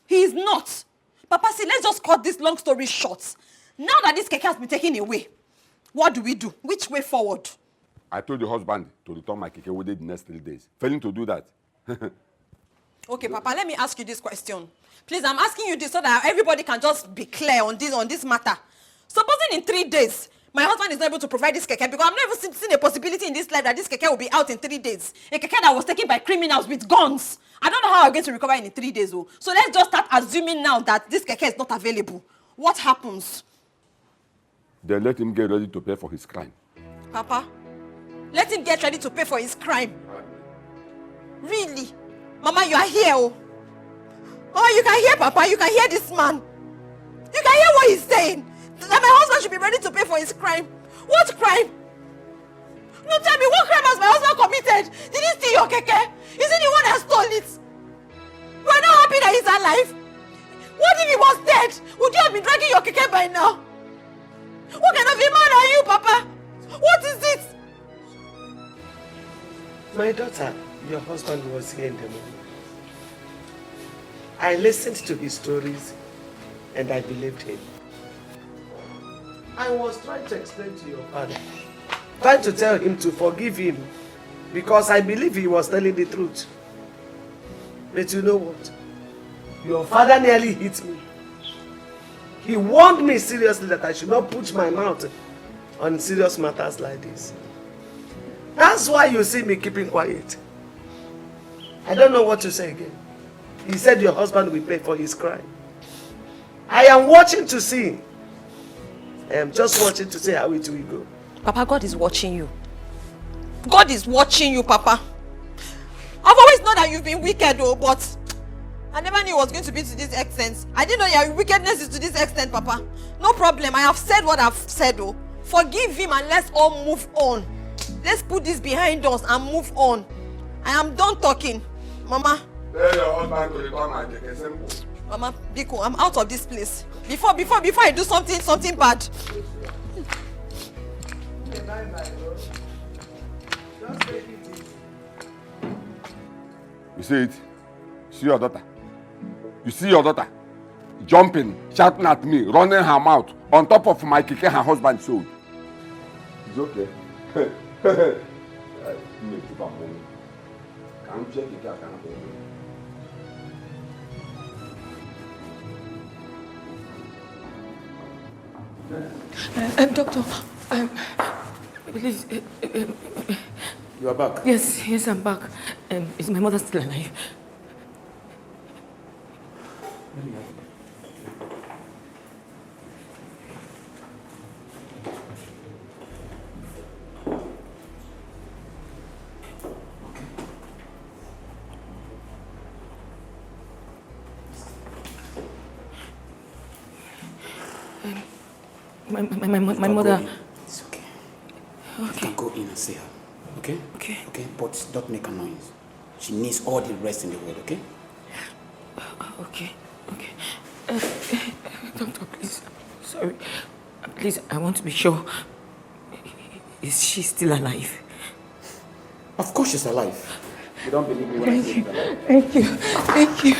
He is not. Papa, see, let's just cut this long story short. Now that this keke has been taken away, what do we do? Which way forward? I told your husband to return my keke within the next 3 days. Failing to do that. Okay, Papa, let me ask you this question. Please, I'm asking you this so that everybody can just be clear on this matter. Supposing in 3 days, my husband is not able to provide this keke, because I've never seen a possibility in this life that this keke will be out in 3 days. A keke that was taken by criminals with guns. I don't know how I'm going to recover in 3 days. So let's just start assuming now that this keke is not available. What happens? Then let him get ready to pay for his crime. Papa, let him get ready to pay for his crime. Really? Mama, you are here. Oh, you can hear Papa. You can hear this man. You can hear what he's saying. That my husband should be ready to pay for his crime. What crime? No, tell me, what crime has my husband committed? Did he steal your keke? Is he the one that stole it? We're not happy that he's alive. What if he was dead? Would you have been dragging your keke by now? What kind of a man are you, Papa? What is it? My daughter, your husband was here in the morning. I listened to his stories and I believed him. I was trying to explain to your father, trying to tell him to forgive him, because I believe he was telling the truth. But you know what? Your father nearly hit me. He warned me seriously that I should not put my mouth on serious matters like this. That's why you see me keeping quiet. I don't know what to say again. He said your husband will pay for his crime. I am watching to see. I am just watching to see how it will go. Papa, God is watching you. God is watching you, Papa. I've always known that you've been wicked, but I never knew it was going to be to this extent. I didn't know your wickedness is to this extent, Papa. No problem. I have said what I've said, Forgive him and let's all move on. Let's put this behind us and move on. I am done talking. Mama. Tell your husband to return my keke, simple. Mama, Biko, I'm out of this place. Before I do something bad. You see it? See your daughter? You see your daughter? Jumping, shouting at me, running her mouth on top of my keke her husband sold. It's okay. Can't check it out. Doctor, please. You are back? Yes, I'm back. Is my mother still alive? Let me have it. My mother. It's okay. You can go in and see her. Okay? Okay. Okay, but don't make a noise. She needs all the rest in the world, okay? Okay. Doctor, please. Sorry. Please, I want to be sure. Is she still alive? Of course she's alive. You don't believe me when I say she's alive? Thank you.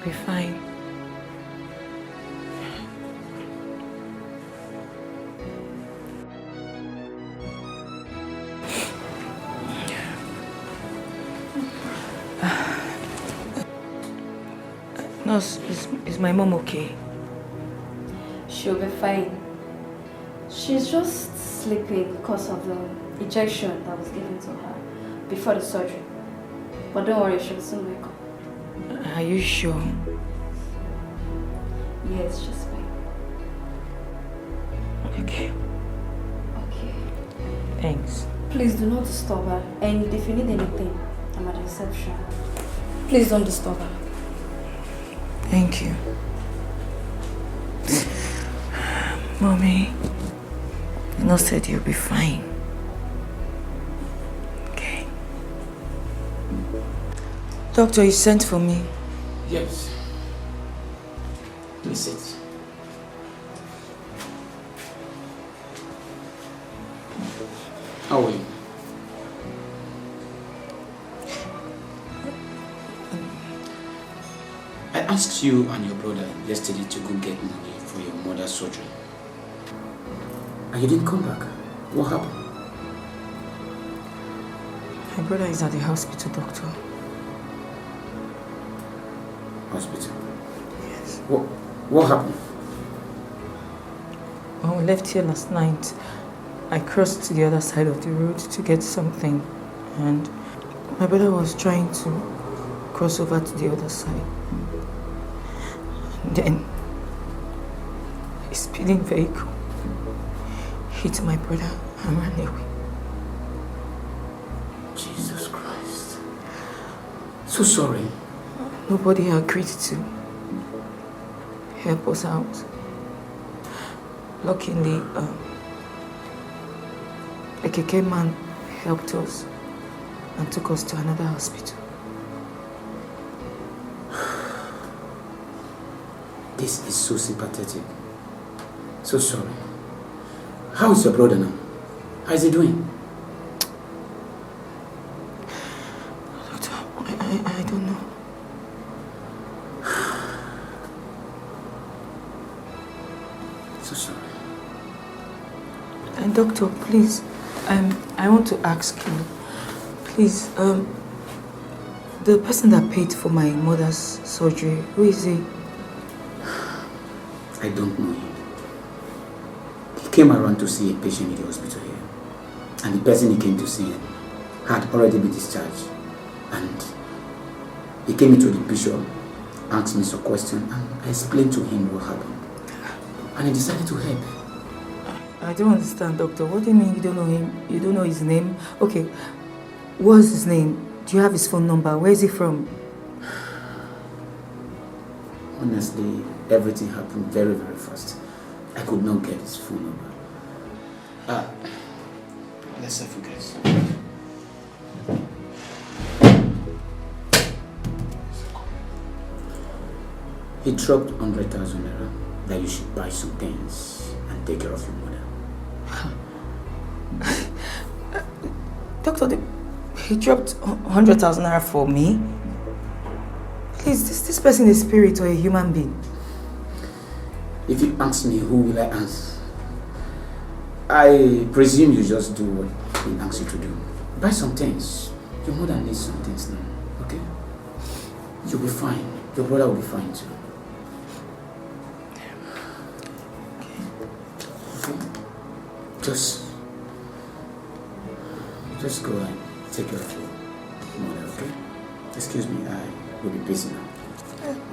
be fine. Nurse, is my mom okay? She'll be fine. She's just sleeping because of the injection that was given to her before the surgery. But don't worry, she'll soon wake up. Are you sure? Yes, she's fine. Okay. Okay. Thanks. Please do not disturb her. And if you need anything, I'm at the reception. Please don't disturb her. Thank you. Mommy, the nurse said you'll be fine. Okay. Doctor, you sent for me. Yes. Please sit. How are you? I asked you and your brother yesterday to go get money for your mother's surgery. And you didn't come back. What happened? My brother is at the hospital, doctor. Hospital? Yes. What happened? When we left here last night, I crossed to the other side of the road to get something, and my brother was trying to cross over to the other side. And then a speeding vehicle hit my brother and ran away. Jesus Christ. So sorry. Nobody agreed to help us out. Luckily, a KK man helped us and took us to another hospital. This is so sympathetic. So sorry. How is your brother now? How is he doing? Doctor, I don't know. So sorry. And doctor, please, I want to ask you, please, the person that paid for my mother's surgery, who is he? I don't know him. He came around to see a patient in the hospital here. And the person he came to see had already been discharged. And he came into the bishop, asked me some questions, and I explained to him what happened. And he decided to help. I don't understand, doctor. What do you mean you don't know him? You don't know his name? Okay, what's his name? Do you have his phone number? Where is he from? Honestly, everything happened very, very fast. I could not get his phone number. Let's have you guys. He dropped 100,000 naira that you should buy some things and take care of your mother. Doctor, he dropped 100,000 naira for me? Please, this person is a spirit or a human being? If you ask me, who will I answer? I presume you just do what he asks you to do. Buy some things. Your mother needs some things now, okay? You'll be fine. Your brother will be fine too. Okay? Just go and take care of your mother, okay? Excuse me, I will be busy now.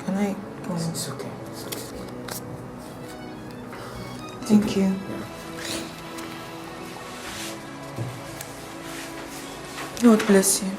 Can I go? It's okay. It's okay. Thank you. God bless you.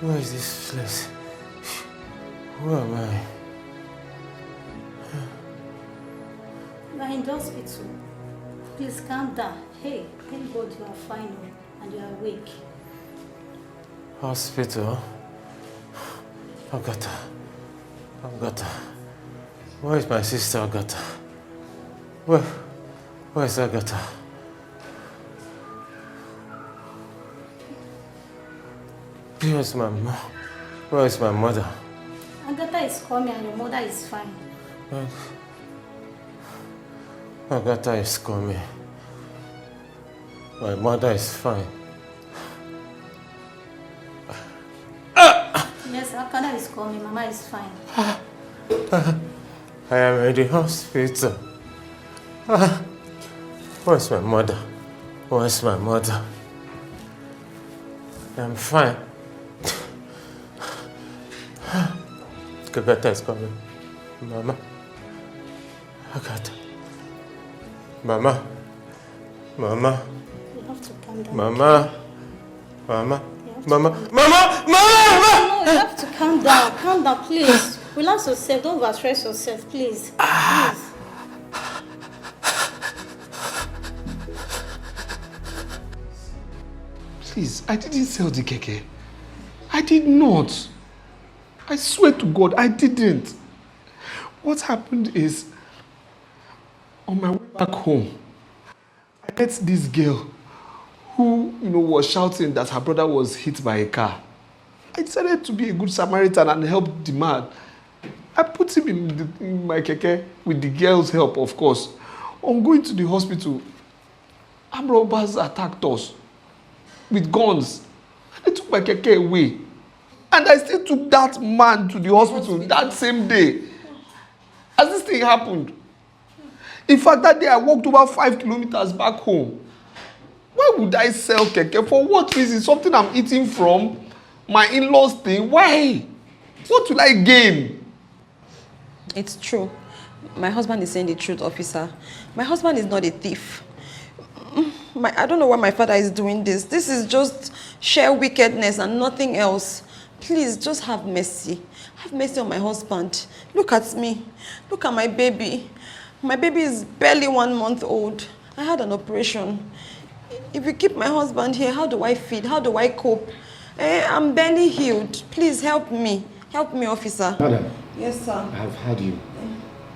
Where is this place? Where am I? You are in the hospital. Please calm down. Hey, thank God you are fine and you are awake. Hospital? Agatha. Agatha. Where is my sister Agatha? Where is Agatha? Where is my mom? Where is my mother? Agatha is coming and your mother is fine. Agatha is coming. My mother is fine. Yes, Agatha is coming. Mama is fine. I am in the hospital. Where's my mother? Where's my mother? I'm fine. Agatha is coming. Mama. Agatha. Mama. Mama. You have to calm down. Mama. Mama. Mama. Mama. Mama. No, you have to calm down. Calm down, please. Relax yourself. Don't overstress yourself, please. Please. Please, I didn't sell the keke. I did not. I swear to God, I didn't. What happened is, on my way back home, I met this girl who, was shouting that her brother was hit by a car. I decided to be a good Samaritan and help the man. I put him in my keke with the girl's help, of course. On going to the hospital, armed robbers attacked us with guns. They took my keke away. And I still took that man to the hospital that same day. As this thing happened. In fact, that day I walked over 5 kilometers back home. Why would I sell keke? For what reason? Something I'm eating from? My in-laws thing? Why? What will I gain? It's true. My husband is saying the truth, officer. My husband is not a thief. I don't know why my father is doing this. This is just sheer wickedness and nothing else. Please, just have mercy. Have mercy on my husband. Look at me. Look at my baby. My baby is barely 1 month old. I had an operation. If you keep my husband here, how do I feed? How do I cope? I'm barely healed. Please help me. Help me, officer. Madam. Yes, sir. I have heard you.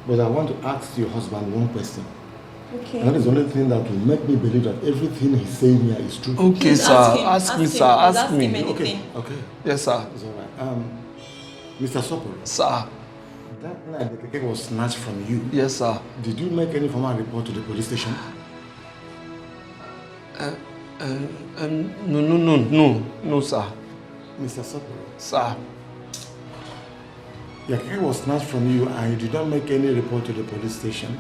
But I want to ask your husband one question. Okay. And that is the only thing that will make me believe that everything he's saying here is true. Okay, please sir. Ask me, sir. Ask me. Okay. Okay. Yes, sir. It's all right. Mr. Sopo. Sir. That night the keke was snatched from you. Yes, sir. Did you make any formal report to the police station? No, sir. Mr. Sopo. Sir. Your keke was snatched from you and you did not make any report to the police station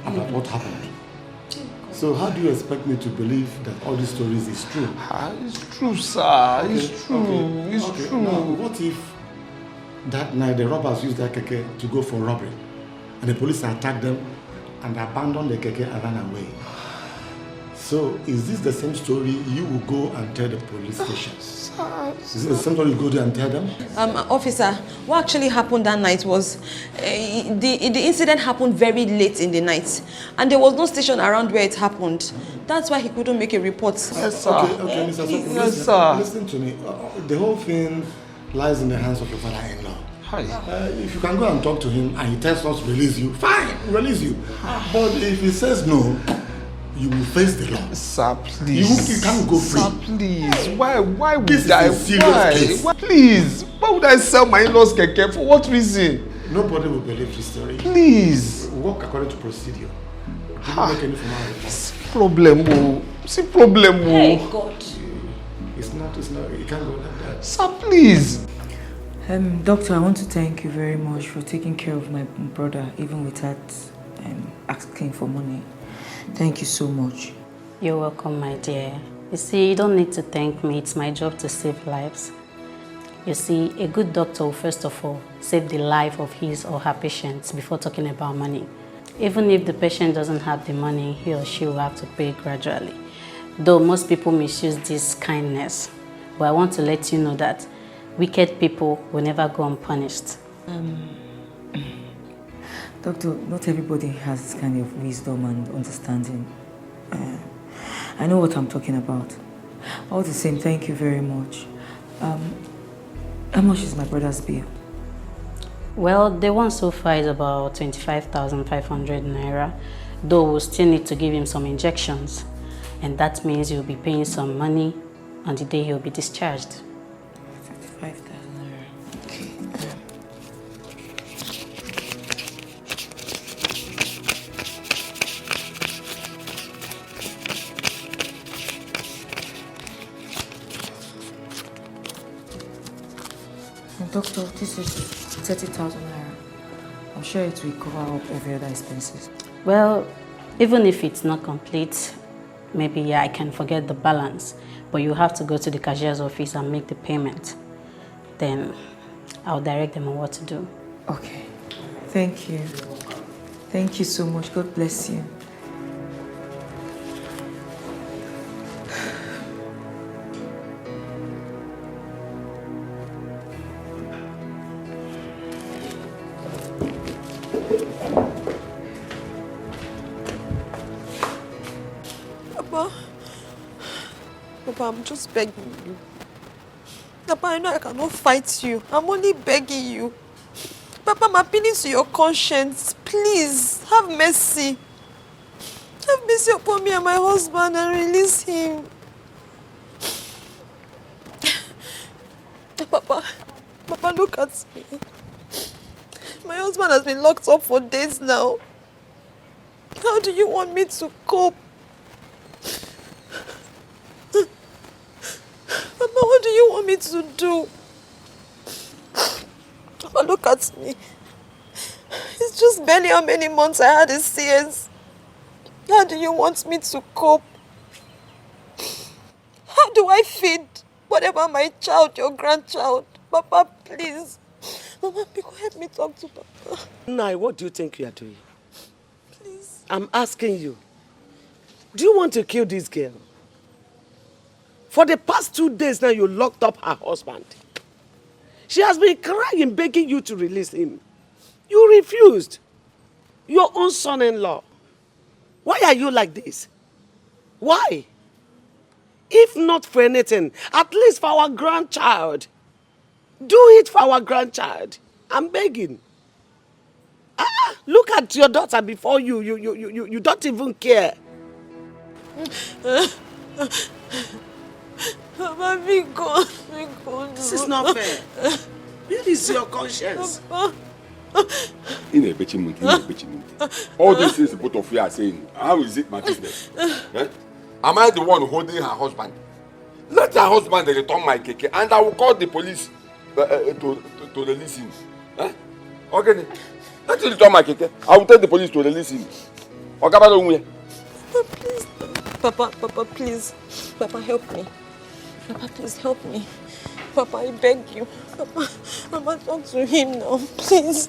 about what happened. So how do you expect me to believe that all these stories is true? It's true, sir. Okay, it's true. Okay. It's true. Now, what if that night the robbers used that keke to go for robbery and the police attacked them and abandoned the keke and ran away? So is this the same story you will go and tell the police station? Is it the same story you go there and tell them? Officer, what actually happened that night was the incident happened very late in the night and there was no station around where it happened. That's why he couldn't make a report. Yes, sir. Okay, Mr. Sopo, yes, sir. Listen to me. The whole thing lies in the hands of your father-in-law. If you can go and talk to him and he tells us to release you, fine, release you. But if he says no, you will face the law. Sir, please. You can't go free. Sir, please. Why would this I? Is a serious case. Why? Please. Why would I sell my in-laws keke? For what reason? Nobody will believe this story. Please. Work according to procedure. Don't make any formal report. Problem. Hey, God. It's not, you can't go like that. Sir, please. Doctor, I want to thank you very much for taking care of my brother, even without asking for money. Thank you so much. You're welcome, my dear. You see, you don't need to thank me. It's my job to save lives. You see, a good doctor will first of all save the life of his or her patients before talking about money. Even if the patient doesn't have the money, he or she will have to pay gradually. Though most people misuse this kindness. But I want to let you know that wicked people will never go unpunished. Doctor, not everybody has this kind of wisdom and understanding. I know what I'm talking about. All the same, thank you very much. How much is my brother's bill? Well, the one so far is about 25,500 naira, though we'll still need to give him some injections. And that means you'll be paying some money on the day he'll be discharged. 25,000 naira. Okay. Doctor, this is 30,000 naira. I'm sure it will cover up every other expenses. Well, even if it's not complete, maybe I can forget the balance, but you have to go to the cashier's office and make the payment. Then I'll direct them on what to do. Okay. Thank you. Thank you so much. God bless you. Papa, I'm just begging you. Papa, I know I cannot fight you. I'm only begging you. Papa, I'm appealing to your conscience. Please, have mercy. Have mercy upon me and my husband and release him. Papa, look at me. My husband has been locked up for days now. How do you want me to cope? Papa, what do you want me to do? Papa, look at me. It's just barely how many months I had his CS. How do you want me to cope? How do I feed whatever my child, your grandchild? Papa, please. Mama, help me talk to Papa. Nai, what do you think you are doing? Please. I'm asking you. Do you want to kill this girl? For the past 2 days now, you locked up her husband. She has been crying, begging you to release him. You refused. Your own son-in-law. Why are you like this? Why? If not for anything, at least for our grandchild. Do it for our grandchild. I'm begging. Look at your daughter before you. You don't even care. Papa, be gone. This is not fair. Where is your conscience? All these things both of you are saying, how is it my business? Eh? Am I the one holding her husband? Let her husband return my keke and I will call the police to release him. Eh? Okay. Let him return my keke. I will tell the police to release him. Papa, please. Papa, please. Papa, help me. Papa, please help me. Papa, I beg you. Papa, talk to him now, please.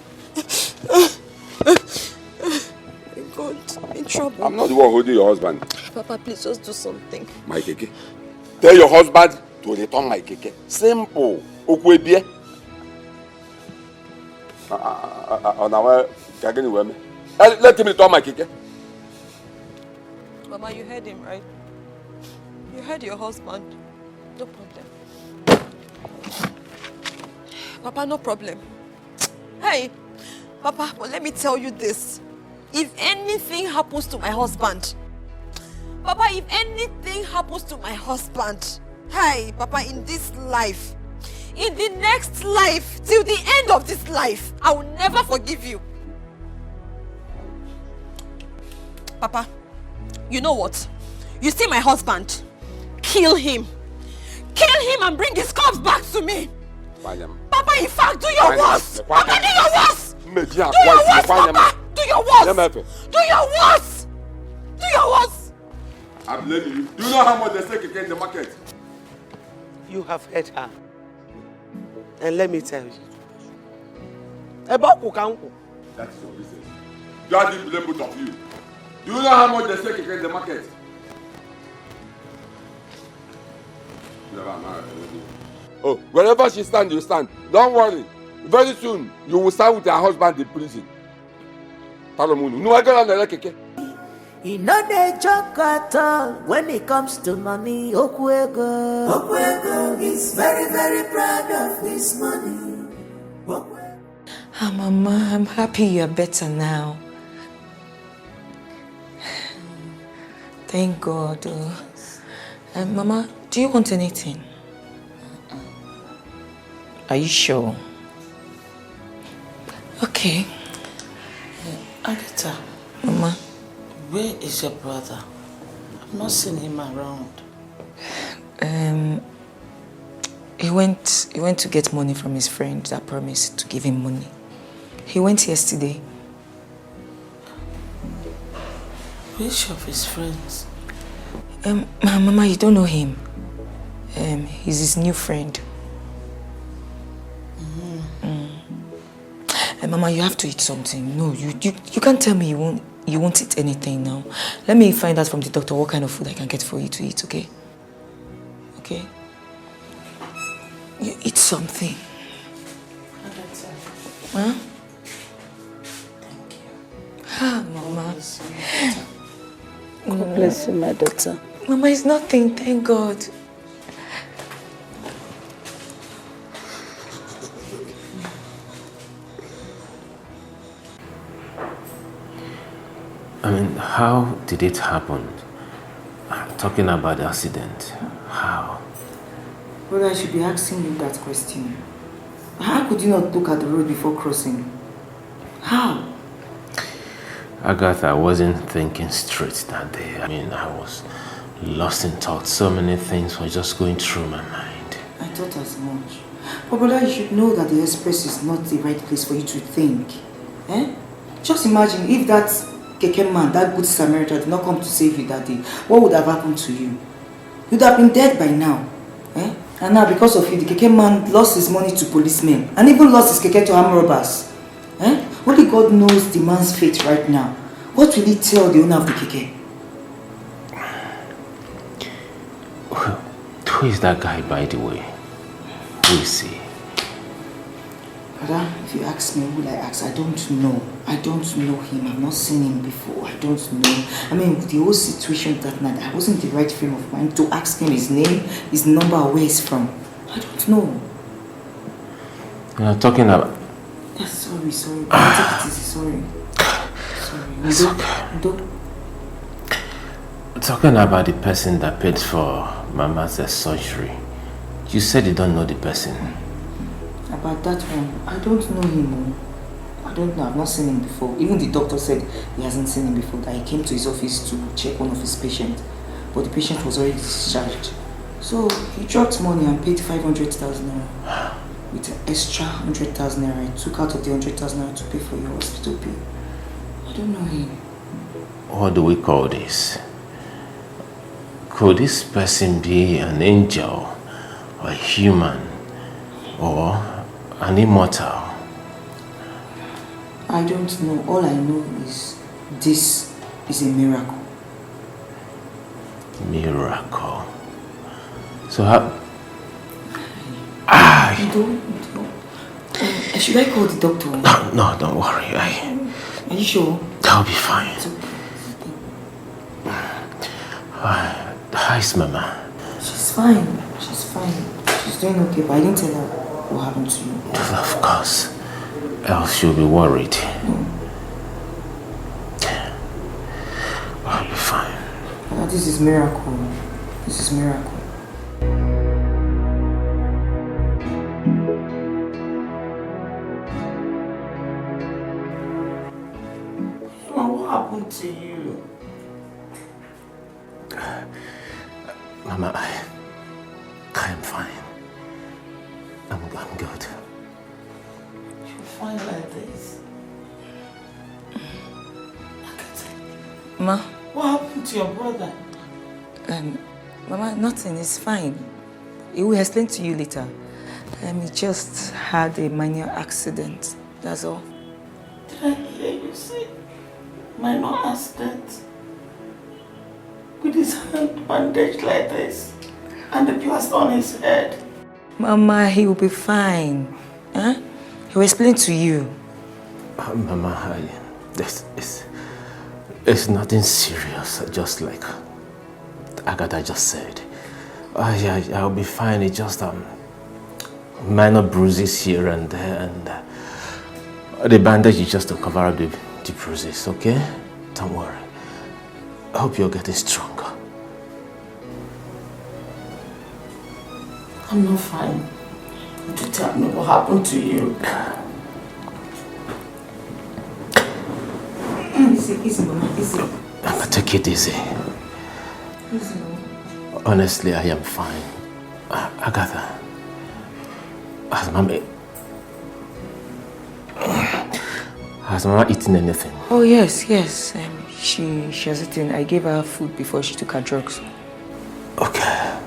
God, I'm in trouble. I'm not the one holding your husband. Papa, please just do something. My keke. Tell your husband to return my keke. Simple. Okwebie. Let him return my keke. Mama, you heard him, right? You heard your husband. No problem. Papa, no problem. Hey, Papa, but let me tell you this. If anything happens to my husband, Papa, if anything happens to my husband, hey, Papa, in this life, in the next life, till the end of this life, I will never forgive you. Papa, you know what? You see my husband? Kill him. Kill him and bring his corpse back to me. Papa, in fact, do your worst. Papa, do your worst. Do your worst, Papa. Do your worst. Do your worst. Do your worst. I'm blaming you. Do you know how much they sell keke in the market? You have heard her. And let me tell you. About Kukanku. That is your business. You are the blame both of you. Do you know how much they sell keke in the market? Oh, wherever she stand, you stand. Don't worry. Very soon, you will stand with your husband in prison. No, I got on the He no dey joke at all when it comes to money. Okwego is very, very proud of this money. Mama, I'm happy you're better now. Thank God. Mama, do you want anything? Are you sure? Okay. Agatha. Mama. Where is your brother? I've not seen him around. He went to get money from his friend that promised to give him money. He went yesterday. Which of his friends? Mama, you don't know him. He's his new friend. Mama, you have to eat something. No, you can't tell me you won't eat anything now. Let me find out from the doctor what kind of food I can get for you to eat, okay? Okay? You eat something. Huh? Thank you. Ah, Mama. God bless you, my daughter. Mama, it's nothing, thank God. I mean, how did it happen? Talking about the accident, how? Brother, I should be asking you that question. How could you not look at the road before crossing? How? Agatha, I wasn't thinking straight that day. I mean, I was lost in thought. So many things were just going through my mind. I thought as much. But brother, you should know that the express is not the right place for you to think. Just imagine if that Keke man, that good Samaritan, did not come to save you that day, what would have happened to you? You'd have been dead by now. And now because of you, the Keke man lost his money to policemen and even lost his Keke to armed robbers. Only God knows the man's fate right now. What will he tell the owner of the Keke? Who is that guy, by the way? Who is he? Brother, if you ask me, who will I ask? I don't know. I don't know him. I've not seen him before. I don't know. I mean, with the whole situation that night, I wasn't in the right frame of mind to ask him his name, his number, where he's from. I don't know. You're talking about... Yes, sorry. Take it easy, sorry. It's okay. Talking about the person that paid for Mama's surgery. You said you don't know the person. About that one, I don't know him. I don't know, I've not seen him before. Even the doctor said he hasn't seen him before, that he came to his office to check one of his patients. But the patient was already discharged. So he dropped money and paid 500,000 naira. With an extra 100,000 naira, I took out of the 100,000 naira to pay for your hospital bill. I don't know him. What do we call this? Could this person be an angel, or a human, or an immortal? I don't know. All I know is this is a miracle. Miracle. So how... Don't. Should I call the doctor? No, don't worry. Are you sure? I'll be fine. How is Mama? She's fine. She's doing okay, but I didn't tell her what happened to you. Of course. Else she'll be worried. I'll be fine. This is miracle. This is miracle. What happened to you? Mama, I'm fine. I'm good. You're fine like this. Ma? What happened to your brother? Mama, nothing. It's fine. He will explain to you later. He just had a minor accident. That's all. Did I hear you say minor accident? With his hand bandaged like this? And the plaster on his head. Mama, he will be fine. Huh? He will explain to you. Mama, it's nothing serious, just like Agatha just said. I'll be fine. It's just minor bruises here and there, and the bandage is just to cover up the bruises, okay? Don't worry. I hope you're getting stronger. I'm not fine. You tell me what happened to you. Easy, Mama, easy. Mama, take it easy. Easy. Honestly, I am fine. Agatha, has Mama eaten anything? Oh, yes. She has eaten. I gave her food before she took her drugs. Okay.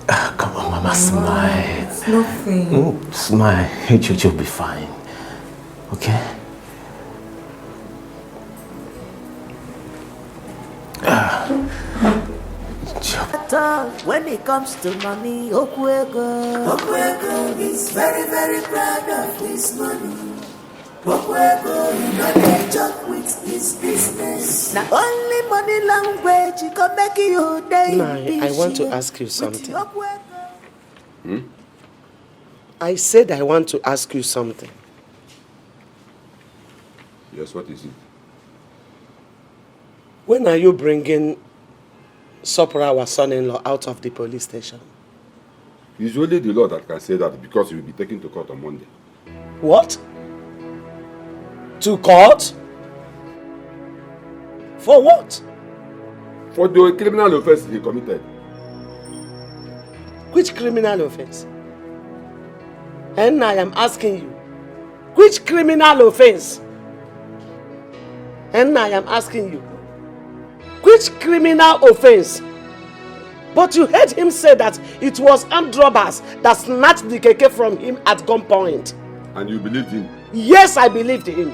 Come on, Mama, smile. It's nothing. Smile. You'll be fine. Okay? When it comes to money, Okwego is very, very proud of his money. Okwego, you know they joke with his business. Now only money language you can make you day. I want to ask you something. I said I want to ask you something. Yes, what is it? When are you bringing Sopra, our son-in-law, out of the police station? It's only the law that can say that because he will be taken to court on Monday. What? To court? For what? For the criminal offense he committed. Which criminal offense? And I am asking you, which criminal offense? And I am asking you, which criminal offense? But you heard him say that it was armed robbers that snatched the keke from him at gunpoint. And you believed him? Yes, I believed him.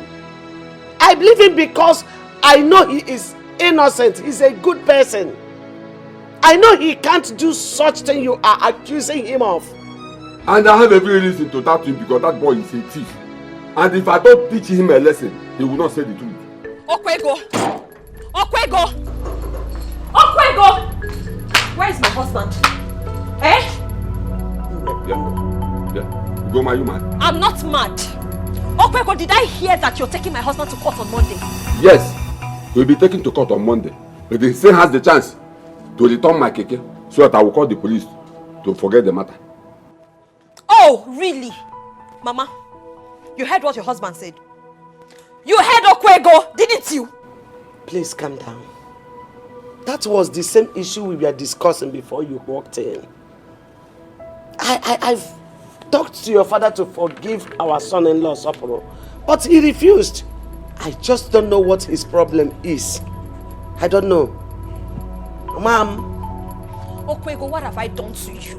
I believe him because I know he is innocent. He's a good person. I know he can't do such thing you are accusing him of. And I have every reason to doubt him because that boy is a thief. And if I don't teach him a lesson, he will not say the truth. Okwego! Okwego! Okwego! Where is my husband? Eh? Yeah. Go, you mad? I'm not mad. Okwego, did I hear that you're taking my husband to court on Monday? Yes. He'll be taken to court on Monday. But he still has the chance to return my keke so that I will call the police to forget the matter. Oh, really? Mama, you heard what your husband said. You heard Okwego, didn't you? Please calm down. That was the same issue we were discussing before you walked in. I've talked to your father to forgive our son-in-law, Soporo, but he refused. I just don't know what his problem is. I don't know. Mom. Okwego, what have I done to you?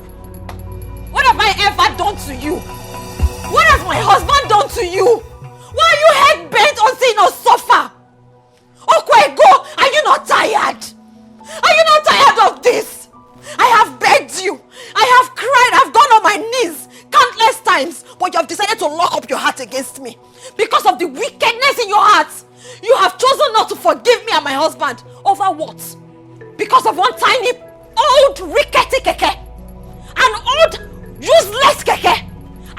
What have I ever done to you? What has my husband done to you? Why are you head-bent on seeing us suffer? Okwego, are you not tired? Are you not tired of this? I have begged you. I have cried. I've gone on my knees countless times. But you have decided to lock up your heart against me. Because of the wickedness in your heart. You have chosen not to forgive me and my husband. Over what? Because of one tiny, old, rickety keke. An old, useless keke.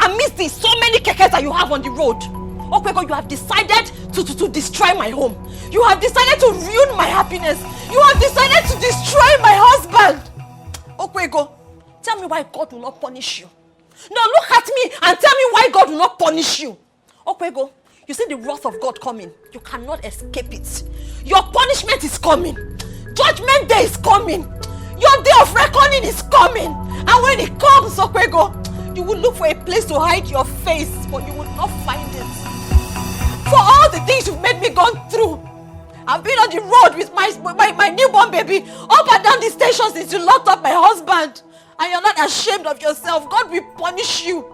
Amidst the so many kekes that you have on the road. Okwego, you have decided to destroy my home. You have decided to ruin my happiness. You have decided to destroy my husband. Okwego, tell me why God will not punish you. No, look at me and tell me why God will not punish you. Okwego, you see the wrath of God coming. You cannot escape it. Your punishment is coming. Judgment day is coming. Your day of reckoning is coming. And when it comes, Okwego, you will look for a place to hide your face, but you will not find it. For all the things you've made me go through. I've been on the road with my newborn baby up and down the station since you locked up my husband. And you're not ashamed of yourself. God will punish you.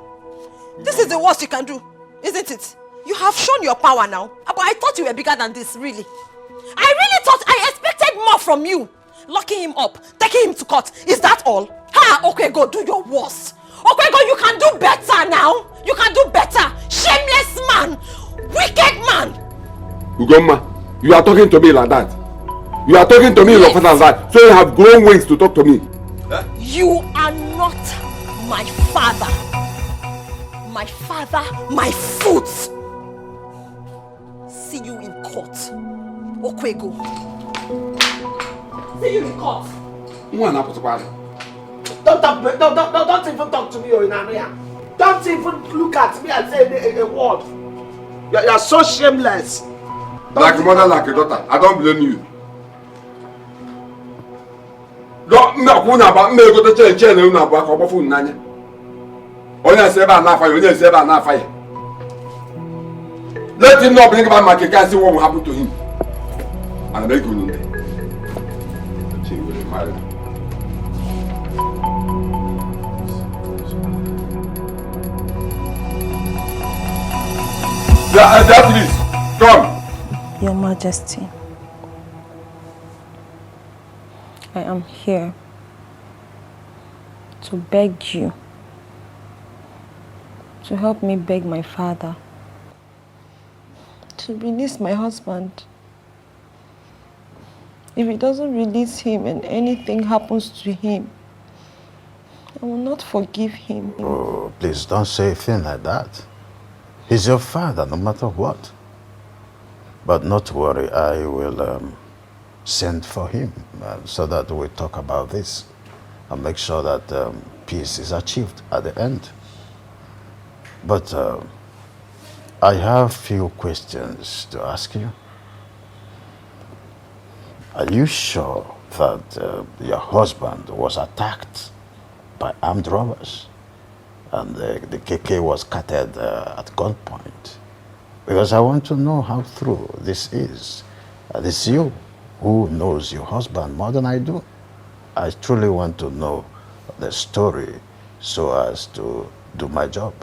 This is the worst you can do, isn't it? You have shown your power now. But I thought you were bigger than this, really. I really thought I expected more from you. locking him up, taking him to court. Is that all? Ha! Okay, go do your worst. Okay, go, you can do better now. You can do better. Shameless man. Wicked man. Ugoma, you are talking to me like that. You are talking to me like that. So you have grown wings to talk to me. You are not my father. My father, my foot. See you in court. Okwego. See you in court. Don't even talk to me, Oinania. Don't even look at me and say a word. You are so shameless. Like a mother, like a daughter. I don't blame you. Don't about me go to church and you about a phone. Only say about na fire, only say about na fire. Let him not bring about my cake and see what will happen to him. And I make you know that. She will marry. That is, come. Your Majesty, I am here to beg you to help me beg my father to release my husband. If he doesn't release him and anything happens to him, I will not forgive him. Oh, please don't say a thing like that. He's your father, no matter what. But not to worry, I will send for him so that we talk about this and make sure that peace is achieved at the end. But I have few questions to ask you. Are you sure that your husband was attacked by armed robbers and the KK was carted at gunpoint? Because I want to know how true this is. It's you who knows your husband more than I do. I truly want to know the story so as to do my job.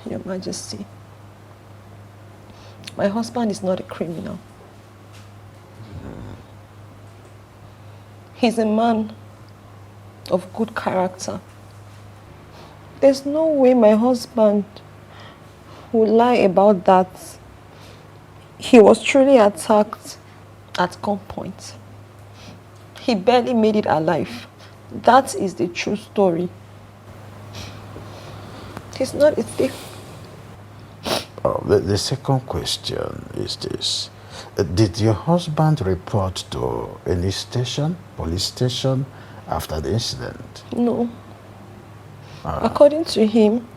Your Majesty, my husband is not a criminal. He's a man of good character. There's no way my husband will lie about that. He was truly attacked at gunpoint. He barely made it alive. That is the true story. He's not a thief. Oh, the second question is this. Did your husband report to any station, police station, after the incident? No. According to him,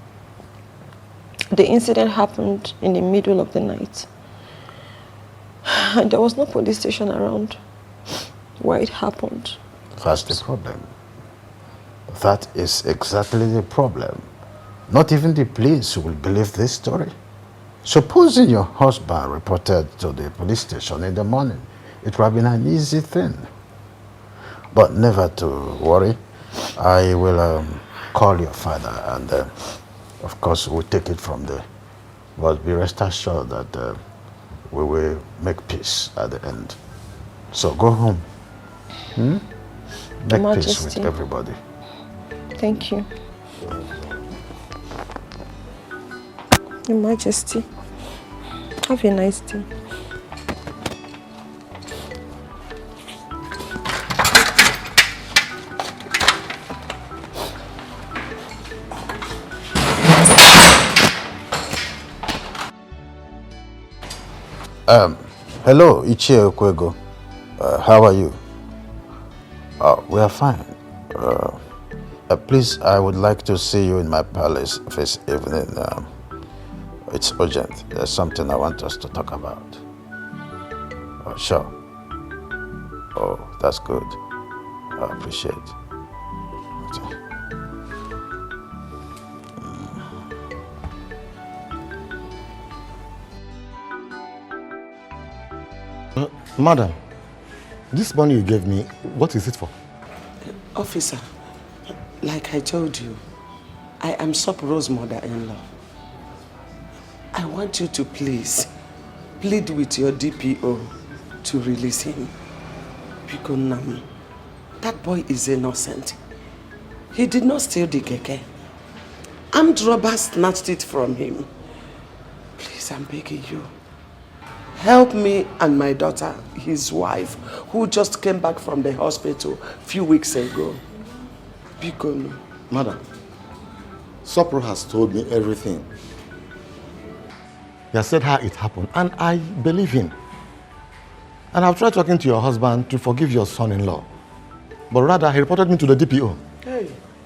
the incident happened in the middle of the night. And there was no police station around where it happened. That's the problem. That is exactly the problem. Not even the police will believe this story. Supposing your husband reported to the police station in the morning, it would have been an easy thing. But never to worry. I will call your father and of course we'll take it from there. But be rest assured that we will make peace at the end. So go home. Make peace with everybody. Thank you. Your Majesty, have a nice day. Hello, Ichie Okwego. How are you? We are fine. Please, I would like to see you in my palace this evening. It's urgent. There's something I want us to talk about. Sure. Oh, that's good. I appreciate it. Okay. Madam, this money you gave me, what is it for? Officer, like I told you, I am Soporo's mother-in-law. I want you to please plead with your DPO to release him. Biko Nami, that boy is innocent. He did not steal the keke. Armed robbers snatched it from him. Please, I'm begging you. Help me and my daughter, his wife, who just came back from the hospital a few weeks ago. Biko no. Madam, Sopro has told me everything. He has said how it happened, and I believe him. And I've tried talking to your husband to forgive your son-in-law. But rather, he reported me to the DPO,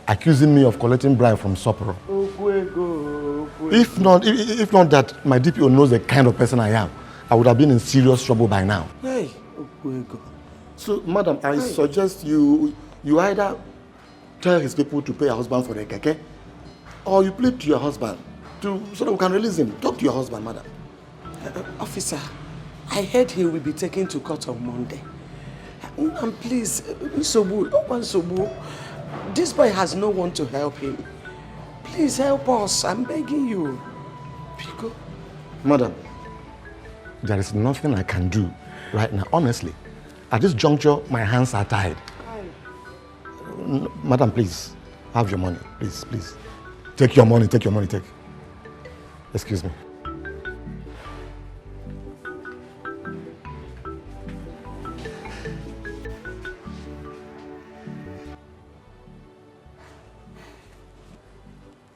accusing me of collecting bribe from Sopro. If not that my DPO knows the kind of person I am, I would have been in serious trouble by now. Hey, So, madam, I suggest you either tell his people to pay your husband for the keke, or you plead to your husband so that we can release him. Talk to your husband, madam. Officer, I heard he will be taken to court on Monday. And please, Nsobu, this boy has no one to help him. Please help us, I'm begging you. Biko. Madam, there is nothing I can do right now, honestly. At this juncture, my hands are tied. Madam, please, have your money. Please. Take your money, take. Excuse me.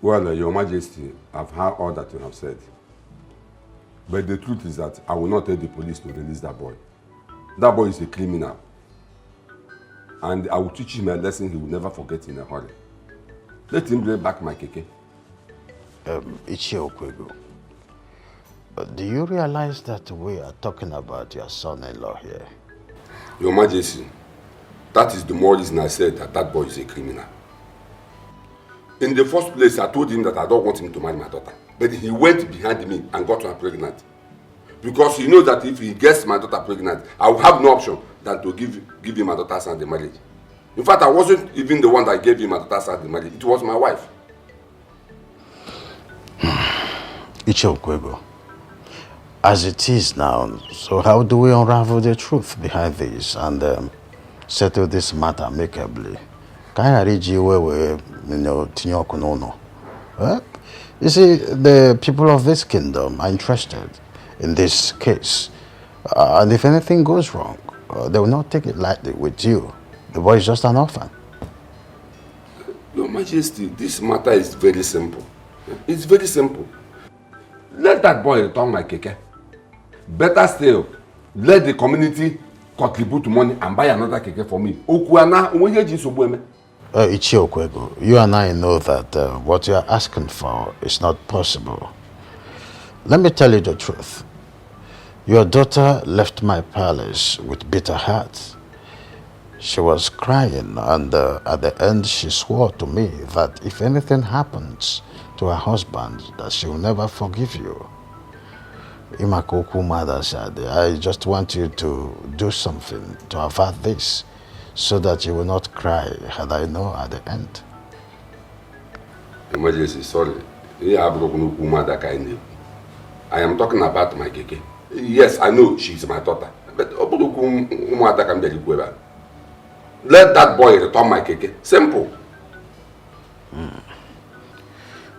Well, Your Majesty, I've heard all that you have said. But the truth is that I will not tell the police to release that boy. That boy is a criminal. And I will teach him a lesson he will never forget in a hurry. Let him bring back my keke. Ichie Okwego, do you realize that we are talking about your son-in-law here? Your Majesty, that is the more reason I said that boy is a criminal. In the first place, I told him that I don't want him to marry my daughter. But he went behind me and got her pregnant. Because he knows that if he gets my daughter pregnant, I will have no option than to give him my daughter's hand in marriage. In fact, I wasn't even the one that gave him my daughter's hand in marriage. It was my wife. Ichie Okwego, as it is now, so how do we unravel the truth behind this and settle this matter amicably? You see, the people of this kingdom are interested in this case. And if anything goes wrong, they will not take it lightly with you. The boy is just an orphan. Your Majesty, this matter is very simple. It's very simple. Let that boy return my keke. Better still, let the community contribute money and buy another keke for me. Ichie Okwego, you and I know that what you are asking for is not possible. Let me tell you the truth. Your daughter left my palace with bitter heart. She was crying, and at the end she swore to me that if anything happens to her husband, that she will never forgive you. Imakoku Mother said, I just want you to do something to avert this, so that you will not cry, had I know at the end. Your Majesty, sorry. I am talking about my keke. Yes, I know she's my daughter. But let that boy return my keke. Simple.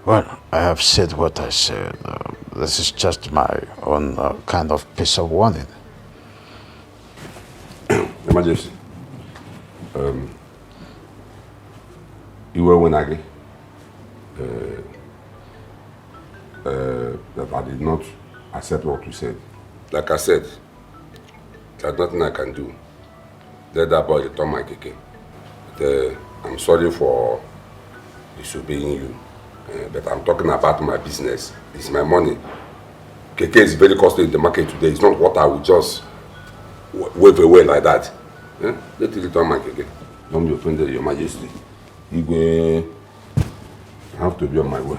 Well, I have said what I said. This is just my own kind of piece of warning. Your Majesty, you were when I that I did not accept what you said. Like I said, there's nothing I can do. Let that boy return my keke. But, I'm sorry for disobeying you. But I'm talking about my business. It's my money. Keke is very costly in the market today. It's not what I would just wave away like that. Let it return my keke. Don't be offended, Your Majesty. I have to be on my way.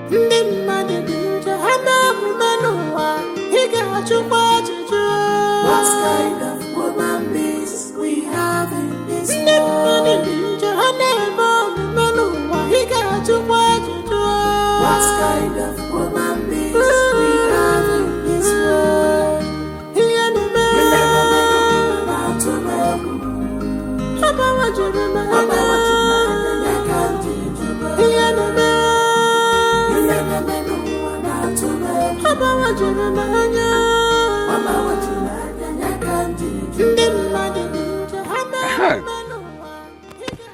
What kind of woman beings we have in this world? What kind of woman beings we have in this world?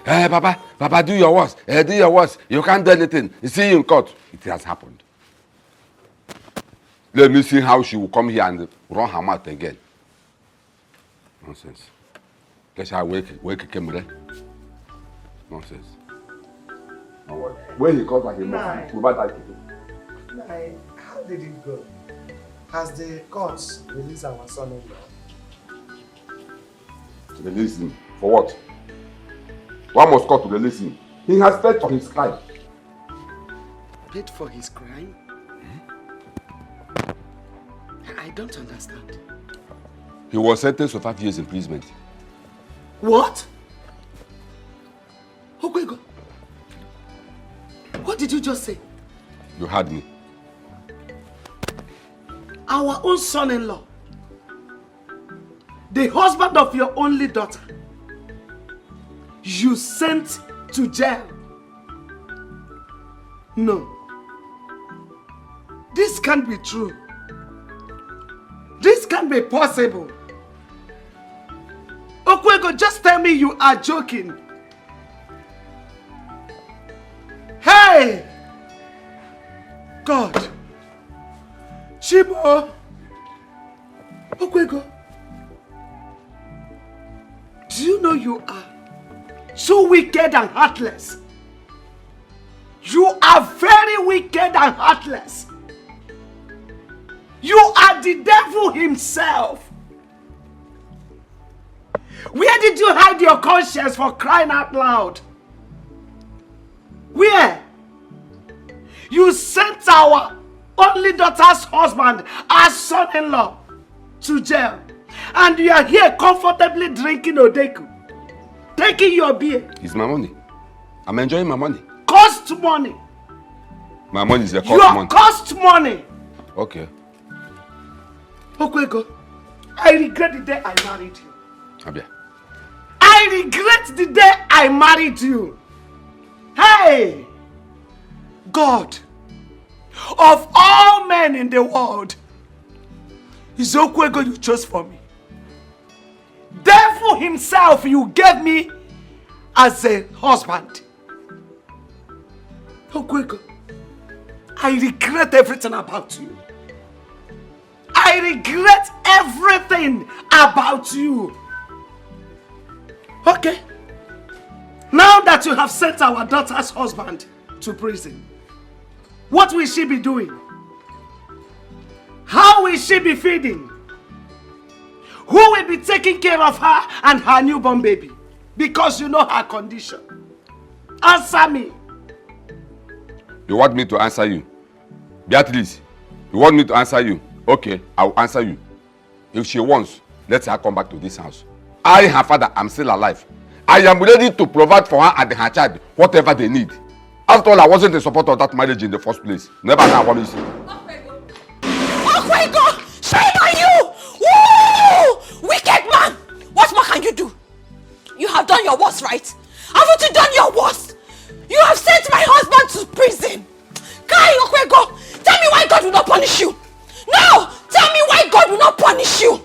Hey, Papa, do your worst. Do your worst. You can't do anything. You see you in court. It has happened. Let me see how she will come here and run her mouth again. Nonsense. Guess I wake came there. Nonsense. When he comes back, he must go back. How did it go? Has the courts released our son-in-law? Release him. For what? One must court to release him. He has paid for his crime. Paid for his crime? I don't understand. He was sentenced to 5 years imprisonment. What? Okwego, what did you just say? You heard me. Our own son-in-law, the husband of your only daughter, you sent to jail. No. This can't be true. This can't be possible. Okwego, just tell me you are joking. Hey! God. Chibo. Okwego. Do you know you are so wicked and heartless? You are very wicked and heartless. You are the devil himself. Where did you hide your conscience, for crying out loud? Where? You sent our only daughter's husband, our son-in-law, to jail. And you are here comfortably drinking Odeku. Taking your beer. It's my money. I'm enjoying my money. Cost money. My money is a cost Your money. cost money. Okay. Okwego, I regret the day I married you. Abia. I regret the day I married you. Hey! God, of all men in the world, it's Okwego you chose for me. Devil himself you gave me as a husband. Okwego, I regret everything about you. I regret everything about you. Okay. Now that you have sent our daughter's husband to prison, what will she be doing? How will she be feeding? Who will be taking care of her and her newborn baby? Because you know her condition. Answer me. You want me to answer you? Beatrice, you want me to answer you? Okay, I'll answer you. If she wants, let her come back to this house. I, her father, am still alive. I am ready to provide for her and her child whatever they need. After all, I wasn't in support of that marriage in the first place. Never know what you say. Okwego! Shame on you! Woo! Wicked man! What more can you do? You have done your worst, right? Haven't you done your worst? You have sent my husband to prison. Kai Okwego, tell me why God will not punish you. No! Tell me why God will not punish you.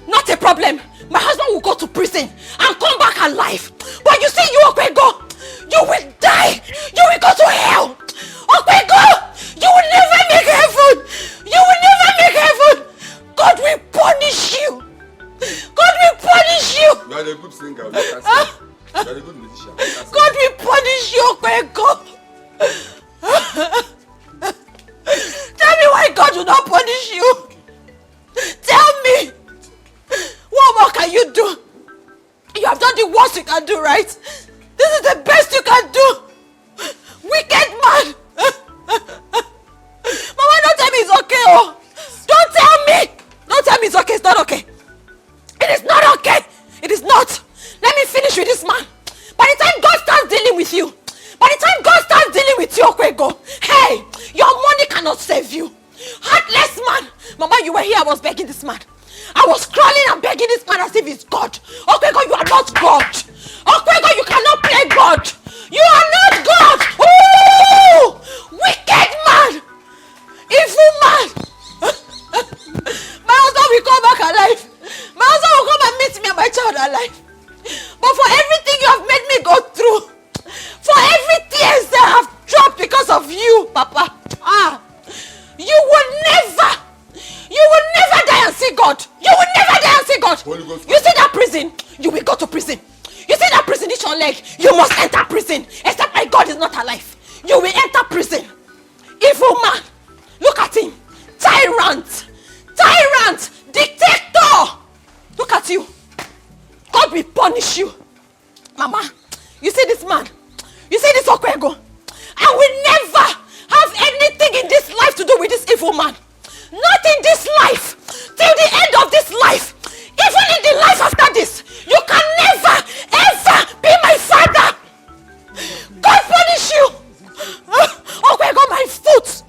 Not a problem. My husband will go to prison and come back alive. But you see, you Okwego, you will die. You will go to hell. Okwego, you will never make heaven. You will never make heaven. God will punish you. God will punish you. You are a good singer. You are a good musician. God will punish you, Okwego. Tell me why God will not punish you. Tell me. What more can you do? You have done the worst you can do, right? This is the best you can do. Wicked man. you will enter prison. Evil man, look at him. Tyrant, tyrant, dictator. Look at you. God will punish you. Mama, you see this man? You see this Okwego? I will never have anything in this life to do with this evil man. Not in this life. Till the end of this life. Even in the life after this. You can never, ever be my father. God punish you. Okwego, my foot.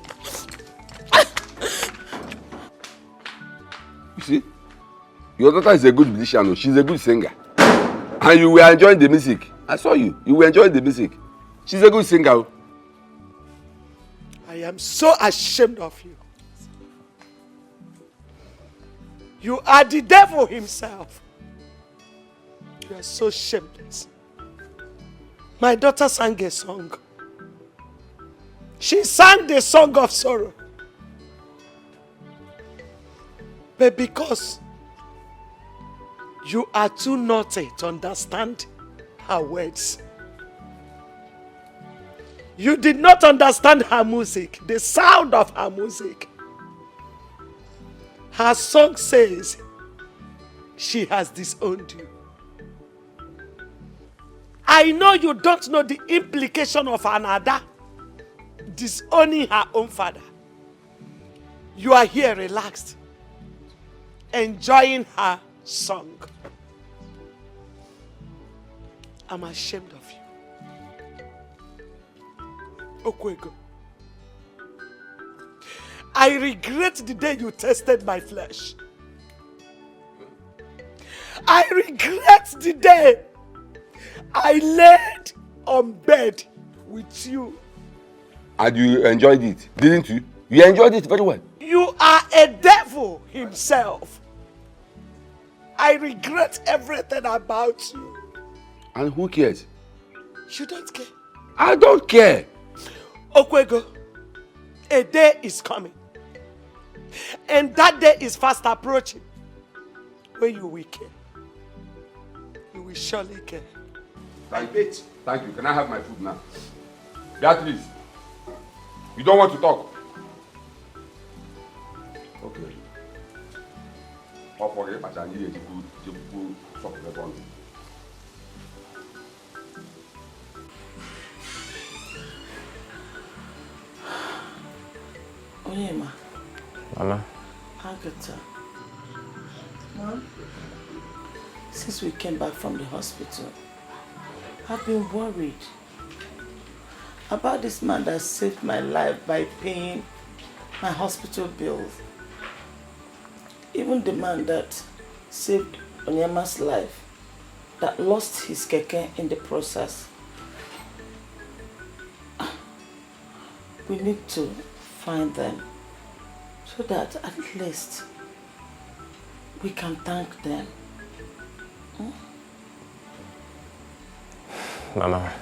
You see? Your daughter is a good musician. She's a good singer. And you were enjoying the music. I saw you. You were enjoying the music. She's a good singer. I am so ashamed of you. You are the devil himself. You are so shameless. My daughter sang a song. She sang the song of sorrow. But because you are too naughty to understand her words, you did not understand her music, the sound of her music. Her song says she has disowned you. I know you don't know the implication of another disowning her own father. You are here relaxed, enjoying her song. I'm ashamed of you. Okwego. I regret the day you tasted my flesh. I regret the day I laid on bed with you. And you enjoyed it, didn't you? You enjoyed it very well. You are a devil himself. I regret everything about you. And who cares? You don't care. I don't care. Okwego, a day is coming. And that day is fast approaching. When you will care. You will surely care. Thank you. Thank you. Can I have my food now? Beatrice, you don't want to talk? Okay. Onyema. Mama. Agatha. Mom? Since we came back from the hospital, I've been worried about this man that saved my life by paying my hospital bills. Even the man that saved Onyema's life, that lost his keke in the process. We need to find them so that at least we can thank them. Mama.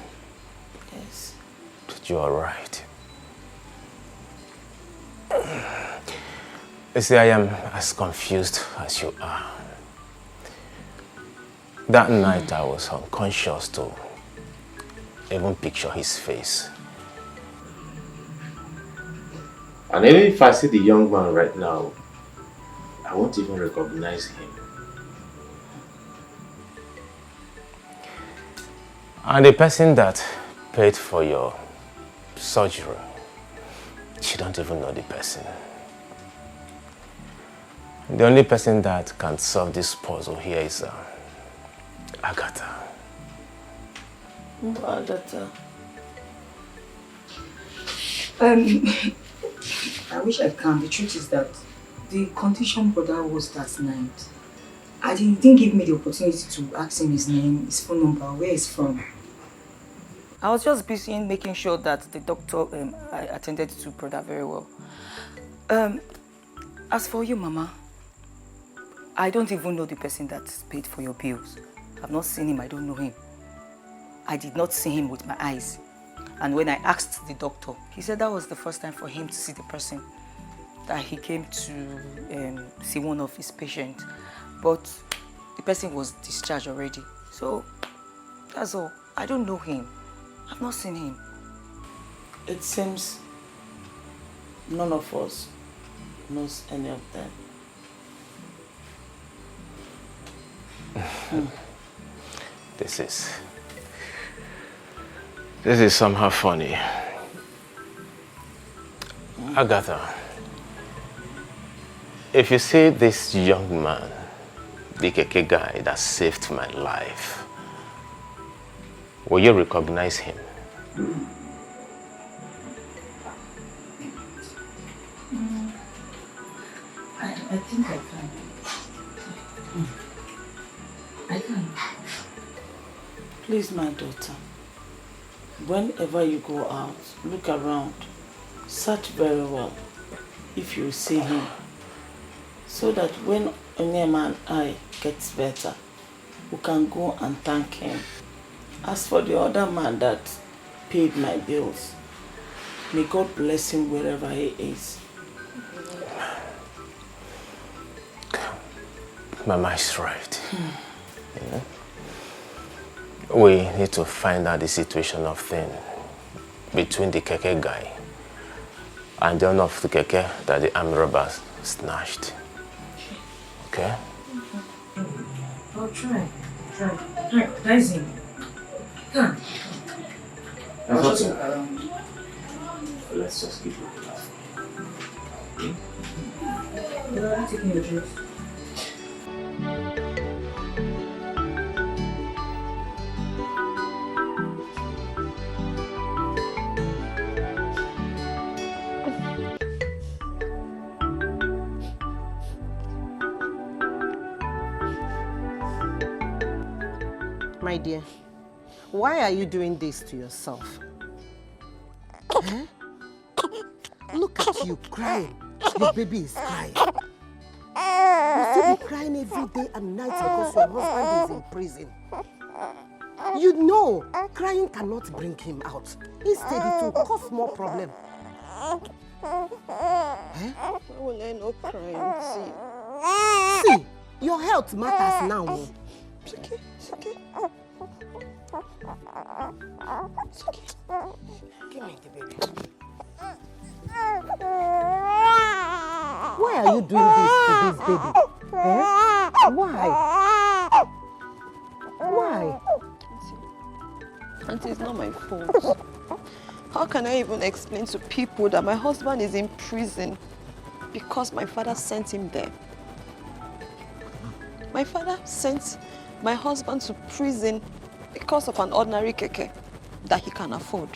Yes. But you are right. You see, I am as confused as you are. That night I was unconscious to even picture his face. And even if I see the young man right now, I won't even recognize him. And the person that paid for your surgery, she don't even know the person. The only person that can solve this puzzle here is Agatha. Agatha. I wish I can. The truth is that the condition brother was that night. He didn't give me the opportunity to ask him his name, his phone number, where he's from. I was just busy in making sure that the doctor attended to brother very well. As for you, Mama, I don't even know the person that paid for your bills. I've not seen him, I don't know him. I did not see him with my eyes. And when I asked the doctor, he said that was the first time for him to see the person, that he came to see one of his patients. But the person was discharged already. So, that's all. I don't know him. I've not seen him. It seems none of us knows any of them. This is somehow funny. Agatha, if you see this young man, the Keke guy that saved my life, will you recognize him? I think I can. I can. Please, my daughter, whenever you go out, look around, search very well if you see him, so that when Onyema and I gets better, we can go and thank him. As for the other man that paid my bills, may God bless him wherever he is. Mama is right. Yeah. We need to find out the situation of thing between the Keke guy and the owner of the Keke that the armed robbers snatched. Okay? I'll try. That is him. Come. I'll just look around. Let's just keep looking out. You're taking your dress. My dear, why are you doing this to yourself? Eh? Look at you crying. Your baby is crying. You still be crying every day and night because your husband is in prison. You know, crying cannot bring him out. Instead, it will cause more problem. Eh? Why will I not cry? See, your health matters now. It's okay. It's okay. It's okay. Give me the baby. Why are you doing this to this baby? Eh? Why? Why? Auntie, it's not my fault. How can I even explain to people that my husband is in prison because my father sent him there? My father sent my husband to prison because of an ordinary keke that he can afford.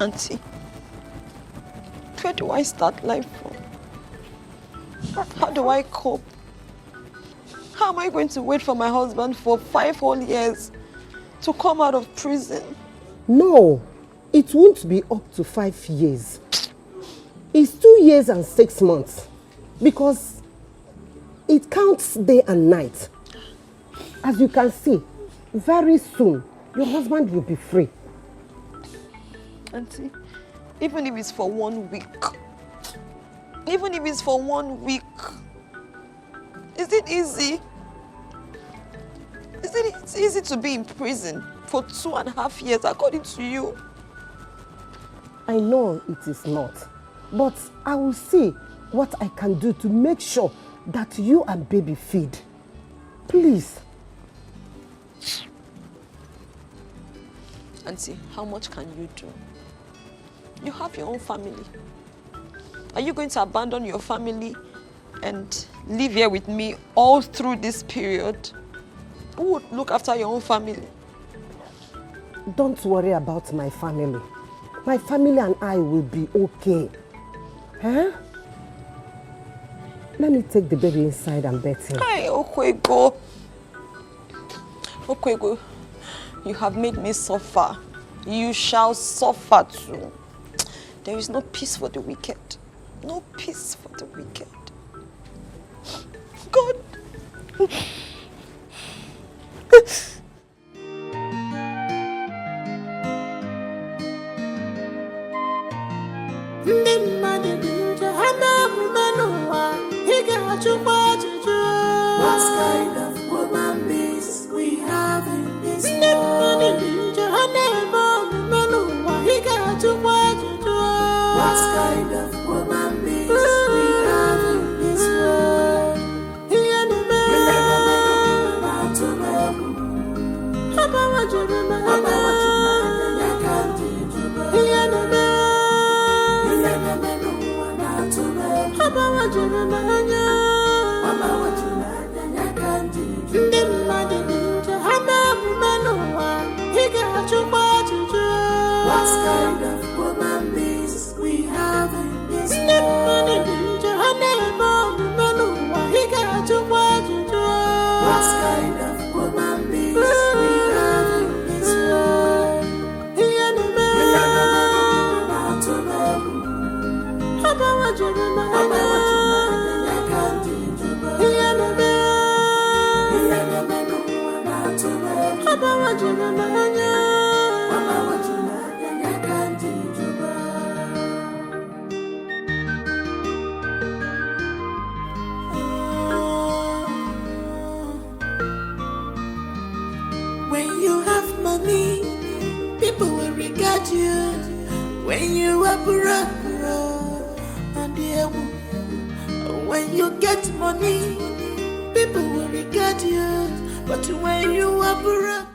Auntie, where do I start life from? How do I cope? How am I going to wait for my husband for 5 whole years to come out of prison? No, it won't be up to 5 years. It's 2 years and 6 months because it counts day and night. As you can see, very soon, your husband will be free. Auntie, even if it's for 1 week, even if it's for 1 week, is it easy? Is it easy to be in prison for 2.5 years according to you? I know it is not, but I will see what I can do to make sure that you and baby feed. Please. Auntie, how much can you do? You have your own family. Are you going to abandon your family and live here with me all through this period? Who would look after your own family? Don't worry about my family. My family and I will be okay. Huh? Let me take the baby inside and bet him. Hi, Okwego. Okwego, you have made me suffer. You shall suffer too. There is no peace for the wicked. No peace for the wicked. God. Ndị mmadụ dị njọ, ha na-omume n'ụwa, ị ga-achụkwa ajụjụ. What kind of woman is we have in this world? Ndị mmadụ dị njọ, ha na-eme omume n'ụwa, ị What kind of woman is we have in this world? What kind of woman is we have in this world? When you have money, people will regard you. When you are broke, when you get money, people will regard you. But when you are broke,